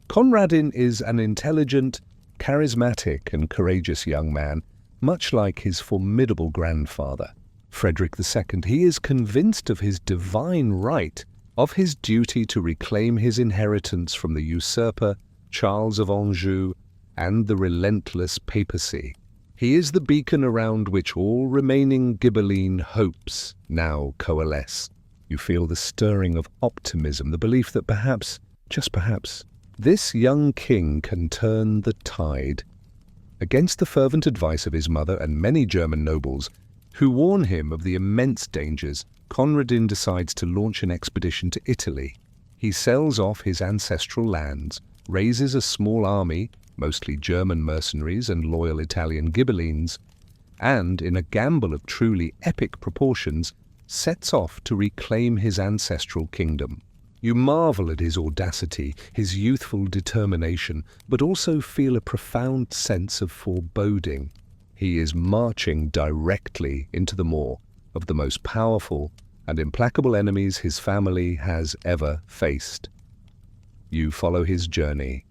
Conradin is an intelligent, charismatic and courageous young man, much like his formidable grandfather, Frederick II. He is convinced of his divine right, of his duty to reclaim his inheritance from the usurper, Charles of Anjou, and the relentless papacy. He is the beacon around which all remaining Ghibelline hopes now coalesce. You feel the stirring of optimism, the belief that perhaps, just perhaps, this young king can turn the tide. Against the fervent advice of his mother and many German nobles, who warn him of the immense dangers, Conradin decides to launch an expedition to Italy. He sells off his ancestral lands, raises a small army, mostly German mercenaries and loyal Italian Ghibellines, and, in a gamble of truly epic proportions, sets off to reclaim his ancestral kingdom. You marvel at his audacity, his youthful determination, but also feel a profound sense of foreboding. He is marching directly into the maw of the most powerful and implacable enemies his family has ever faced. You follow his journey,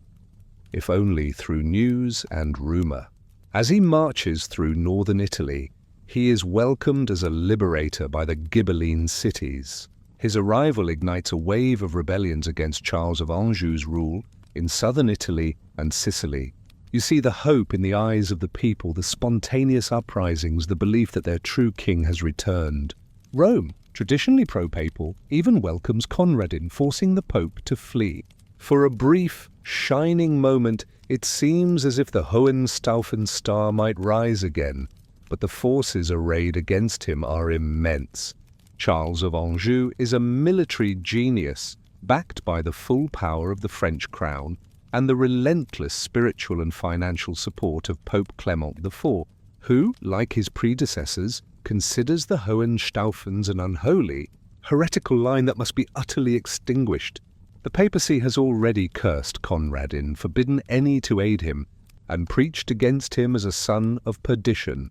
if only through news and rumor. As he marches through northern Italy, he is welcomed as a liberator by the Ghibelline cities. His arrival ignites a wave of rebellions against Charles of Anjou's rule in southern Italy and Sicily. You see the hope in the eyes of the people, the spontaneous uprisings, the belief that their true king has returned. Rome, traditionally pro-papal, even welcomes Conradin, forcing the Pope to flee. For a brief, shining moment, it seems as if the Hohenstaufen star might rise again, but the forces arrayed against him are immense. Charles of Anjou is a military genius, backed by the full power of the French crown and the relentless spiritual and financial support of Pope Clement IV, who, like his predecessors, considers the Hohenstaufens an unholy, heretical line that must be utterly extinguished. The papacy has already cursed Conradin, forbidden any to aid him, and preached against him as a son of perdition.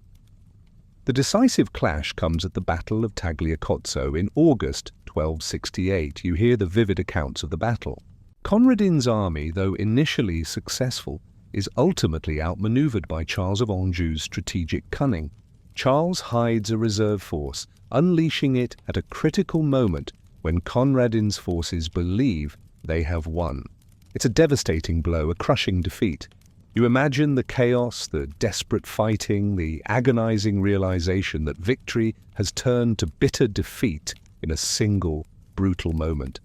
The decisive clash comes at the Battle of Tagliacozzo in August 1268. You hear the vivid accounts of the battle. Conradin's army, though initially successful, is ultimately outmaneuvered by Charles of Anjou's strategic cunning. Charles hides a reserve force, unleashing it at a critical moment when Conradin's forces believe they have won. It's a devastating blow, a crushing defeat. You imagine the chaos, the desperate fighting, the agonizing realization that victory has turned to bitter defeat in a single, brutal moment.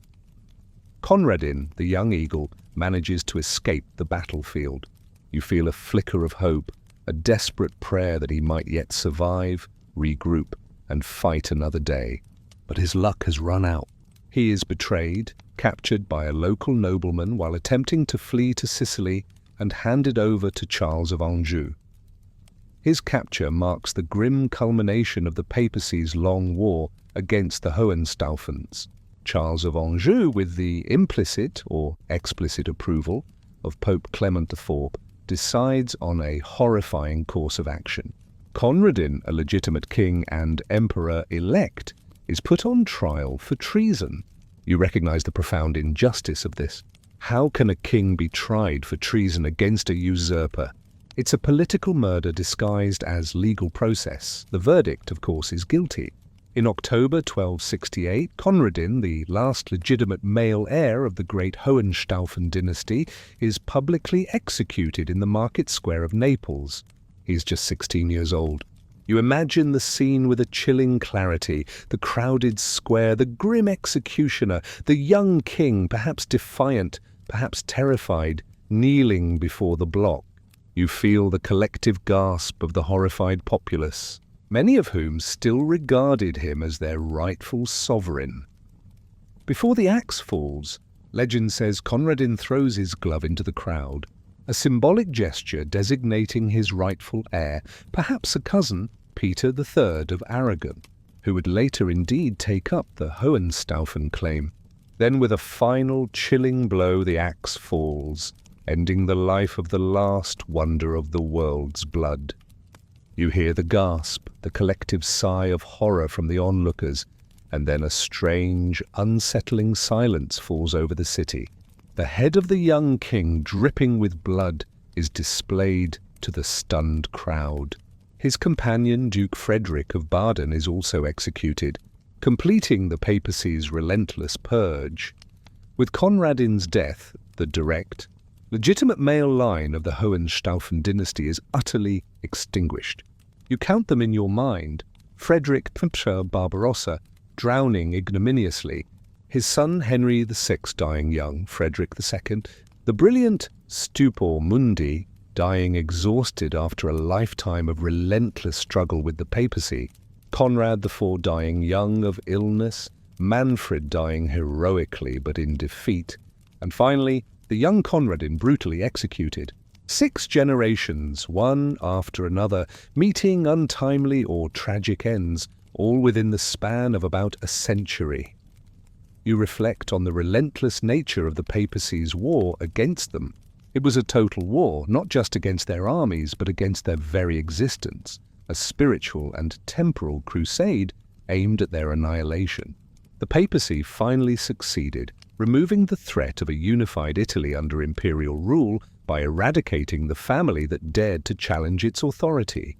Conradin, the young eagle, manages to escape the battlefield. You feel a flicker of hope, a desperate prayer that he might yet survive, regroup, and fight another day. But his luck has run out. He is betrayed, captured by a local nobleman while attempting to flee to Sicily, and handed over to Charles of Anjou. His capture marks the grim culmination of the papacy's long war against the Hohenstaufens. Charles of Anjou, with the implicit or explicit approval of Pope Clement IV, decides on a horrifying course of action. Conradin, a legitimate king and emperor-elect, is put on trial for treason. You recognize the profound injustice of this. How can a king be tried for treason against a usurper? It's a political murder disguised as legal process. The verdict, of course, is guilty. In October 1268, Conradin, the last legitimate male heir of the great Hohenstaufen dynasty, is publicly executed in the market square of Naples. He's just 16 years old. You imagine the scene with a chilling clarity, the crowded square, the grim executioner, the young king, perhaps defiant, perhaps terrified, kneeling before the block. You feel the collective gasp of the horrified populace, many of whom still regarded him as their rightful sovereign. Before the axe falls, legend says Conradin throws his glove into the crowd, a symbolic gesture designating his rightful heir, perhaps a cousin, Peter III of Aragon, who would later indeed take up the Hohenstaufen claim. Then with a final chilling blow the axe falls, ending the life of the last wonder of the world's blood. You hear the gasp, the collective sigh of horror from the onlookers, and then a strange, unsettling silence falls over the city. The head of the young king, dripping with blood, is displayed to the stunned crowd. His companion, Duke Frederick of Baden, is also executed, completing the papacy's relentless purge. With Conradin's death, the direct, legitimate male line of the Hohenstaufen dynasty is utterly extinguished. You count them in your mind: Frederick Barbarossa drowning ignominiously, his son Henry VI dying young, Frederick II, the brilliant Stupor Mundi dying exhausted after a lifetime of relentless struggle with the papacy, Conrad IV dying young of illness, Manfred dying heroically but in defeat, and finally the young Conradin brutally executed. 6 generations, one after another, meeting untimely or tragic ends, all within the span of about a century. You reflect on the relentless nature of the papacy's war against them. It was a total war, not just against their armies, but against their very existence, a spiritual and temporal crusade aimed at their annihilation. The papacy finally succeeded, removing the threat of a unified Italy under imperial rule by eradicating the family that dared to challenge its authority.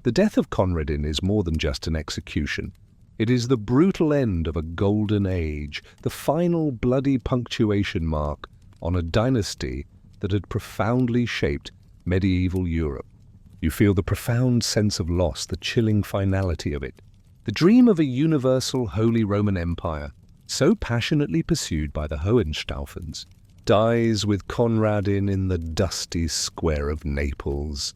The death of Conradin is more than just an execution. It is the brutal end of a golden age, the final bloody punctuation mark on a dynasty that had profoundly shaped medieval Europe. You feel the profound sense of loss, the chilling finality of it. The dream of a universal Holy Roman Empire, so passionately pursued by the Hohenstaufens, dies with Conradin in the dusty square of Naples.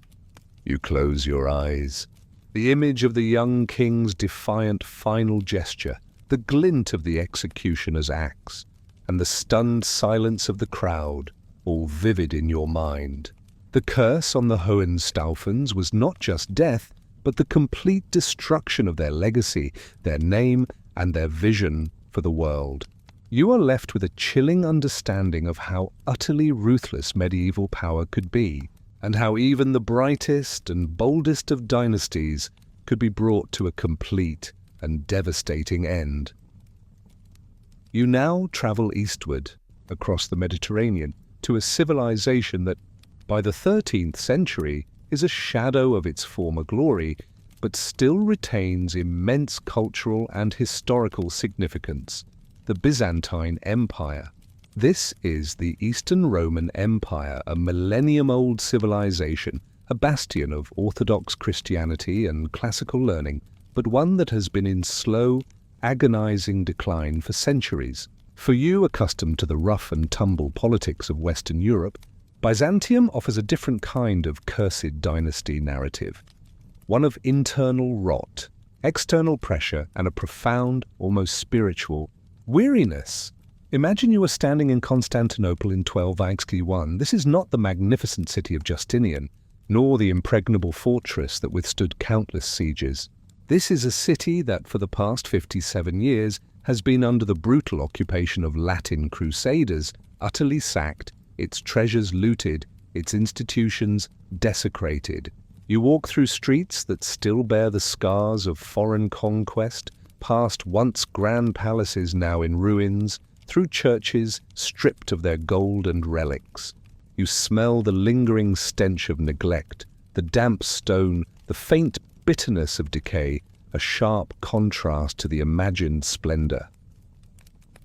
You close your eyes. The image of the young king's defiant final gesture, the glint of the executioner's axe, and the stunned silence of the crowd, all vivid in your mind. The curse on the Hohenstaufens was not just death, but the complete destruction of their legacy, their name, and their vision for the world. You are left with a chilling understanding of how utterly ruthless medieval power could be, and how even the brightest and boldest of dynasties could be brought to a complete and devastating end. You now travel eastward, across the Mediterranean, to a civilization that, by the 13th century, is a shadow of its former glory, but still retains immense cultural and historical significance: the Byzantine Empire. This is the Eastern Roman Empire, a millennium-old civilization, a bastion of Orthodox Christianity and classical learning, but one that has been in slow, agonizing decline for centuries. For you, accustomed to the rough and tumble politics of Western Europe, Byzantium offers a different kind of cursed dynasty narrative, one of internal rot, external pressure, and a profound, almost spiritual weariness. Imagine you are standing in Constantinople in 1261. This is not the magnificent city of Justinian, nor the impregnable fortress that withstood countless sieges. This is a city that, for the past 57 years, has been under the brutal occupation of Latin crusaders, utterly sacked, its treasures looted, its institutions desecrated. You walk through streets that still bear the scars of foreign conquest, past once grand palaces now in ruins, through churches stripped of their gold and relics. You smell the lingering stench of neglect, the damp stone, the faint bitterness of decay, a sharp contrast to the imagined splendor.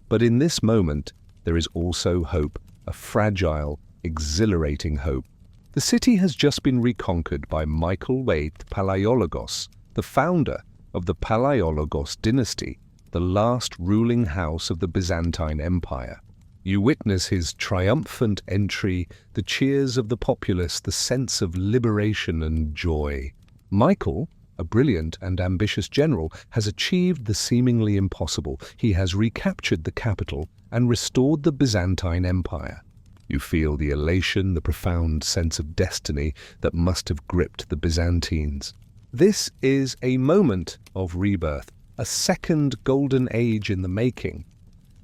But in this moment, there is also hope, a fragile, exhilarating hope. The city has just been reconquered by Michael VIII Palaiologos, the founder of the Palaiologos dynasty, the last ruling house of the Byzantine Empire. You witness his triumphant entry, the cheers of the populace, the sense of liberation and joy. Michael, a brilliant and ambitious general, has achieved the seemingly impossible. He has recaptured the capital and restored the Byzantine Empire. You feel the elation, the profound sense of destiny that must have gripped the Byzantines. This is a moment of rebirth, a second golden age in the making.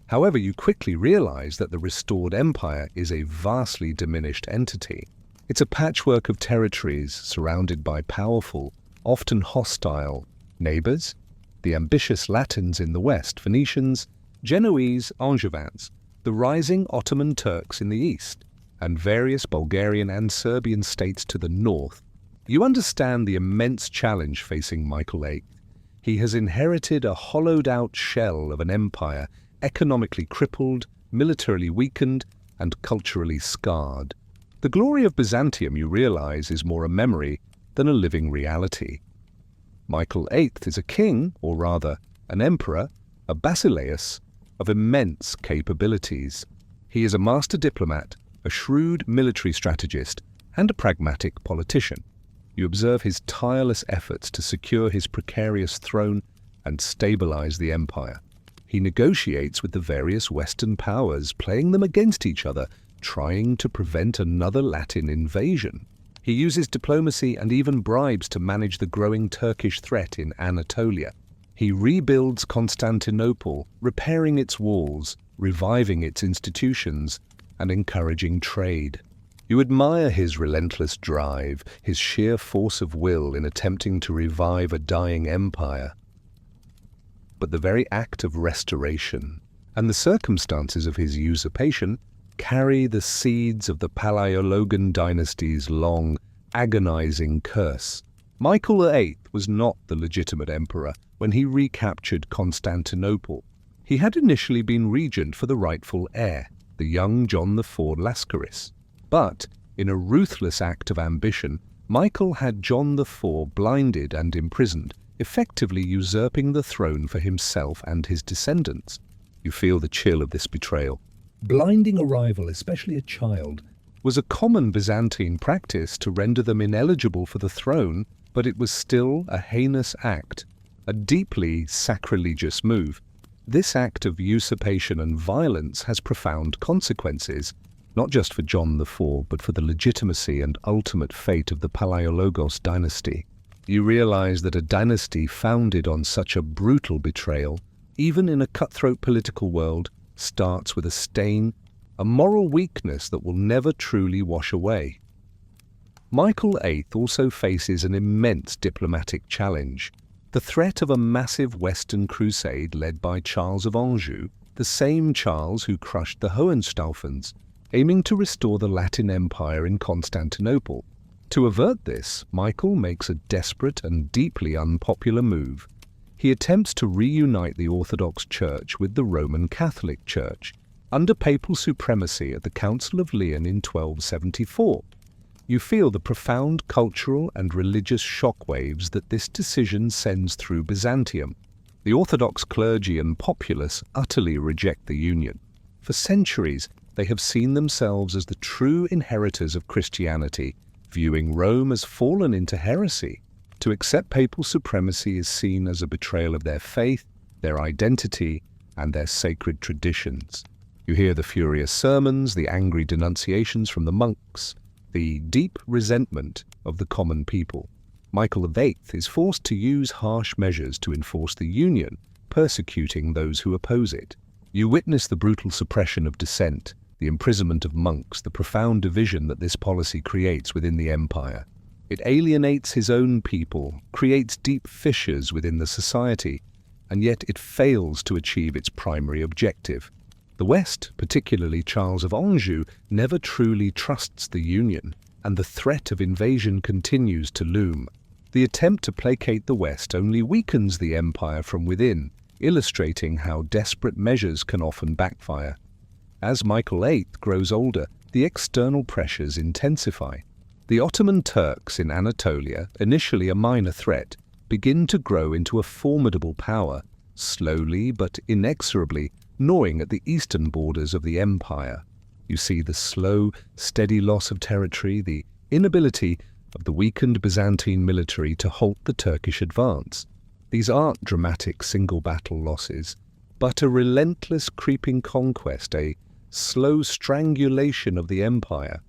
However, you quickly realize that the restored empire is a vastly diminished entity. It's a patchwork of territories surrounded by powerful, often hostile neighbors, the ambitious Latins in the west, Phoenicians, Genoese, Angevins, the rising Ottoman Turks in the east, and various Bulgarian and Serbian states to the north. You understand the immense challenge facing Michael VIII. He has inherited a hollowed-out shell of an empire, economically crippled, militarily weakened, and culturally scarred. The glory of Byzantium, you realize, is more a memory than a living reality. Michael VIII is a king, or rather, an emperor, a basileus, of immense capabilities. He is a master diplomat, a shrewd military strategist, and a pragmatic politician. You observe his tireless efforts to secure his precarious throne and stabilize the empire. He negotiates with the various Western powers, playing them against each other, trying to prevent another Latin invasion. He uses diplomacy and even bribes to manage the growing Turkish threat in Anatolia. He rebuilds Constantinople, repairing its walls, reviving its institutions, and encouraging trade. You admire his relentless drive, his sheer force of will in attempting to revive a dying empire. But the very act of restoration and the circumstances of his usurpation carry the seeds of the Palaiologan dynasty's long, agonizing curse. Michael VIII was not the legitimate emperor when he recaptured Constantinople. He had initially been regent for the rightful heir, the young John IV Lascaris. But, in a ruthless act of ambition, Michael had John IV blinded and imprisoned, effectively usurping the throne for himself and his descendants. You feel the chill of this betrayal. Blinding a rival, especially a child, was a common Byzantine practice to render them ineligible for the throne, but it was still a heinous act, a deeply sacrilegious move. This act of usurpation and violence has profound consequences, not just for John IV, but for the legitimacy and ultimate fate of the Palaiologos dynasty. You realize that a dynasty founded on such a brutal betrayal, even in a cutthroat political world, starts with a stain, a moral weakness that will never truly wash away. Michael VIII also faces an immense diplomatic challenge. The threat of a massive Western crusade led by Charles of Anjou, the same Charles who crushed the Hohenstaufens, aiming to restore the Latin Empire in Constantinople. To avert this, Michael makes a desperate and deeply unpopular move. He attempts to reunite the Orthodox Church with the Roman Catholic Church, under papal supremacy at the Council of Lyon in 1274. You feel the profound cultural and religious shockwaves that this decision sends through Byzantium. The Orthodox clergy and populace utterly reject the union. For centuries, they have seen themselves as the true inheritors of Christianity, viewing Rome as fallen into heresy. To accept papal supremacy is seen as a betrayal of their faith, their identity, and their sacred traditions. You hear the furious sermons, the angry denunciations from the monks, the deep resentment of the common people. Michael VIII is forced to use harsh measures to enforce the union, persecuting those who oppose it. You witness the brutal suppression of dissent, the imprisonment of monks, the profound division that this policy creates within the empire. It alienates his own people, creates deep fissures within the society, and yet it fails to achieve its primary objective. The West, particularly Charles of Anjou, never truly trusts the union, and the threat of invasion continues to loom. The attempt to placate the West only weakens the empire from within, illustrating how desperate measures can often backfire. As Michael VIII grows older, the external pressures intensify. The Ottoman Turks in Anatolia, initially a minor threat, begin to grow into a formidable power, slowly but inexorably gnawing at the eastern borders of the empire. You see the slow, steady loss of territory, the inability of the weakened Byzantine military to halt the Turkish advance. These aren't dramatic single-battle losses, but a relentless creeping conquest, a slow strangulation of the empire.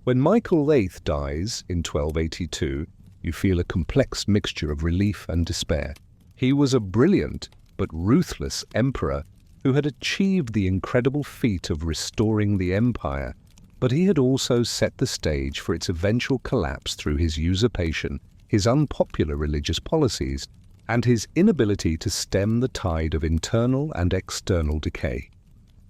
When Michael VIII dies in 1282, you feel a complex mixture of relief and despair. He was a brilliant but ruthless emperor who had achieved the incredible feat of restoring the empire, but he had also set the stage for its eventual collapse through his usurpation, his unpopular religious policies, and his inability to stem the tide of internal and external decay.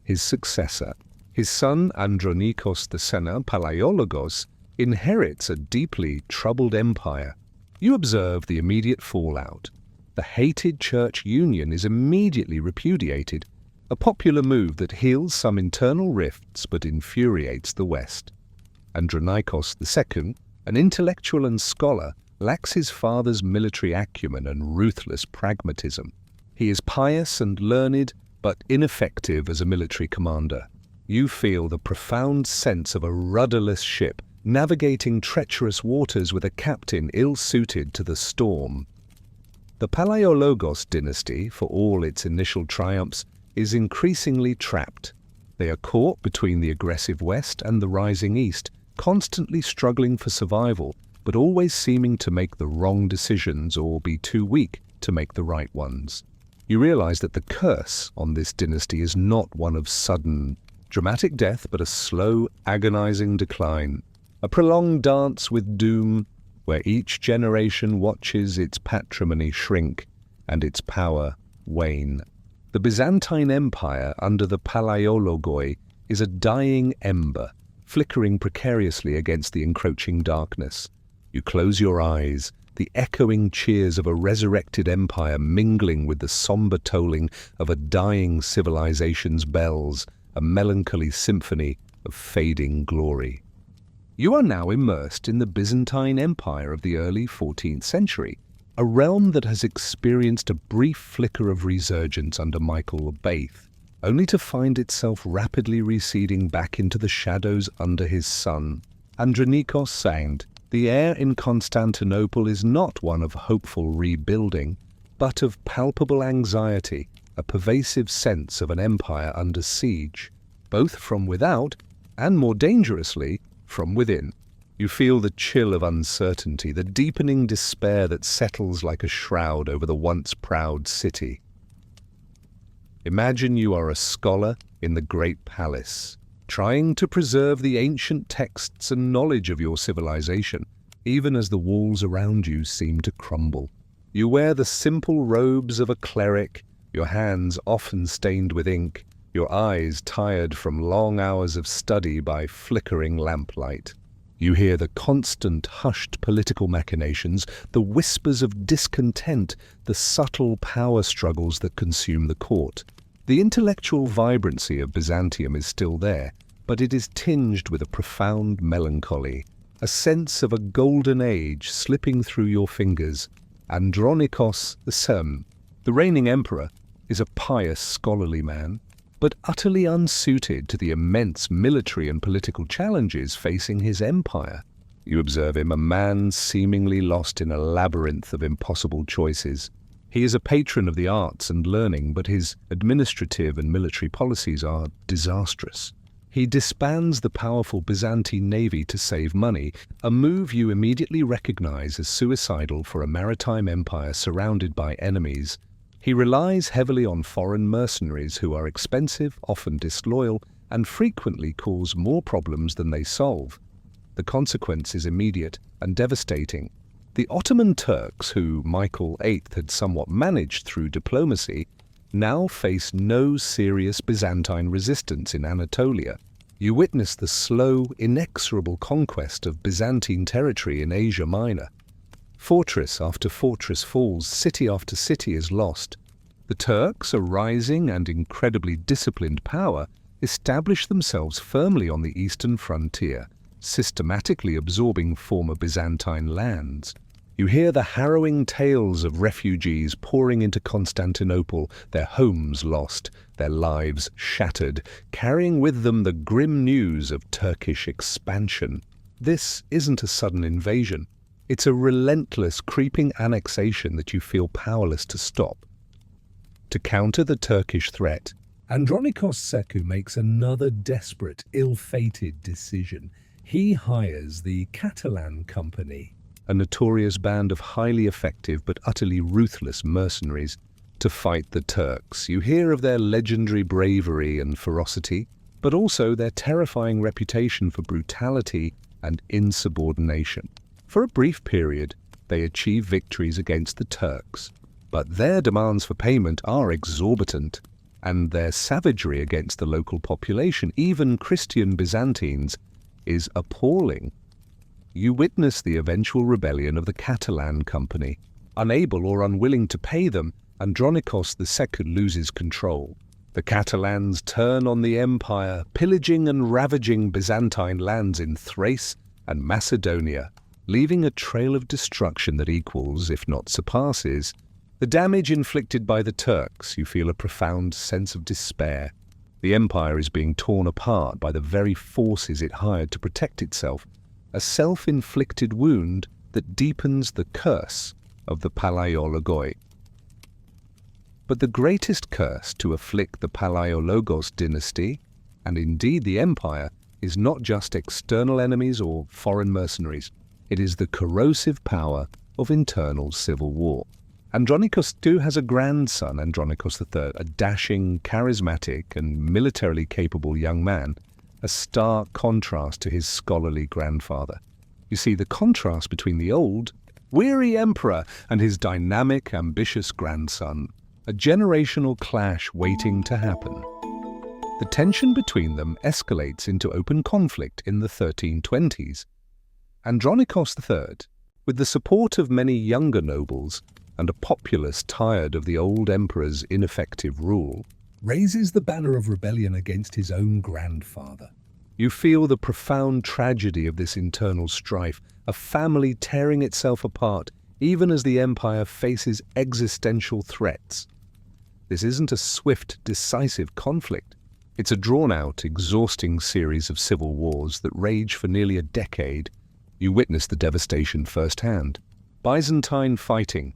His successor, his son Andronikos II Palaiologos, inherits a deeply troubled empire. You observe the immediate fallout. The hated church union is immediately repudiated, a popular move that heals some internal rifts but infuriates the West. Andronikos II, an intellectual and scholar, lacks his father's military acumen and ruthless pragmatism. He is pious and learned, but ineffective as a military commander. You feel the profound sense of a rudderless ship navigating treacherous waters with a captain ill-suited to the storm. The Palaiologos dynasty, for all its initial triumphs, is increasingly trapped. They are caught between the aggressive West and the rising East, constantly struggling for survival, but always seeming to make the wrong decisions or be too weak to make the right ones. You realize that the curse on this dynasty is not one of sudden, dramatic death, but a slow, agonizing decline. A prolonged dance with doom, where each generation watches its patrimony shrink and its power wane. The Byzantine Empire under the Palaiologoi is a dying ember, flickering precariously against the encroaching darkness. You close your eyes, the echoing cheers of a resurrected empire mingling with the somber tolling of a dying civilization's bells, a melancholy symphony of fading glory. You are now immersed in the Byzantine Empire of the early 14th century, a realm that has experienced a brief flicker of resurgence under Michael VIII, only to find itself rapidly receding back into the shadows under his son. Andronikos II, the heir in Constantinople, is not one of hopeful rebuilding, but of palpable anxiety, a pervasive sense of an empire under siege, both from without and, more dangerously, from within. You feel the chill of uncertainty, the deepening despair that settles like a shroud over the once proud city. Imagine you are a scholar in the great palace, trying to preserve the ancient texts and knowledge of your civilization, even as the walls around you seem to crumble. You wear the simple robes of a cleric, your hands often stained with ink, your eyes tired from long hours of study by flickering lamplight. You hear the constant, hushed political machinations, the whispers of discontent, the subtle power struggles that consume the court. The intellectual vibrancy of Byzantium is still there, but it is tinged with a profound melancholy, a sense of a golden age slipping through your fingers. Andronikos II, the reigning emperor, is a pious, scholarly man, but utterly unsuited to the immense military and political challenges facing his empire. You observe him, a man seemingly lost in a labyrinth of impossible choices. He is a patron of the arts and learning, but his administrative and military policies are disastrous. He disbands the powerful Byzantine navy to save money, a move you immediately recognize as suicidal for a maritime empire surrounded by enemies. He relies heavily on foreign mercenaries who are expensive, often disloyal, and frequently cause more problems than they solve. The consequence is immediate and devastating. The Ottoman Turks, who Michael VIII had somewhat managed through diplomacy, now face no serious Byzantine resistance in Anatolia. You witness the slow, inexorable conquest of Byzantine territory in Asia Minor. Fortress after fortress falls, city after city is lost. The Turks, a rising and incredibly disciplined power, establish themselves firmly on the eastern frontier, systematically absorbing former Byzantine lands. You hear the harrowing tales of refugees pouring into Constantinople, their homes lost, their lives shattered, carrying with them the grim news of Turkish expansion. This isn't a sudden invasion. It's a relentless, creeping annexation that you feel powerless to stop. To counter the Turkish threat, Andronikos Sekou makes another desperate, ill-fated decision. He hires the Catalan Company, a notorious band of highly effective but utterly ruthless mercenaries, to fight the Turks. You hear of their legendary bravery and ferocity, but also their terrifying reputation for brutality and insubordination. For a brief period, they achieve victories against the Turks, but their demands for payment are exorbitant, and their savagery against the local population, even Christian Byzantines, is appalling. You witness the eventual rebellion of the Catalan Company. Unable or unwilling to pay them, Andronikos II loses control. The Catalans turn on the empire, pillaging and ravaging Byzantine lands in Thrace and Macedonia, leaving a trail of destruction that equals, if not surpasses, the damage inflicted by the Turks. You feel a profound sense of despair. The empire is being torn apart by the very forces it hired to protect itself, a self-inflicted wound that deepens the curse of the Palaiologoi. But the greatest curse to afflict the Palaiologos dynasty, and indeed the empire, is not just external enemies or foreign mercenaries. It is the corrosive power of internal civil war. Andronikos II has a grandson, Andronikos III, a dashing, charismatic, and militarily capable young man, a stark contrast to his scholarly grandfather. You see the contrast between the old, weary emperor and his dynamic, ambitious grandson, a generational clash waiting to happen. The tension between them escalates into open conflict in the 1320s. Andronikos III, with the support of many younger nobles and a populace tired of the old emperor's ineffective rule, raises the banner of rebellion against his own grandfather. You feel the profound tragedy of this internal strife, a family tearing itself apart even as the empire faces existential threats. This isn't a swift, decisive conflict. It's a drawn-out, exhausting series of civil wars that rage for nearly a decade. You witness the devastation firsthand. Byzantine fighting,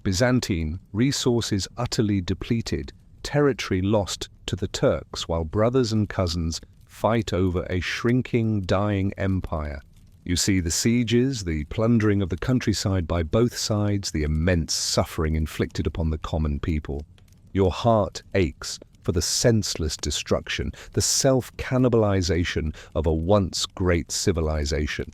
Byzantine resources utterly depleted, territory lost to the Turks, while brothers and cousins fight over a shrinking, dying empire. You see the sieges, the plundering of the countryside by both sides, the immense suffering inflicted upon the common people. Your heart aches for the senseless destruction, the self-cannibalization of a once great civilization.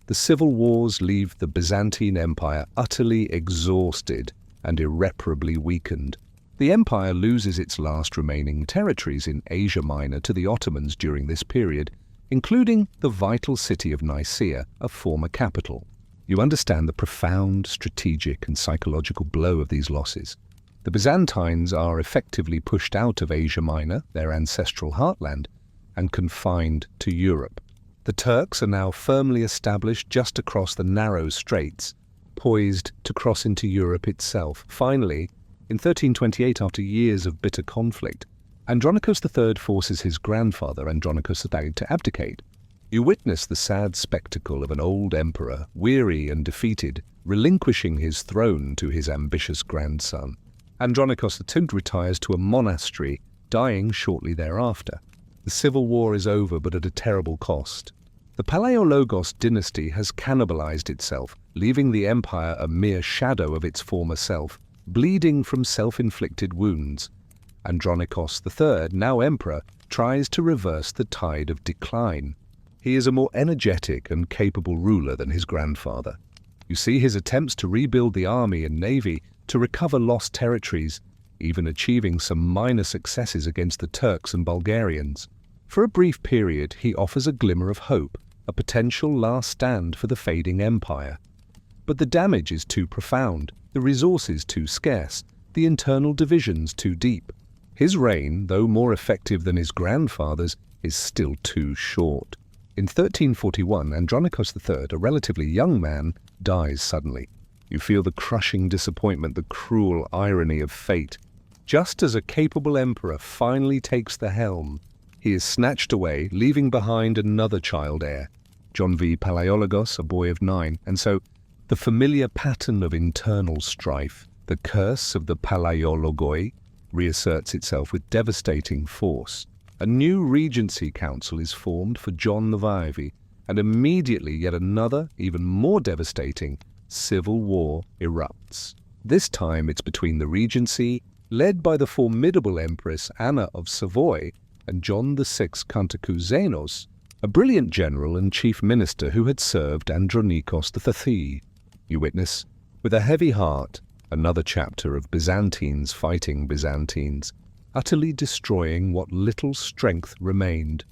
The civil wars leave the Byzantine Empire utterly exhausted and irreparably weakened. The empire loses its last remaining territories in Asia Minor to the Ottomans during this period, including the vital city of Nicaea, a former capital. You understand the profound strategic and psychological blow of these losses. The Byzantines are effectively pushed out of Asia Minor, their ancestral heartland, and confined to Europe. The Turks are now firmly established just across the narrow straits, poised to cross into Europe itself. Finally, in 1328, after years of bitter conflict, Andronikos III forces his grandfather, Andronikos II, to abdicate. You witness the sad spectacle of an old emperor, weary and defeated, relinquishing his throne to his ambitious grandson. Andronikos II retires to a monastery, dying shortly thereafter. The civil war is over, but at a terrible cost. The Palaiologos dynasty has cannibalized itself, leaving the empire a mere shadow of its former self, bleeding from self-inflicted wounds. Andronikos III, now emperor, tries to reverse the tide of decline. He is a more energetic and capable ruler than his grandfather. You see his attempts to rebuild the army and navy, to recover lost territories, even achieving some minor successes against the Turks and Bulgarians. For a brief period, he offers a glimmer of hope, a potential last stand for the fading empire. But the damage is too profound, the resources too scarce, the internal divisions too deep. His reign, though more effective than his grandfather's, is still too short. In 1341, Andronikos III, a relatively young man, dies suddenly. You feel the crushing disappointment, the cruel irony of fate. Just as a capable emperor finally takes the helm, he is snatched away, leaving behind another child heir, John V. Palaiologos, a boy of 9, and so the familiar pattern of internal strife, the curse of the Palaiologoi, reasserts itself with devastating force. A new regency council is formed for John the Viavy, and immediately yet another, even more devastating, civil war erupts. This time it's between the regency, led by the formidable Empress Anna of Savoy, and John VI Cantacuzénos, a brilliant general and chief minister who had served Andronikos III. You witness, with a heavy heart, another chapter of Byzantines fighting Byzantines, utterly destroying what little strength remained.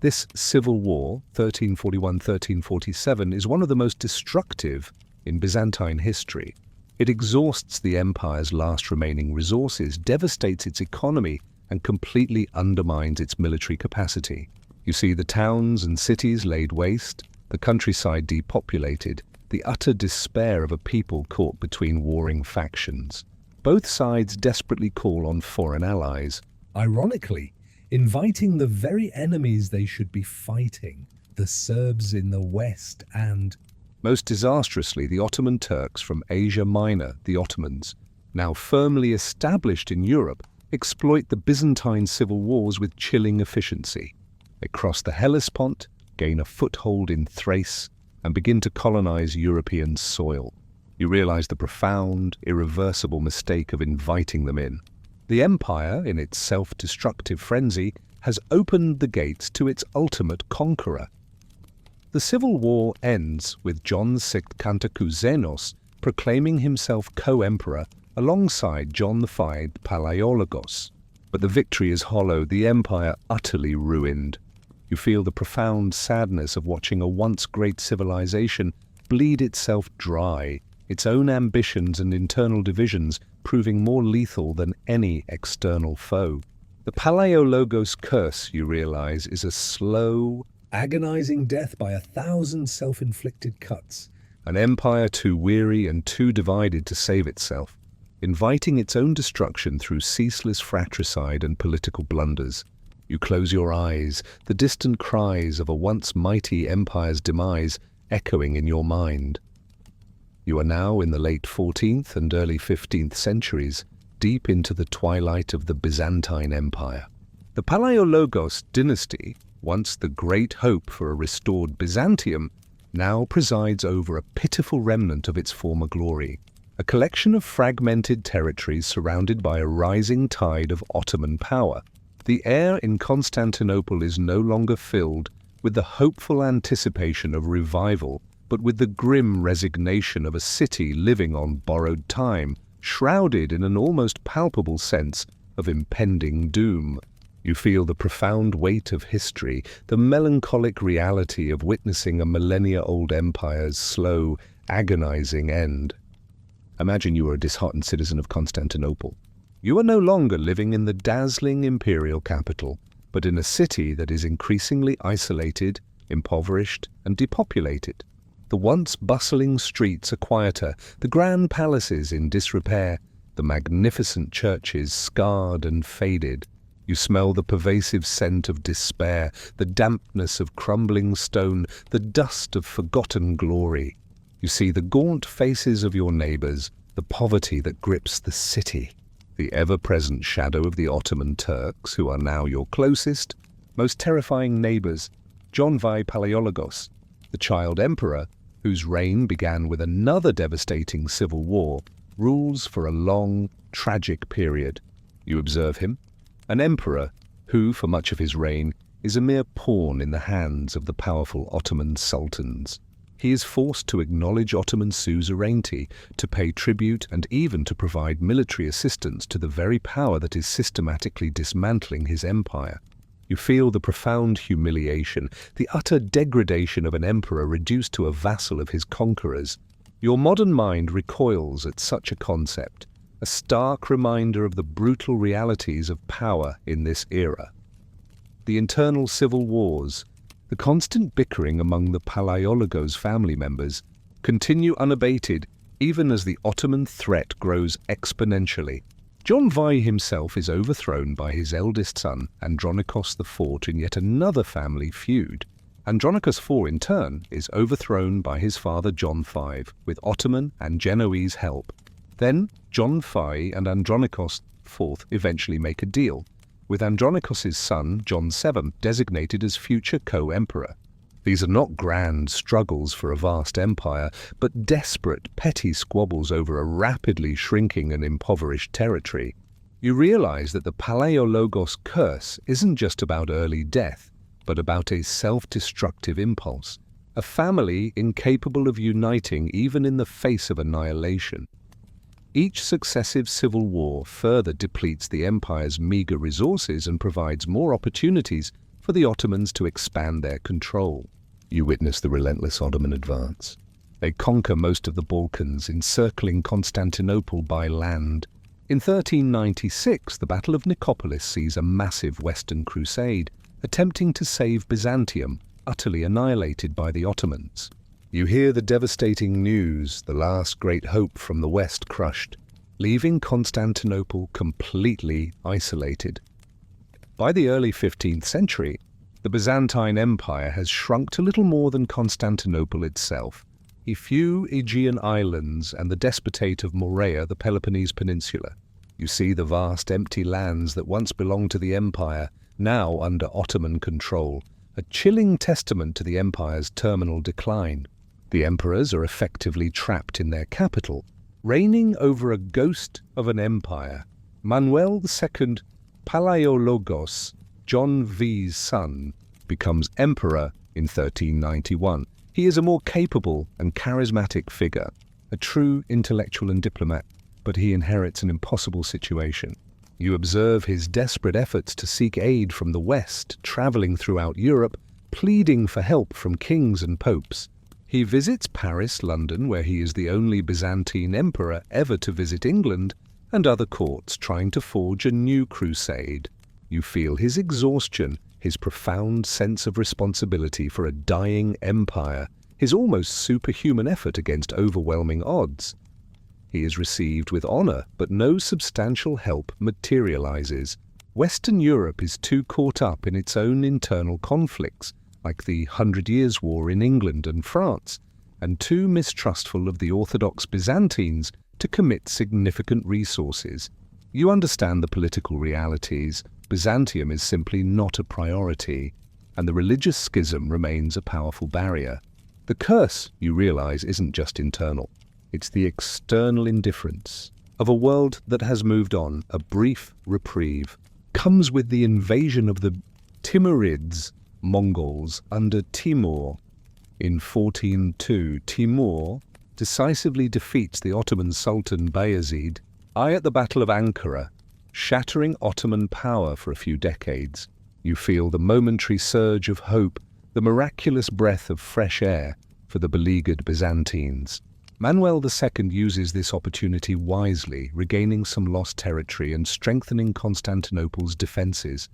This civil war, 1341-1347, is one of the most destructive in Byzantine history. It exhausts the empire's last remaining resources, devastates its economy, and completely undermines its military capacity. You see the towns and cities laid waste, the countryside depopulated, the utter despair of a people caught between warring factions. Both sides desperately call on foreign allies, ironically, inviting the very enemies they should be fighting, the Serbs in the west and, most disastrously, the Ottoman Turks from Asia Minor, the Ottomans, now firmly established in Europe, exploit the Byzantine civil wars with chilling efficiency. They cross the Hellespont, gain a foothold in Thrace, and begin to colonize European soil. You realize the profound, irreversible mistake of inviting them in. The empire, in its self-destructive frenzy, has opened the gates to its ultimate conqueror. The civil war ends with John VI Cantacuzénos proclaiming himself co-emperor alongside John V Palaiologos. But the victory is hollow, the empire utterly ruined. You feel the profound sadness of watching a once great civilization bleed itself dry, its own ambitions and internal divisions proving more lethal than any external foe. The Palaiologos curse, you realize, is a slow, agonizing death by 1,000 self-inflicted cuts, an empire too weary and too divided to save itself, inviting its own destruction through ceaseless fratricide and political blunders. You close your eyes, the distant cries of a once mighty empire's demise echoing in your mind. You are now in the late 14th and early 15th centuries, deep into the twilight of the Byzantine Empire. The Palaiologos dynasty, once the great hope for a restored Byzantium, now presides over a pitiful remnant of its former glory, a collection of fragmented territories surrounded by a rising tide of Ottoman power. The air in Constantinople is no longer filled with the hopeful anticipation of revival, but with the grim resignation of a city living on borrowed time, shrouded in an almost palpable sense of impending doom. You feel the profound weight of history, the melancholic reality of witnessing a millennia-old empire's slow, agonizing end. Imagine you are a disheartened citizen of Constantinople. You are no longer living in the dazzling imperial capital, but in a city that is increasingly isolated, impoverished, and depopulated. The once bustling streets are quieter, the grand palaces in disrepair, the magnificent churches scarred and faded. You smell the pervasive scent of despair, the dampness of crumbling stone, the dust of forgotten glory. You see the gaunt faces of your neighbors, the poverty that grips the city, the ever-present shadow of the Ottoman Turks, who are now your closest, most terrifying neighbors, John V Palaiologos, the child emperor, whose reign began with another devastating civil war, rules for a long, tragic period. You observe him, an emperor who, for much of his reign, is a mere pawn in the hands of the powerful Ottoman sultans. He is forced to acknowledge Ottoman suzerainty, to pay tribute, and even to provide military assistance to the very power that is systematically dismantling his empire. You feel the profound humiliation, the utter degradation of an emperor reduced to a vassal of his conquerors. Your modern mind recoils at such a concept, a stark reminder of the brutal realities of power in this era. The internal civil wars, the constant bickering among the Palaiologos family members, continue unabated even as the Ottoman threat grows exponentially. John V himself is overthrown by his eldest son, Andronikos IV, in yet another family feud. Andronikos IV, in turn, is overthrown by his father John V, with Ottoman and Genoese help. Then, John V and Andronikos IV eventually make a deal, with Andronikos' son, John VII, designated as future co-emperor. These are not grand struggles for a vast empire, but desperate, petty squabbles over a rapidly shrinking and impoverished territory. You realize that the Palaiologos curse isn't just about early death, but about a self-destructive impulse, a family incapable of uniting even in the face of annihilation. Each successive civil war further depletes the empire's meager resources and provides more opportunities for the Ottomans to expand their control. You witness the relentless Ottoman advance. They conquer most of the Balkans, encircling Constantinople by land. In 1396, the Battle of Nicopolis sees a massive Western crusade, attempting to save Byzantium, utterly annihilated by the Ottomans. You hear the devastating news, the last great hope from the West crushed, leaving Constantinople completely isolated. By the early 15th century, the Byzantine Empire has shrunk to little more than Constantinople itself, a few Aegean islands and the despotate of Morea, the Peloponnese Peninsula. You see the vast empty lands that once belonged to the empire, now under Ottoman control, a chilling testament to the empire's terminal decline. The emperors are effectively trapped in their capital, reigning over a ghost of an empire. Manuel II Palaiologos, John V's son, becomes emperor in 1391. He is a more capable and charismatic figure, a true intellectual and diplomat, but he inherits an impossible situation. You observe his desperate efforts to seek aid from the West, traveling throughout Europe, pleading for help from kings and popes. He visits Paris, London, where he is the only Byzantine emperor ever to visit England, and other courts, trying to forge a new crusade. You feel his exhaustion, his profound sense of responsibility for a dying empire, his almost superhuman effort against overwhelming odds. He is received with honor, but no substantial help materializes. Western Europe is too caught up in its own internal conflicts, like the 100 Years' War in England and France, and too mistrustful of the Orthodox Byzantines to commit significant resources. You understand the political realities. Byzantium is simply not a priority, and the religious schism remains a powerful barrier. The curse, you realize, isn't just internal. It's the external indifference of a world that has moved on. A brief reprieve comes with the invasion of the Timurids, Mongols, under Timur. In 1402, Timur decisively defeats the Ottoman Sultan Bayezid at the Battle of Ankara, shattering Ottoman power for a few decades. You feel the momentary surge of hope, the miraculous breath of fresh air for the beleaguered Byzantines. Manuel II uses this opportunity wisely, regaining some lost territory and strengthening Constantinople's defences.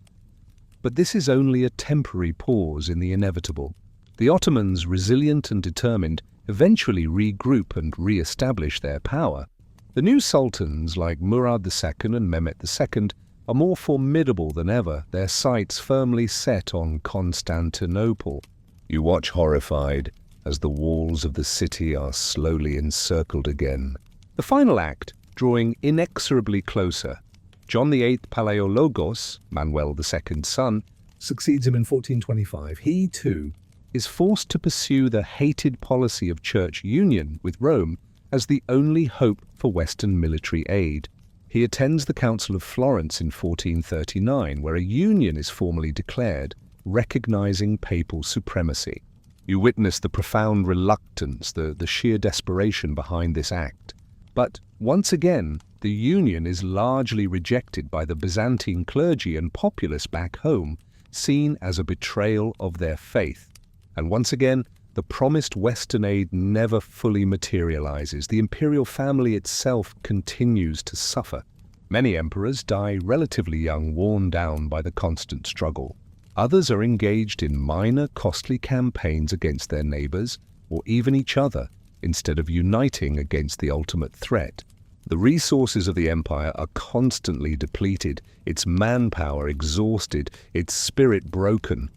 But this is only a temporary pause in the inevitable. The Ottomans, resilient and determined, eventually regroup and re-establish their power. The new sultans, like Murad II and Mehmet II, are more formidable than ever, their sights firmly set on Constantinople. You watch horrified as the walls of the city are slowly encircled again. The final act, drawing inexorably closer. John VIII Palaiologos, Manuel II's son, succeeds him in 1425. He, too, is forced to pursue the hated policy of church union with Rome as the only hope for Western military aid. He attends the Council of Florence in 1439, where a union is formally declared, recognizing papal supremacy. You witness the profound reluctance, the sheer desperation behind this act. But once again, the union is largely rejected by the Byzantine clergy and populace back home, seen as a betrayal of their faith. And once again, The promised Western aid never fully materializes. The imperial family itself continues to suffer. Many emperors die relatively young, worn down by the constant struggle. Others are engaged in minor, costly campaigns against their neighbors, or even each other, instead of uniting against the ultimate threat. The resources of the empire are constantly depleted, its manpower exhausted, its spirit broken.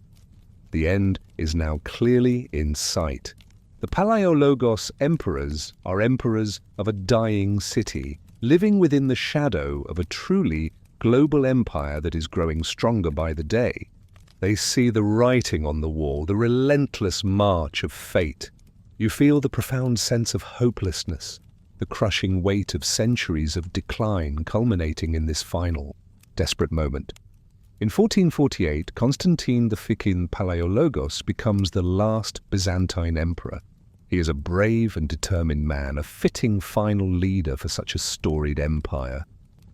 The end is now clearly in sight. The Palaiologos emperors are emperors of a dying city, living within the shadow of a truly global empire that is growing stronger by the day. They see the writing on the wall, the relentless march of fate. You feel the profound sense of hopelessness, the crushing weight of centuries of decline culminating in this final, desperate moment. In 1448, Constantine the Fikin Palaiologos becomes the last Byzantine emperor. He is a brave and determined man, a fitting final leader for such a storied empire.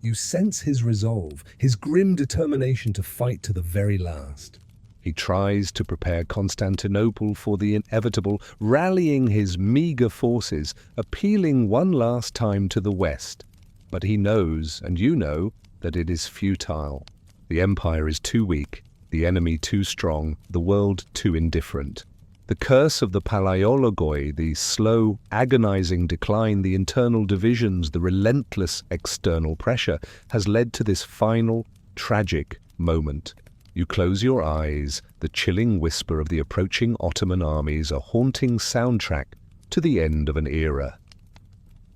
You sense his resolve, his grim determination to fight to the very last. He tries to prepare Constantinople for the inevitable, rallying his meager forces, appealing one last time to the West. But he knows, and you know, that it is futile. The empire is too weak, the enemy too strong, the world too indifferent. The curse of the Palaiologoi, the slow, agonizing decline, the internal divisions, the relentless external pressure, has led to this final, tragic moment. You close your eyes, the chilling whisper of the approaching Ottoman armies, a haunting soundtrack to the end of an era.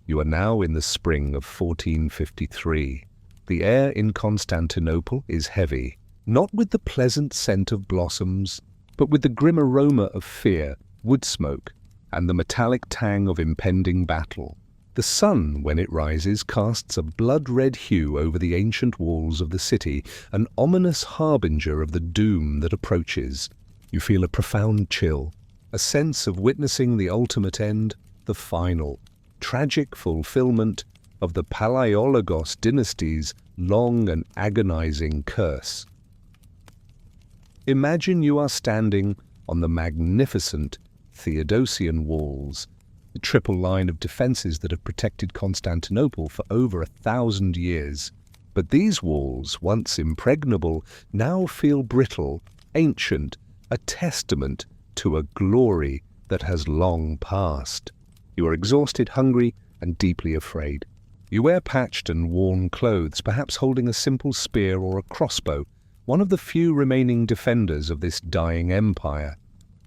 You are now in the spring of 1453. The air in Constantinople is heavy, not with the pleasant scent of blossoms, but with the grim aroma of fear, wood smoke, and the metallic tang of impending battle. The sun, when it rises, casts a blood-red hue over the ancient walls of the city, an ominous harbinger of the doom that approaches. You feel a profound chill, a sense of witnessing the ultimate end, the final, tragic fulfillment of the Palaiologos dynasty's long and agonizing curse. Imagine you are standing on the magnificent Theodosian walls, the triple line of defenses that have protected Constantinople for over 1,000 years. But these walls, once impregnable, now feel brittle, ancient, a testament to a glory that has long passed. You are exhausted, hungry, and deeply afraid. You wear patched and worn clothes, perhaps holding a simple spear or a crossbow, one of the few remaining defenders of this dying empire.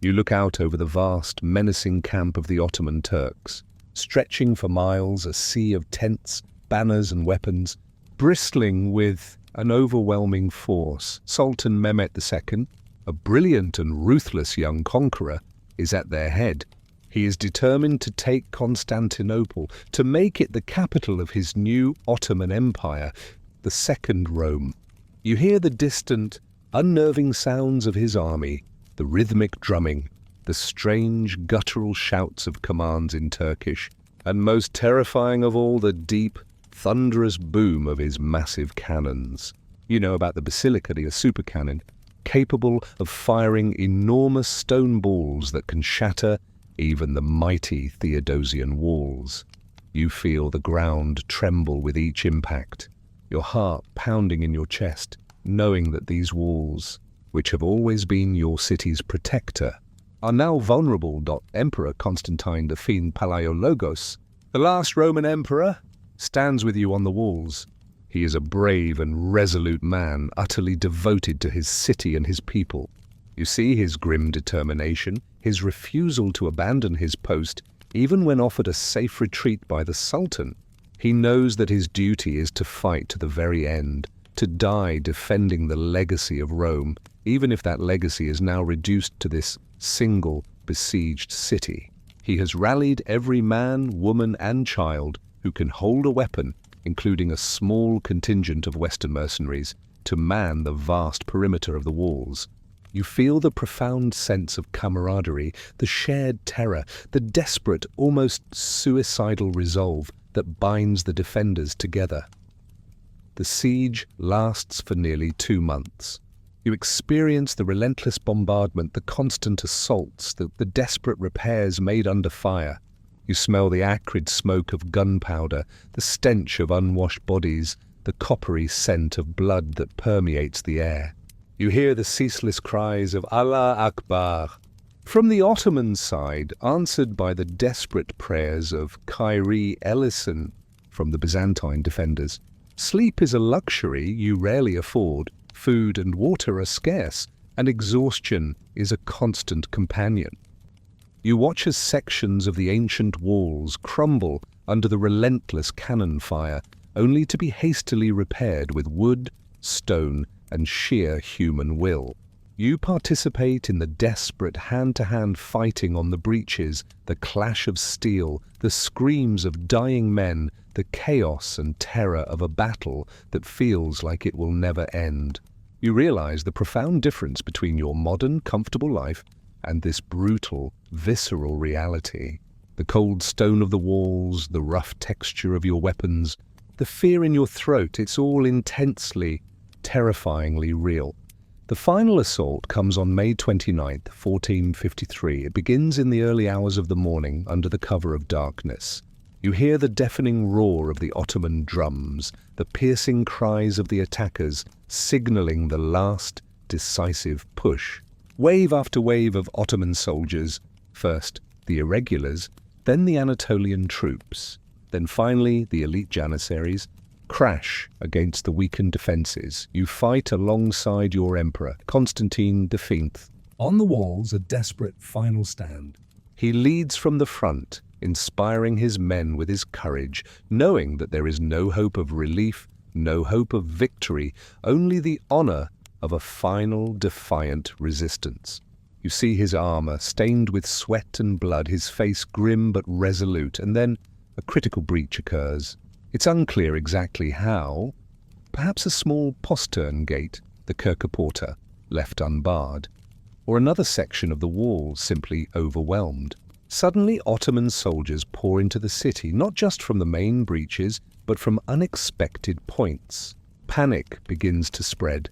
You look out over the vast, menacing camp of the Ottoman Turks, stretching for miles, a sea of tents, banners and weapons, bristling with an overwhelming force. Sultan Mehmet II, a brilliant and ruthless young conqueror, is at their head. He is determined to take Constantinople, to make it the capital of his new Ottoman Empire, the Second Rome. You hear the distant, unnerving sounds of his army, the rhythmic drumming, the strange, guttural shouts of commands in Turkish, and most terrifying of all, the deep, thunderous boom of his massive cannons. You know about the basilica, the super cannon, capable of firing enormous stone balls that can shatter even the mighty Theodosian walls. You feel the ground tremble with each impact, your heart pounding in your chest, knowing that these walls, which have always been your city's protector, are now vulnerable. Emperor Constantine the Fikin Palaiologos, the last Roman emperor, stands with you on the walls. He is a brave and resolute man, utterly devoted to his city and his people. You see his grim determination, his refusal to abandon his post, even when offered a safe retreat by the Sultan. He knows that his duty is to fight to the very end, to die defending the legacy of Rome, even if that legacy is now reduced to this single besieged city. He has rallied every man, woman, and child who can hold a weapon, including a small contingent of Western mercenaries, to man the vast perimeter of the walls. You feel the profound sense of camaraderie, the shared terror, the desperate, almost suicidal resolve that binds the defenders together. The siege lasts for nearly 2 months. You experience the relentless bombardment, the constant assaults, the desperate repairs made under fire. You smell the acrid smoke of gunpowder, the stench of unwashed bodies, the coppery scent of blood that permeates the air. You hear the ceaseless cries of Allah Akbar. From the Ottoman side, answered by the desperate prayers of Kyrie Ellison from the Byzantine defenders. Sleep is a luxury you rarely afford, food and water are scarce, and exhaustion is a constant companion. You watch as sections of the ancient walls crumble under the relentless cannon fire, only to be hastily repaired with wood, stone, and sheer human will. You participate in the desperate hand-to-hand fighting on the breaches, the clash of steel, the screams of dying men, the chaos and terror of a battle that feels like it will never end. You realize the profound difference between your modern, comfortable life and this brutal, visceral reality. The cold stone of the walls, the rough texture of your weapons, the fear in your throat, it's all intensely, terrifyingly real. The final assault comes on May 29th, 1453. It begins in the early hours of the morning under the cover of darkness. You hear the deafening roar of the Ottoman drums, the piercing cries of the attackers, signaling the last decisive push. Wave after wave of Ottoman soldiers, first the irregulars, then the Anatolian troops, then finally the elite janissaries, crash against the weakened defences. You fight alongside your emperor, Constantine V. On the walls, a desperate final stand. He leads from the front, inspiring his men with his courage, knowing that there is no hope of relief, no hope of victory, only the honour of a final defiant resistance. You see his armour stained with sweat and blood, his face grim but resolute, and then a critical breach occurs. It's unclear exactly how. Perhaps a small postern gate, the Kerkerporta, left unbarred, or another section of the wall simply overwhelmed. Suddenly, Ottoman soldiers pour into the city, not just from the main breaches, but from unexpected points. Panic begins to spread.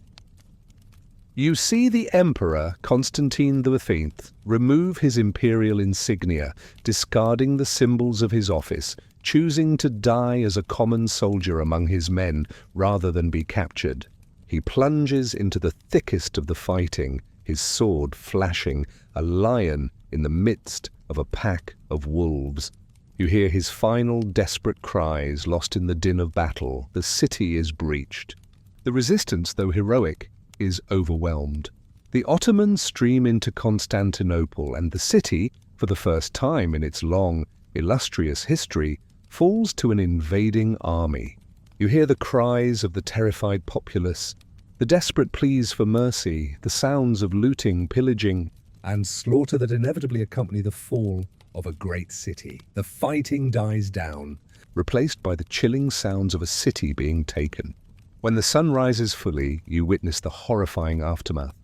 You see the Emperor, Constantine V, remove his imperial insignia, discarding the symbols of his office, choosing to die as a common soldier among his men rather than be captured. He plunges into the thickest of the fighting, his sword flashing, a lion in the midst of a pack of wolves. You hear his final desperate cries lost in the din of battle. The city is breached. The resistance, though heroic, is overwhelmed. The Ottomans stream into Constantinople, and the city, for the first time in its long, illustrious history, falls to an invading army. You hear the cries of the terrified populace, the desperate pleas for mercy, the sounds of looting, pillaging, and slaughter that inevitably accompany the fall of a great city. The fighting dies down, replaced by the chilling sounds of a city being taken. When the sun rises fully, you witness the horrifying aftermath.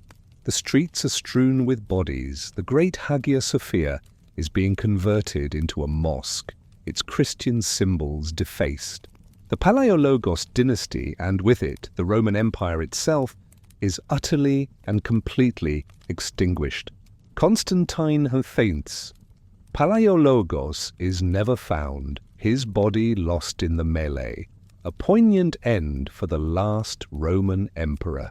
The streets are strewn with bodies. The great Hagia Sophia is being converted into a mosque, its Christian symbols defaced. The Palaiologos dynasty, and with it the Roman Empire itself, is utterly and completely extinguished. Constantine faints. Palaiologos is never found, his body lost in the melee. A poignant end for the last Roman emperor.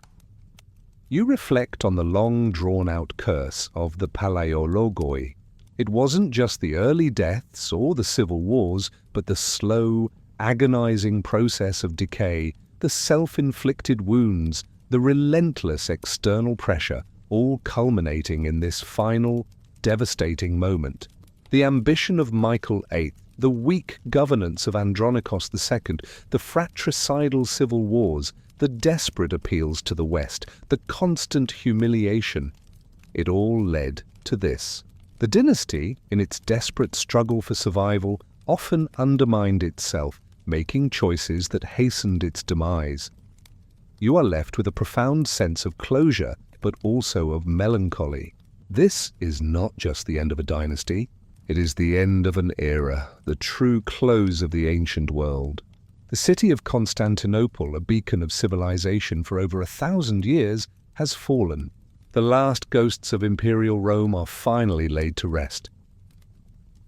You reflect on the long drawn-out curse of the Palaiologoi. It wasn't just the early deaths or the civil wars, but the slow, agonizing process of decay, the self-inflicted wounds, the relentless external pressure, all culminating in this final, devastating moment. The ambition of Michael VIII, the weak governance of Andronikos II, the fratricidal civil wars, the desperate appeals to the West, the constant humiliation. It all led to this. The dynasty, in its desperate struggle for survival, often undermined itself, making choices that hastened its demise. You are left with a profound sense of closure, but also of melancholy. This is not just the end of a dynasty. It is the end of an era, the true close of the ancient world. The city of Constantinople, a beacon of civilization for over 1,000 years, has fallen. The last ghosts of imperial Rome are finally laid to rest.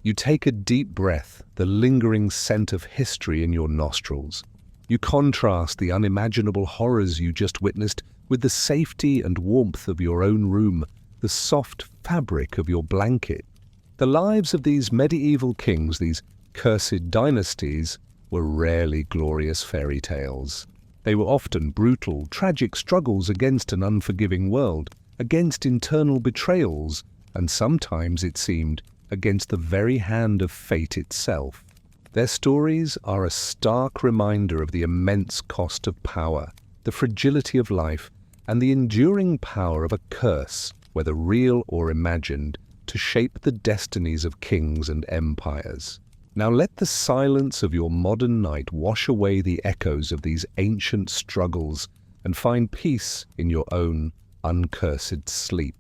You take a deep breath, the lingering scent of history in your nostrils. You contrast the unimaginable horrors you just witnessed with the safety and warmth of your own room, the soft fabric of your blanket. The lives of these medieval kings, these cursed dynasties, were rarely glorious fairy tales. They were often brutal, tragic struggles against an unforgiving world, against internal betrayals, and sometimes, it seemed, against the very hand of fate itself. Their stories are a stark reminder of the immense cost of power, the fragility of life, and the enduring power of a curse, whether real or imagined, to shape the destinies of kings and empires. Now let the silence of your modern night wash away the echoes of these ancient struggles and find peace in your own uncursed sleep.